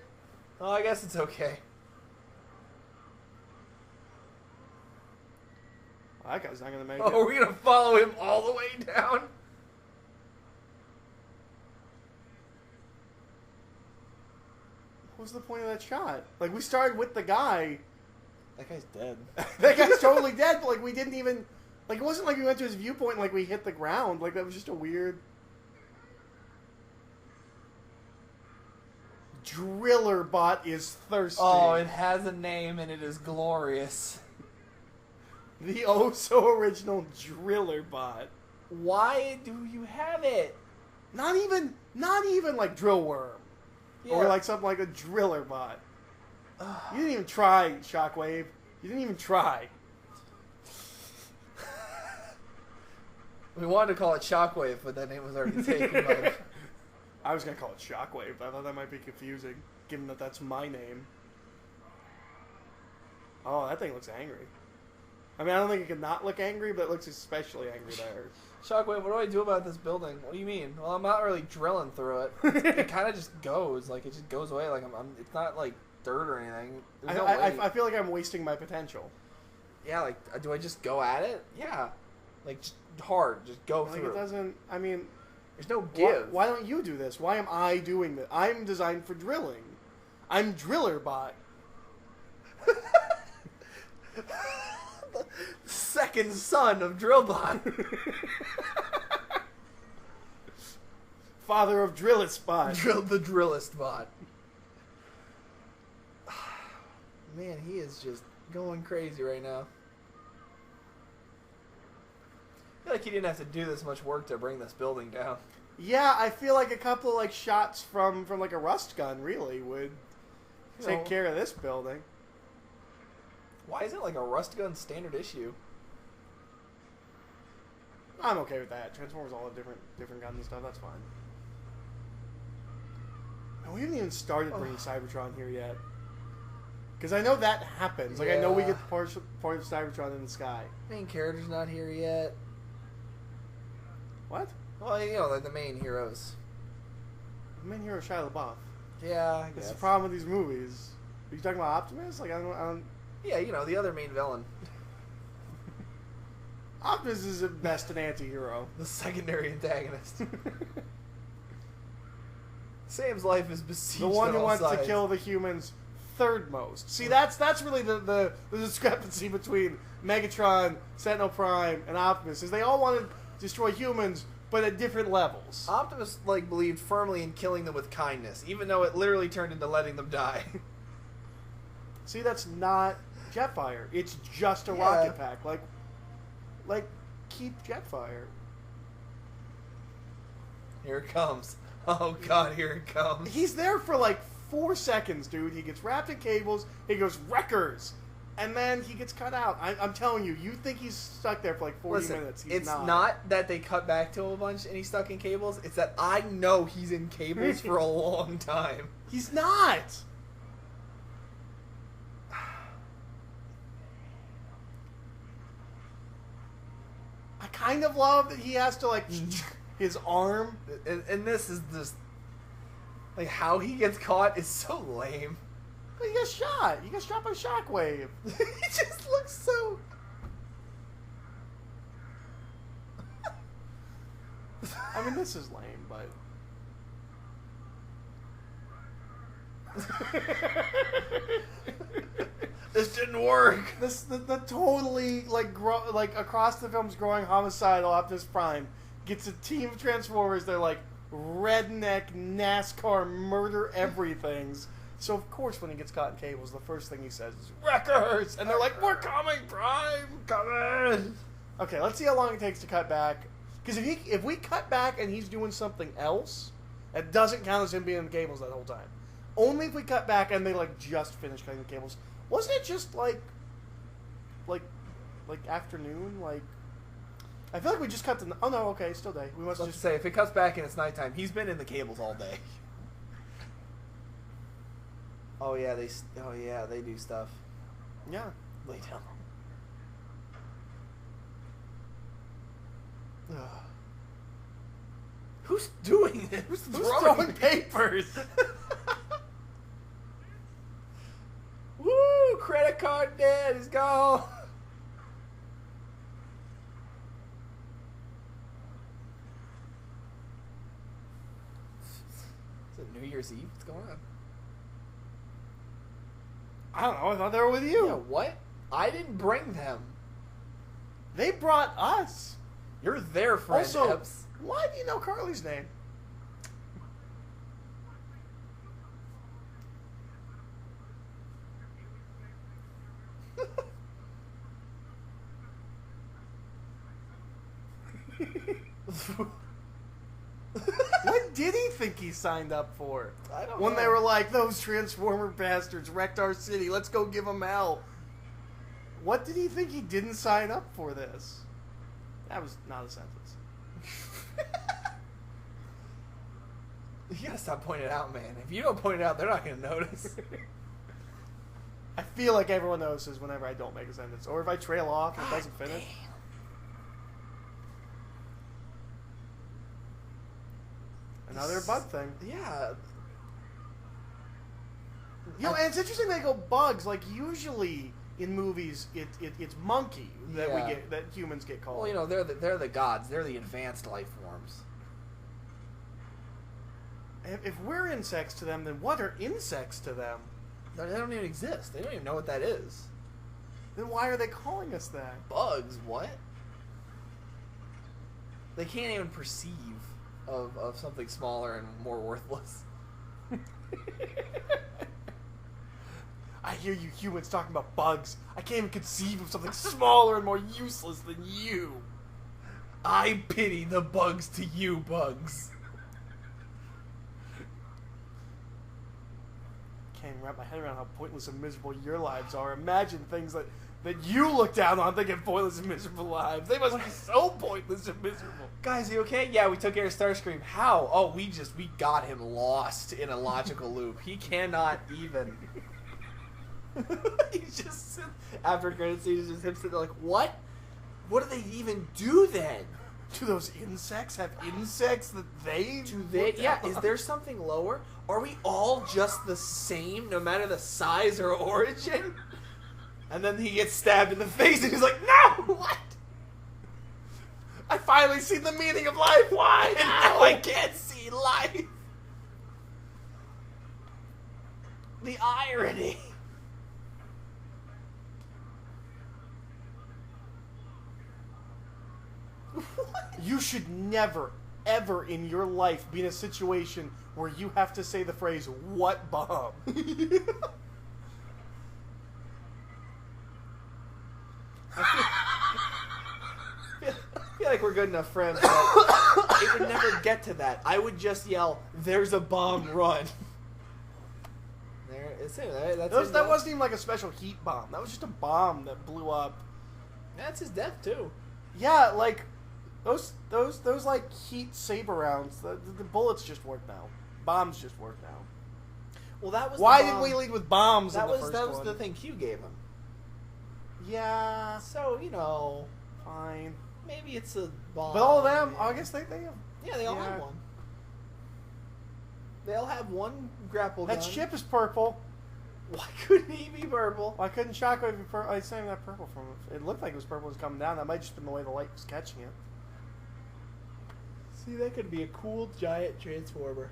Oh, I guess it's okay. Well, that guy's not going to make Oh, are it. we gonna follow him all the way down? What was the point of that shot? Like, we started with the guy. That guy's dead. That guy's totally dead, but, like, we didn't even... Like, it wasn't like we went to his viewpoint and, like, we hit the ground. Like, that was just a weird... driller bot is thirsty. Oh, it has a name and it is glorious. The oh so original driller bot. Why do you have it? Not even like drill worm. Yeah. Or like something like a driller bot. You didn't even try, Shockwave. You didn't even try. We wanted to call it Shockwave, but that name was already taken by... I was going to call it Shockwave. I thought that might be confusing, given that that's my name. Oh, that thing looks angry. I mean, I don't think it can not look angry, but it looks especially angry there. Shockwave, what do I do about this building? What do you mean? Well, I'm not really drilling through it. It kind of just goes. Like, it just goes away. Like, it's not, like, dirt or anything. I feel like I'm wasting my potential. Yeah, like, do I just go at it? Yeah. Like, just hard. Just go Like, through. it doesn't... I mean... There's no give. Why don't you do this? Why am I doing this? I'm designed for drilling. I'm driller bot. Second son of Drillbot. Father of Drillist bot. The Drillist bot. Man, he is just going crazy right now. I feel like he didn't have to do this much work to bring this building down. Yeah, I feel like a couple of like shots from like a rust gun really would take care of this building. Why isn't like a rust gun standard issue? I'm okay with that. Transformers all have different guns and stuff. That's fine. And we haven't even started bringing Cybertron here yet. Because I know that happens. Like, I know we get the part of Cybertron in the sky. Main character's not here yet. What? Well, you know, like the main heroes. The main hero Shia LaBeouf. Yeah, I guess. That's the problem with these movies. Are you talking about Optimus? Like, I don't... Yeah, you know, the other main villain. Optimus is at best an anti-hero. The secondary antagonist. Sam's life is besieged. The one on who all wants sides. to kill the humans third most. See, that's really the discrepancy between Megatron, Sentinel Prime, and Optimus, is they all want to destroy humans, but at different levels. Optimus, like, believed firmly in killing them with kindness, even though it literally turned into letting them die. See, that's not Jetfire. It's just a rocket pack. Like, keep Jetfire. Here it comes. Oh, God, here it comes. He's there for, like, 4 seconds, dude. He gets wrapped in cables. He goes, wreckers! And then he gets cut out. I'm telling you, you think he's stuck there for, like, 40 minutes. He's it's not that they cut back to him a bunch and he's stuck in cables. It's that I know he's in cables for a long time. He's not! I kind of love that he has to, like, his arm. And this is just... Like, how he gets caught is so lame. He got shot. He got shot by Shockwave. He just looks so... I mean, this is lame, but... This didn't work. The totally like across the film's growing homicidal Optimus Prime gets a team of Transformers. They're like redneck NASCAR murder everythings. So of course when he gets caught in cables, the first thing he says is "Wreckers," and they're like, "We're coming, Prime, coming." Okay, let's see how long it takes to cut back. Because if we cut back and he's doing something else, it doesn't count as him being in the cables that whole time. Only if we cut back and they like just finish cutting the cables. Wasn't it just like afternoon? Like, I feel like we just cut the. Oh no, okay, still day. We must Let's just say if it cuts back and it's nighttime, he's been in the cables all day. Oh yeah, they do stuff. Yeah. Lay down. Who's doing it? Who's throwing papers? Woo! Credit card dead. He's gone. Is it New Year's Eve? What's going on? I don't know. I thought they were with you. Yeah, what? I didn't bring them. They brought us. You're their friend, Also, Epps. why do you know Carly's name? What did he think he signed up for? I don't When know. they were like, those Transformer bastards wrecked our city, let's go give them hell. What did he think he didn't sign up for this? That was not a sentence. You gotta stop pointing it out, man. If you don't point it out, they're not gonna notice. I feel like everyone notices whenever I don't make a sentence. Or if I trail off and it doesn't finish. Another bug thing. Yeah. You know, and it's interesting they go bugs. Like, usually in movies, it's monkey that Yeah. that humans get called. Well, you know, they're the gods. They're the advanced life forms. If we're insects to them, then what are insects to them? They don't even exist. They don't even know what that is. Then why are they calling us that? Bugs? What? They can't even perceive of something smaller and more worthless. I hear you humans talking about bugs. I can't even conceive of something smaller and more useless than you. I pity the bugs to you, bugs. Can't even wrap my head around how pointless and miserable your lives are. Imagine things that you look down on thinking pointless and miserable lives. They must be so pointless and miserable. Guys, are you okay? Yeah, we took care of Starscream. How? Oh, we got him lost in a logical loop. He cannot even. He's just after credit scenes, just him sitting there like, what? What do they even do then? Do those insects have insects that they Do they? look Yeah. down Is on? there something lower? Are we all just the same, no matter the size or origin? And then he gets stabbed in the face, and he's like, "No, what? I finally see the meaning of life. Why? And now I can't see life." The irony. You should never, ever in your life be in a situation where you have to say the phrase, "What bomb?" I feel like we're good enough friends, but it would never get to that. I would just yell, "There's a bomb, run!" There, it's it. That wasn't even like a special heat bomb. That was just a bomb that blew up. That's his death too. Yeah, like those like heat saber rounds. The bullets just work now. Bombs just work now. Well, that was Why the bomb. didn't we lead with bombs? That in the was first that was one? the thing Q gave him. Yeah, So fine. maybe it's a bomb. But all of them, yeah. I guess they have. Yeah, they all Yeah. have one. They all have one grapple That gun. ship is purple. Why couldn't he be purple? Why couldn't Shockwave be purple? I saved that purple from it. It looked like it was purple was coming down. That might just been the way the light was catching it. See, that could be a cool giant transformer.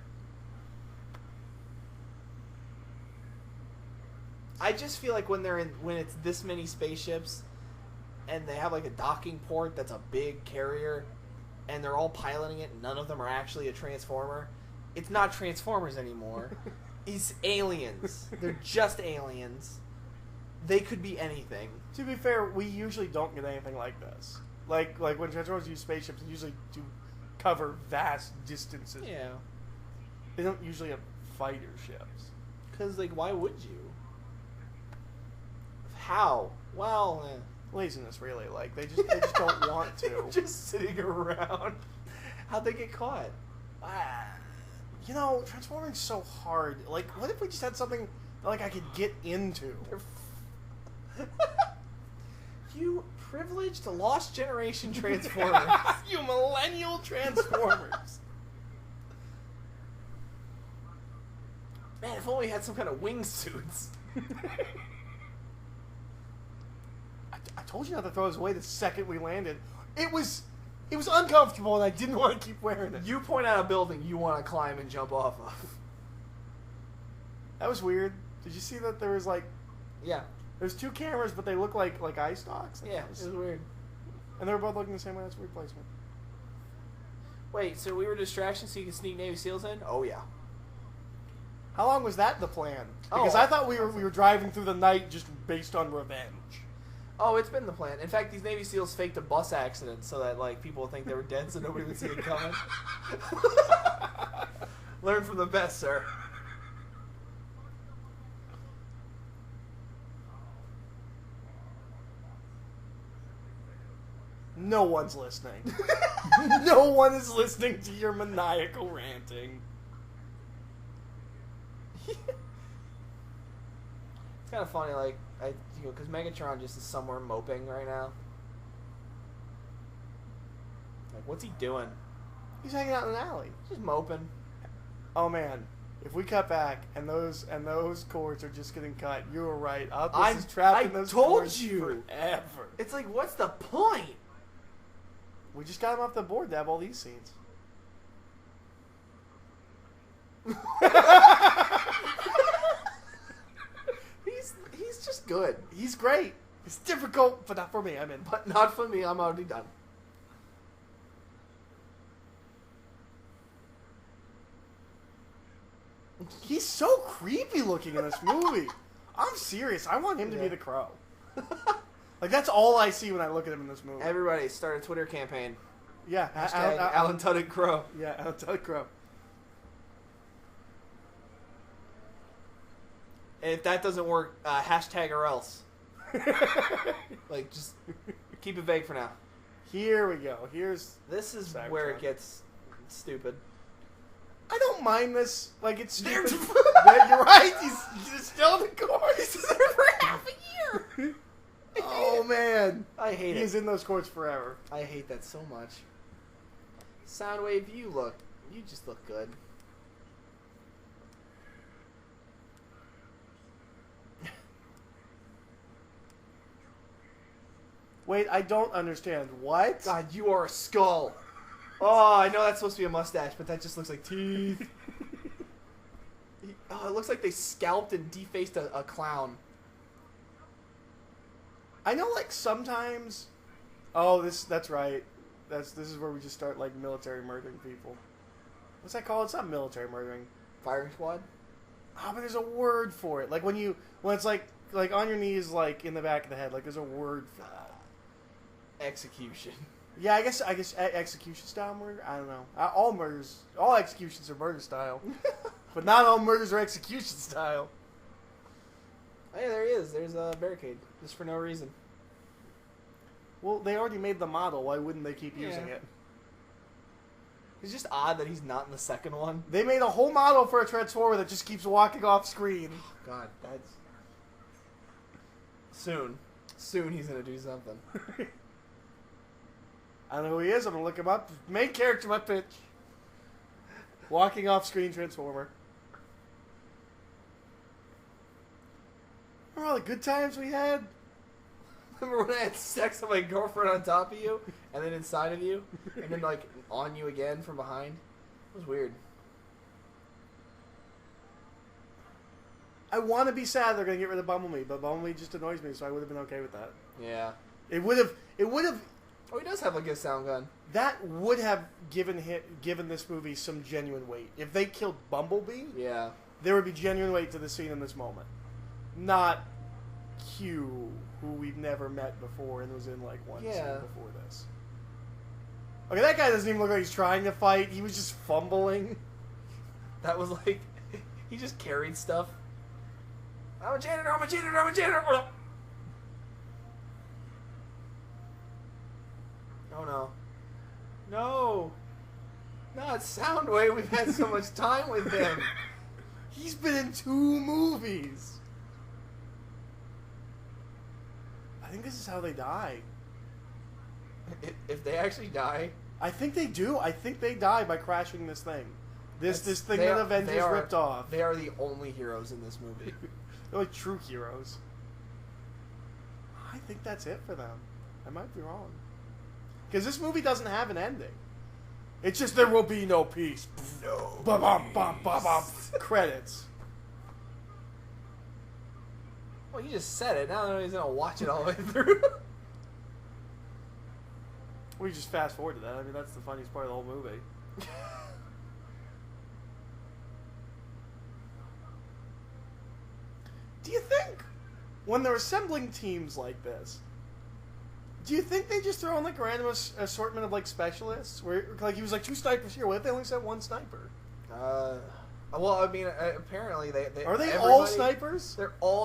I just feel like when it's this many spaceships, and they have like a docking port that's a big carrier, and they're all piloting it, and none of them are actually a transformer. It's not Transformers anymore. It's aliens. They're just aliens. They could be anything. To be fair, we usually don't get anything like this. Like when Transformers use spaceships, they usually do cover vast distances. Yeah. They don't usually have fighter ships. Because, like, why would you? How? Well, Laziness, really. Like they just don't want to. just sitting around. How'd they get caught? You know, transforming's so hard. Like, what if we just had something that, like, I could get into? You privileged lost generation transformers. You millennial transformers. Man, if only we had some kind of wingsuits. I told you not to throw this away the second we landed. It was uncomfortable, and I didn't want to keep wearing it. You point out a building you want to climb and jump off of. That was weird. Did you see that there was like Yeah. there's two cameras, but they look like eye stalks? Yeah, it was weird. And they were both looking the same way. That's a weird placement. Wait, so we were distractions so you could sneak Navy SEALs in? Oh, yeah. How long was that the plan? Oh, Because I thought we were driving through the night just based on revenge. Oh, it's been the plan. In fact, these Navy SEALs faked a bus accident so that like people would think they were dead, so nobody would see it coming. Learn from the best, sir. No one's listening. No one is listening to your maniacal ranting. It's kind of funny, like, because Megatron just is somewhere moping right now. Like, what's he doing? He's hanging out in an alley. Just moping. Oh man, if we cut back and those cords are just getting cut, you were right. This is trapped in those cords forever. It's like, what's the point? We just got him off the board to have all these scenes. He's just good. He's great. It's difficult, but not for me. I'm in. But not for me. I'm already done. He's so creepy looking in this movie. I'm serious. I want him to be the Crow. Like, that's all I see when I look at him in this movie. Everybody, start a Twitter campaign. Yeah. Hashtag Alan Tudyk Crow. Yeah, Alan Tudyk Crow. And if that doesn't work, hashtag or else. Like, just keep it vague for now. Here we go. This is where it gets stupid. I don't mind this. Like, it's stupid. You're right. He's still in the course. He's there for half a year. Oh, man. I hate it. He's in those courts forever. I hate that so much. Soundwave, you just look good. Wait, I don't understand. What? God, you are a skull. Oh, I know that's supposed to be a mustache, but that just looks like teeth. It looks like they scalped and defaced a clown. I know, like, sometimes... Oh, that's right. This is where we just start, like, military murdering people. What's that called? It's not military murdering. Firing squad? Oh, but there's a word for it. Like, when it's, like on your knees, like, in the back of the head. Like, there's a word for that. Execution. Yeah, I guess execution style murder. I don't know. All executions are murder style, but not all murders are execution style. Hey, there he is. There's a barricade, just for no reason. Well, they already made the model. Why wouldn't they keep using it? It's just odd that he's not in the second one. They made a whole model for a Transformer that just keeps walking off screen. God, that's soon he's gonna do something. I don't know who he is. I'm going to look him up. Main character, my pitch. Walking off-screen Transformer. Remember all the good times we had? Remember when I had sex with my girlfriend on top of you, and then inside of you, and then, like, on you again from behind? It was weird. I want to be sad they're going to get rid of Bumblebee, but Bumblebee just annoys me, so I would have been okay with that. Yeah. It would have... Oh, he does have, like, a sound gun. That would have given this movie some genuine weight. If they killed Bumblebee, yeah, there would be genuine weight to the scene in this moment. Not Q, who we've never met before and was in, like, one scene before this. Okay, that guy doesn't even look like he's trying to fight. He was just fumbling. That was, like, he just carried stuff. I'm a janitor, I'm a janitor, I'm a janitor! Oh, no. No. Not Soundwave. We've had so much time with him. He's been in 2 movies. I think this is how they die. If they actually die? I think they do. I think they die by crashing this thing. This thing that Avengers ripped off. They are the only heroes in this movie. They're like true heroes. I think that's it for them. I might be wrong. Because this movie doesn't have an ending. It's just there will be no peace. No. Ba-bum. Credits. Well, you just said it. Now I know he's going to watch it all the way through. We just fast forward to that. I mean, that's the funniest part of the whole movie. Do you think when they're assembling teams like this, Do you think they just throw in like a random assortment of like specialists? Where like he was like 2 snipers here. What if they only sent 1 sniper? Well, I mean, apparently they are they all snipers?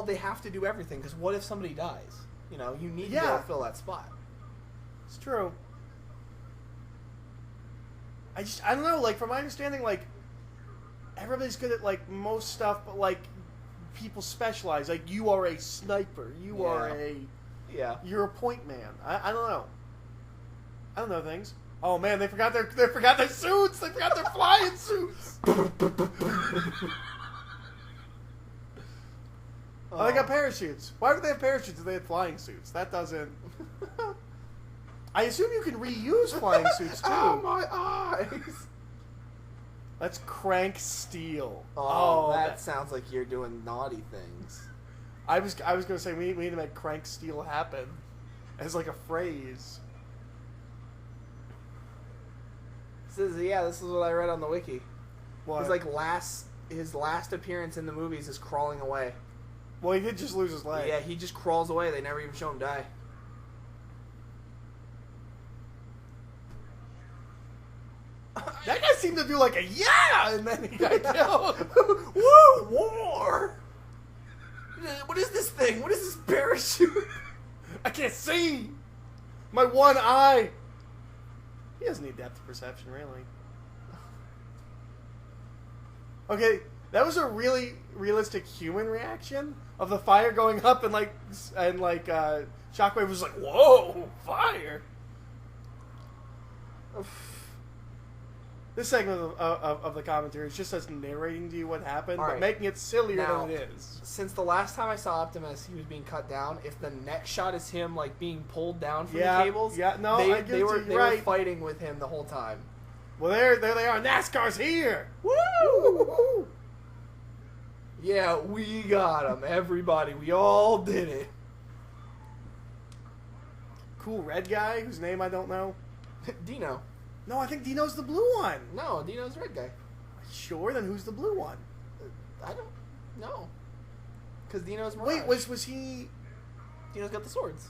They have to do everything because what if somebody dies? You know, you need to be able to fill that spot. It's true. I don't know. Like from my understanding, like everybody's good at like most stuff, but like people specialize. Like you are a sniper. You are a You're a point man. I don't know. I don't know things. Oh man, they forgot their suits. They forgot their flying suits. Oh, they got parachutes. Why would they have parachutes if they had flying suits? That doesn't. I assume you can reuse flying suits too. Oh my eyes! Let's crank steel. Oh, that sounds like you're doing naughty things. I was gonna say we need to make crank steel happen as like a phrase. This is what I read on the wiki. What? His last appearance in the movies is crawling away. Well, he did just lose his leg. Yeah, he just crawls away. They never even show him die. That guy seemed to do like a and then he got killed. Woo! War! What is this thing? What is this parachute? I can't see! My one eye! He doesn't need depth perception, really. Okay, that was a really realistic human reaction of the fire going up and Shockwave was like, whoa, fire! This segment of the commentary is just us narrating to you what happened, but making it sillier than it is. Since the last time I saw Optimus, he was being cut down. If the next shot is him like being pulled down from the cables, they were fighting with him the whole time. Well, there they are. NASCAR's here. Woo! Yeah, we got him. Everybody, we all did it. Cool red guy whose name I don't know. Dino. No, I think Dino's the blue one. No, Dino's the red guy. Sure, then who's the blue one? I don't know. Because Dino's Mirage. Wait, was he... Dino's got the swords.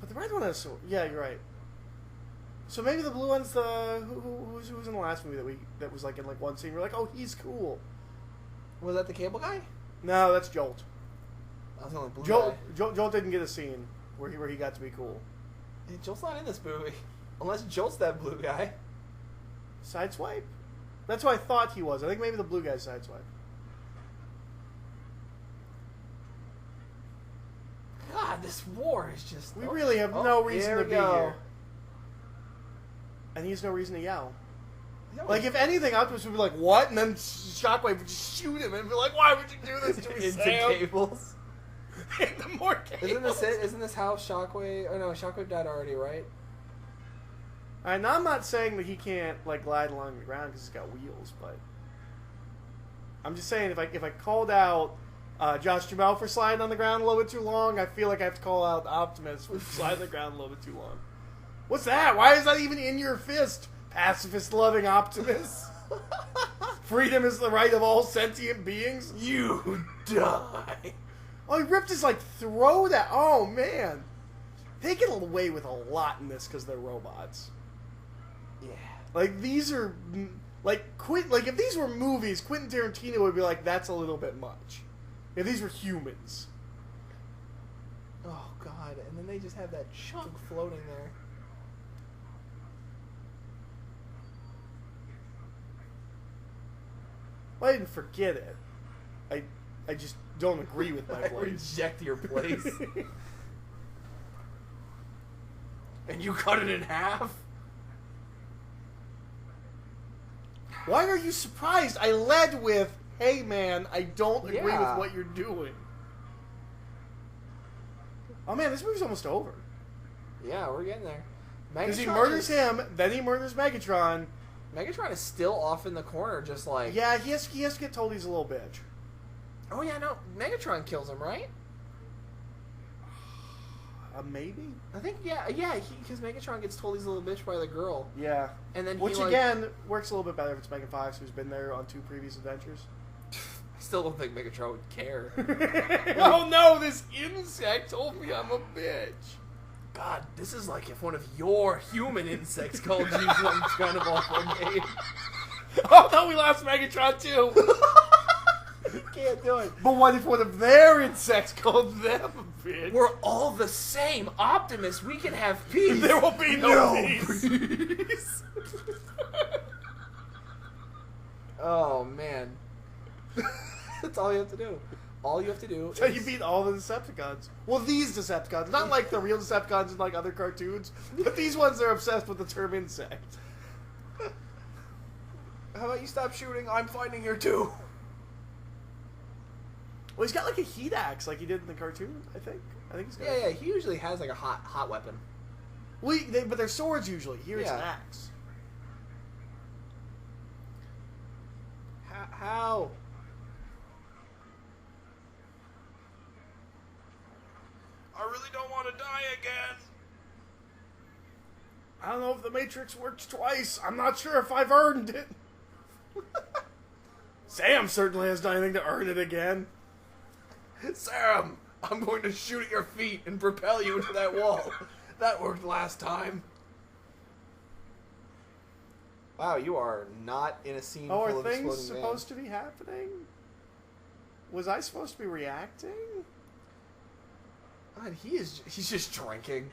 But the red one has swords. Yeah, you're right. So maybe the blue one's the... Who's in the last movie that was like in like one scene? We're like, oh, he's cool. Was that the cable guy? No, that's Jolt. I was on the blue guy. Jolt didn't get a scene where he got to be cool. Hey, Jolt's not in this movie. Unless Jolt's that blue guy. Sideswipe? That's what I thought he was. I think maybe the blue guy's Sideswipe. God, this war is just... We really have no reason to be here. And he has no reason to yell. Like, if anything, Optimus would be like, what? And then Shockwave would just shoot him and be like, why would you do this to me, Into Sam? cables. Into more cables. Isn't this how Shockwave... Oh, no, Shockwave died already, right? Alright, now I'm not saying that he can't, like, glide along the ground because he's got wheels, but... I'm just saying, if I called out Josh Duhamel for sliding on the ground a little bit too long, I feel like I have to call out Optimus for sliding on the ground a little bit too long. What's that? Why is that even in your fist, pacifist-loving Optimus? Freedom is the right of all sentient beings? You die. Oh, he ripped his, like, throat out. Oh, man. They get away with a lot in this because they're robots. Yeah. Like, these are... Like, if these were movies, Quentin Tarantino would be like, that's a little bit much. If these were humans. Oh, God. And then they just have that chunk floating there. Well, I didn't forget it. I just don't agree with my I place. reject your place. And you cut it in half? Why are you surprised? I led with, hey man, I don't agree with what you're doing. Oh man, this movie's almost over. Yeah, we're getting there. Because he murders him, then he murders Megatron. Megatron is still off in the corner, just like... Yeah, he has to get told he's a little bitch. Oh yeah, no, Megatron kills him, right? Maybe? I think, yeah, because Megatron gets told he's a little bitch by the girl. Yeah. And then Which, again, works a little bit better if it's Megan Fox, who's been there on 2 previous adventures. I still don't think Megatron would care. Oh no, this insect told me I'm a bitch. God, this is like if one of your human insects called you some kind of awful name. Oh no, we lost Megatron too. You can't do it. But what if one of their insects called them a bitch? We're all the same. Optimus, we can have peace. There will be no peace. peace. Oh, man. That's all you have to do. All you have to do So you beat all the Decepticons. Well, these Decepticons. Not like the real Decepticons in like other cartoons, but these ones are obsessed with the term insect. How about you stop shooting? I'm fighting here too. Well, he's got like a heat axe like he did in the cartoon, I think. He's got Yeah, he usually has like a hot weapon. Well, but they're swords usually. Here it's an Yeah. axe. How? I really don't want to die again. I don't know if the Matrix works twice. I'm not sure if I've earned it. Sam certainly has done anything to earn it again. Sam, I'm going to shoot at your feet and propel you into that wall. That worked last time. Wow, you are not in a scene Oh, full are of things exploding supposed to be happening? Was I supposed to be reacting? God, he's just drinking.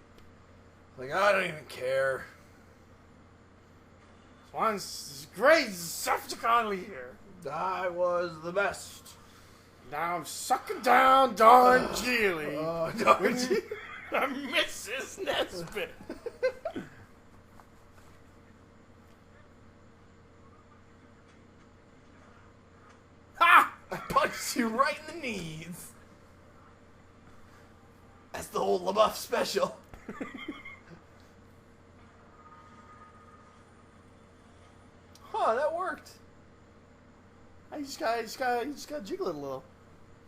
Like, I don't even care. Once great Decepticon leader. I was the best. Now I'm sucking down Don Geely. Darn. Mrs. Nesbitt. Ha! I punched you right in the knees. That's the whole LaBeouf special. Huh, that worked. You just gotta jiggle it a little.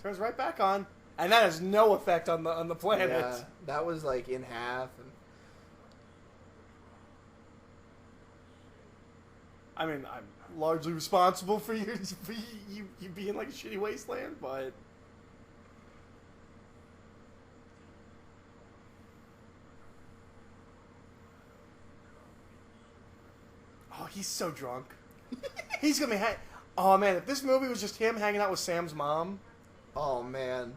Turns right back on, and that has no effect on the planet. Yeah, that was like in half. And I mean, I'm largely responsible for you being like a shitty wasteland, but oh, he's so drunk. He's gonna be. Oh man, if this movie was just him hanging out with Sam's mom. oh man.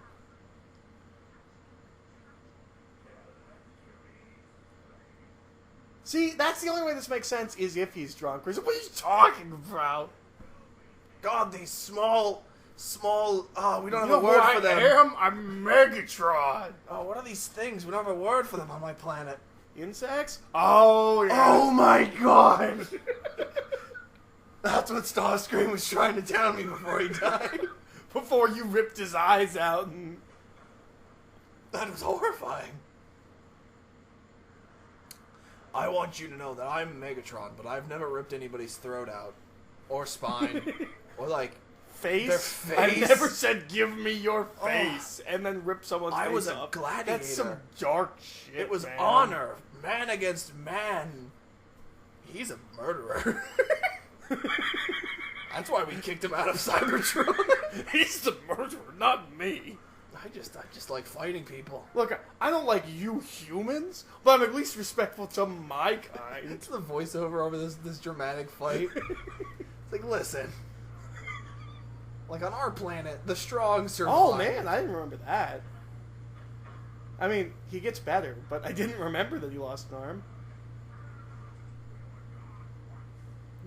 See, that's the only way this makes sense is if he's drunk. Or what are you talking about? God, these small. Oh, we don't have You a know word who for them. I am? I'm Megatron. Oh, what are these things? We don't have a word for them on my planet. Insects? Oh yeah. Oh my God! That's what Starscream was trying to tell me before he died. Before you ripped his eyes out and... That was horrifying. I want you to know that I'm Megatron, but I've never ripped anybody's throat out. Or spine. Or like... Face? Their face? I never said give me your face and then rip someone's face I was a off. gladiator. That's some dark shit, It was man. honor. Man against man. He's a murderer. That's why we kicked him out of Cybertron. He's the murderer, not me. I just like fighting people. Look, I don't like you humans, but I'm at least respectful to my kind. It's the voiceover over this dramatic fight. It's like, listen. Like on our planet, the strong survive. Oh man, I didn't remember that. I mean, he gets better, but I didn't remember that he lost an arm.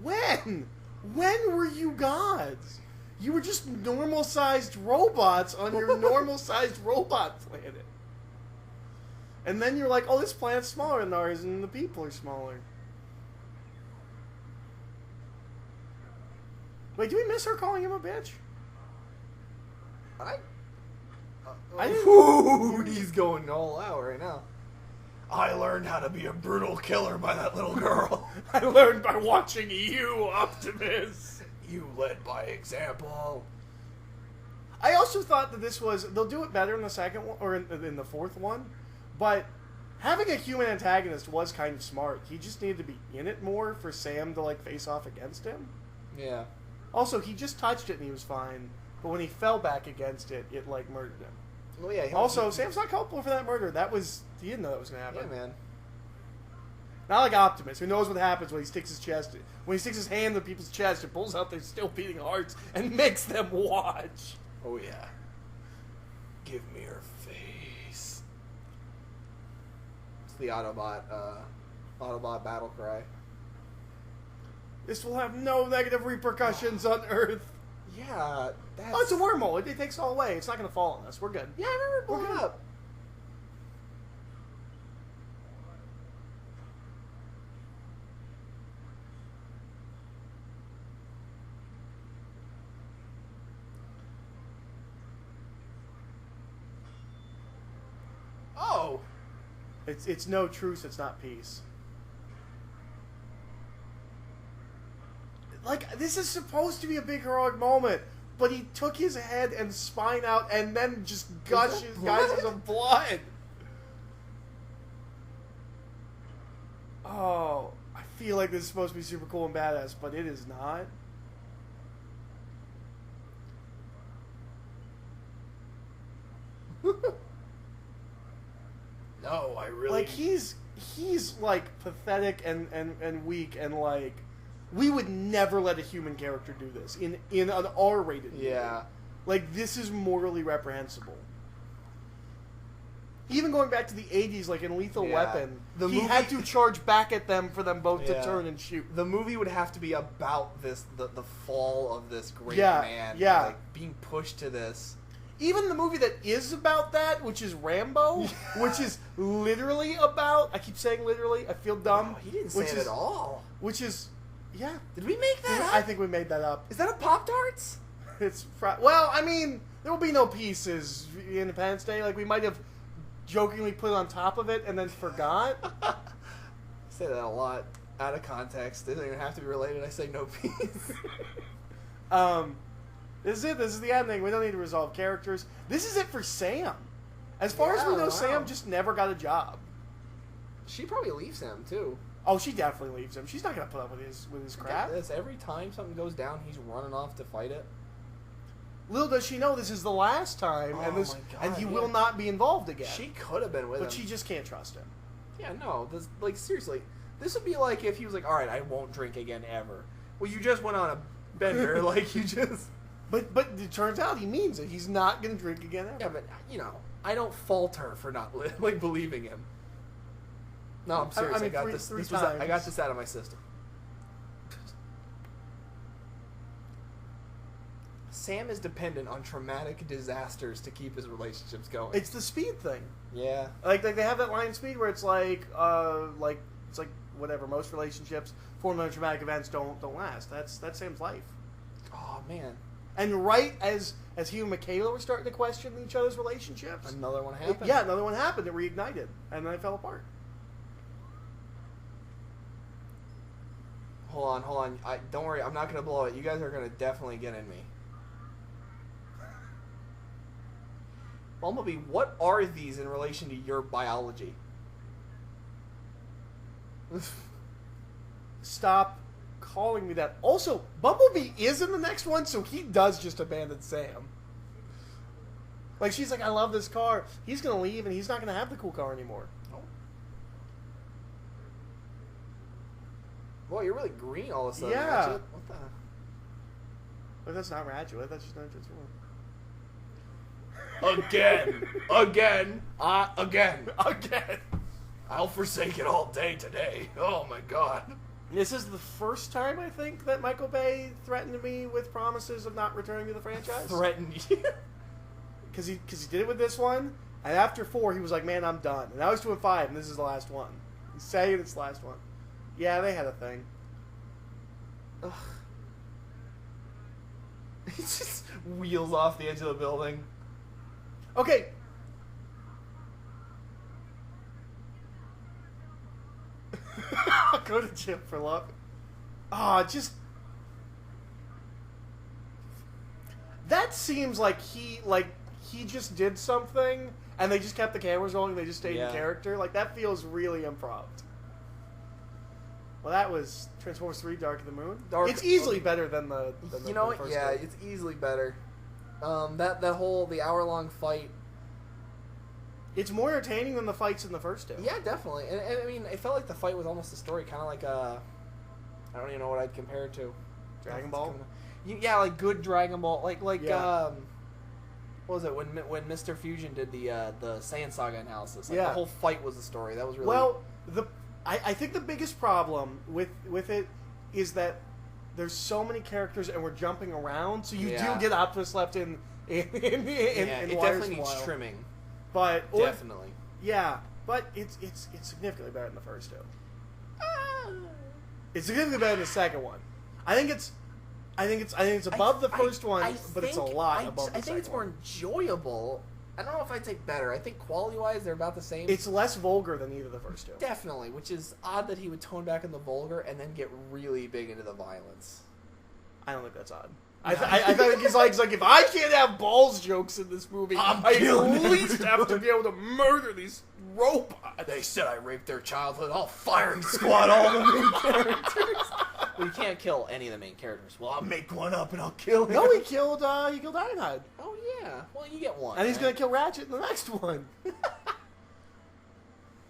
When? When were you gods? You were just normal-sized robots on your normal-sized robot planet. And then you're like, oh, this planet's smaller than ours, and the people are smaller. Wait, do we miss her calling him a bitch? I didn't... Ooh, he's going all out right now. I learned how to be a brutal killer by that little girl. I learned by watching you, Optimus. You led by example. I also thought that this was... They'll do it better in the second one, or in the fourth one, but having a human antagonist was kind of smart. He just needed to be in it more for Sam to, like, face off against him. Yeah. Also, he just touched it and he was fine, but when he fell back against it, it, like, murdered him. Well, yeah. Also, Sam's not culpable for that murder. He didn't know that was going to happen. Yeah, man. Not like Optimus, who knows what happens when he sticks his hand in people's chest and pulls out their still beating hearts and makes them watch. Oh yeah. Give me your face. It's the Autobot battle cry. This will have no negative repercussions on Earth. Yeah, that's... Oh, it's a wormhole. It takes it all away. It's not going to fall on us. We're good. Yeah, I remember blowing up. Oh! It's no truce, it's not peace. Like, this is supposed to be a big heroic moment, but he took his head and spine out and then just gushes of blood. Oh, I feel like this is supposed to be super cool and badass, but it is not. No, I really... Like, he's like, pathetic and weak, and, like, we would never let a human character do this in an R-rated movie. Yeah. Like, this is morally reprehensible. Even going back to the 80s, like in Lethal Weapon, he had to charge back at them for them both to turn and shoot. The movie would have to be about this, the fall of this great man. Yeah. Like, being pushed to this. Even the movie that is about that, which is Rambo, which is literally about... I keep saying literally. I feel dumb. No, he didn't say it at all. Which is... Yeah. Did we make that up? I think we made that up. Is that a Pop-Tarts? Well, I mean, there will be no pieces Independence Day. Like, we might have jokingly put it on top of it and then forgot. I say that a lot. Out of context. It doesn't even have to be related. I say no piece. This is it. This is the ending. We don't need to resolve characters. This is it for Sam. As far as we know, Sam just never got a job. She probably leaves him, too. Oh, she definitely leaves him. She's not going to put up with his crap. Every time something goes down, he's running off to fight it. Little does she know this is the last time, and he will not be involved again. She could have been with him. But she just can't trust him. Yeah, no. Like, seriously. This would be like if he was like, alright, I won't drink again ever. Well, you just went on a bender. Like, you just... But it turns out he means it. He's not going to drink again ever. Yeah, but, you know, I don't fault her for not, like, believing him. No, I'm serious. I got this out of my system. Sam is dependent on traumatic disasters to keep his relationships going. It's the speed thing. Yeah. Like they have that line in Speed where it's like whatever, most relationships formed under traumatic events don't last. That's Sam's life. Oh man. And right as he and Michaela were starting to question each other's relationships, another one happened. Another one happened. It reignited, and then it fell apart. Hold on. Don't worry, I'm not gonna blow it. You guys are gonna definitely get in me. Bumblebee, what are these in relation to your biology? Stop calling me that. Also, Bumblebee is in the next one, so he does just abandon Sam. Like, she's like, I love this car. He's going to leave, and he's not going to have the cool car anymore. Oh. Boy, you're really green all of a sudden. Yeah. Ratchet. What the... But that's not Ratchet. That's just not Transformer. Again. Again. I'll forsake it all day today. Oh, my God. This is the first time, I think, that Michael Bay threatened me with promises of not returning to the franchise. Threatened you? Because he did it with this one, and after 4, he was like, man, I'm done. And now he's doing 5, and this is the last one. He's saying it's the last one. Yeah, they had a thing. Ugh. He just wheels off the edge of the building. Okay. I'll go to Chip for luck. Just... That seems like he just did something, and they just kept the cameras rolling, they just stayed in character. Like, that feels really improv. Well, that was Transformers 3: Dark of the Moon. It's easily better than the you know, the first yeah, one. it's easily better. The hour-long fight It's more entertaining than the fights in the first two. Yeah, definitely. And I mean, it felt like the fight was almost a story, kind of like I don't even know what I'd compare it to. Dragon Ball? Yeah, like good Dragon Ball. Like Yeah. what was it when Mr. Fusion did the Saiyan Saga analysis? Like Yeah. the whole fight was a story. That was really Well, I think the biggest problem with it is that there's so many characters and we're jumping around, so you Yeah. do get Optimus left in it wires definitely needs wild. trimming. But Definitely. yeah, but it's significantly better than the first two. It's significantly better than the second one. I think it's above the first one, but it's a lot above the second one. I think it's more enjoyable. I don't know if I'd say better. I think quality-wise, they're about the same. It's less vulgar than either of the first two. Definitely, which is odd that he would tone back in the vulgar and then get really big into the violence. I don't think that's odd. I think he's like if I can't have balls jokes in this movie, I at least have to be able to murder these robots. They said I raped their childhood. I'll firing squad all the main characters. Well, you can't kill any of the main characters. Well, I'll make one up and I'll kill him. No, he killed Ironhide. Oh yeah. Well, you get one. And he's gonna kill Ratchet in the next one. All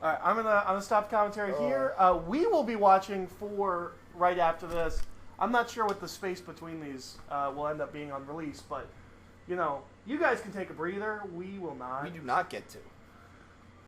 right, I'm gonna stop the commentary here. We will be watching 4 right after this. I'm not sure what the space between these will end up being on release, but you guys can take a breather. We will not. We do not get to.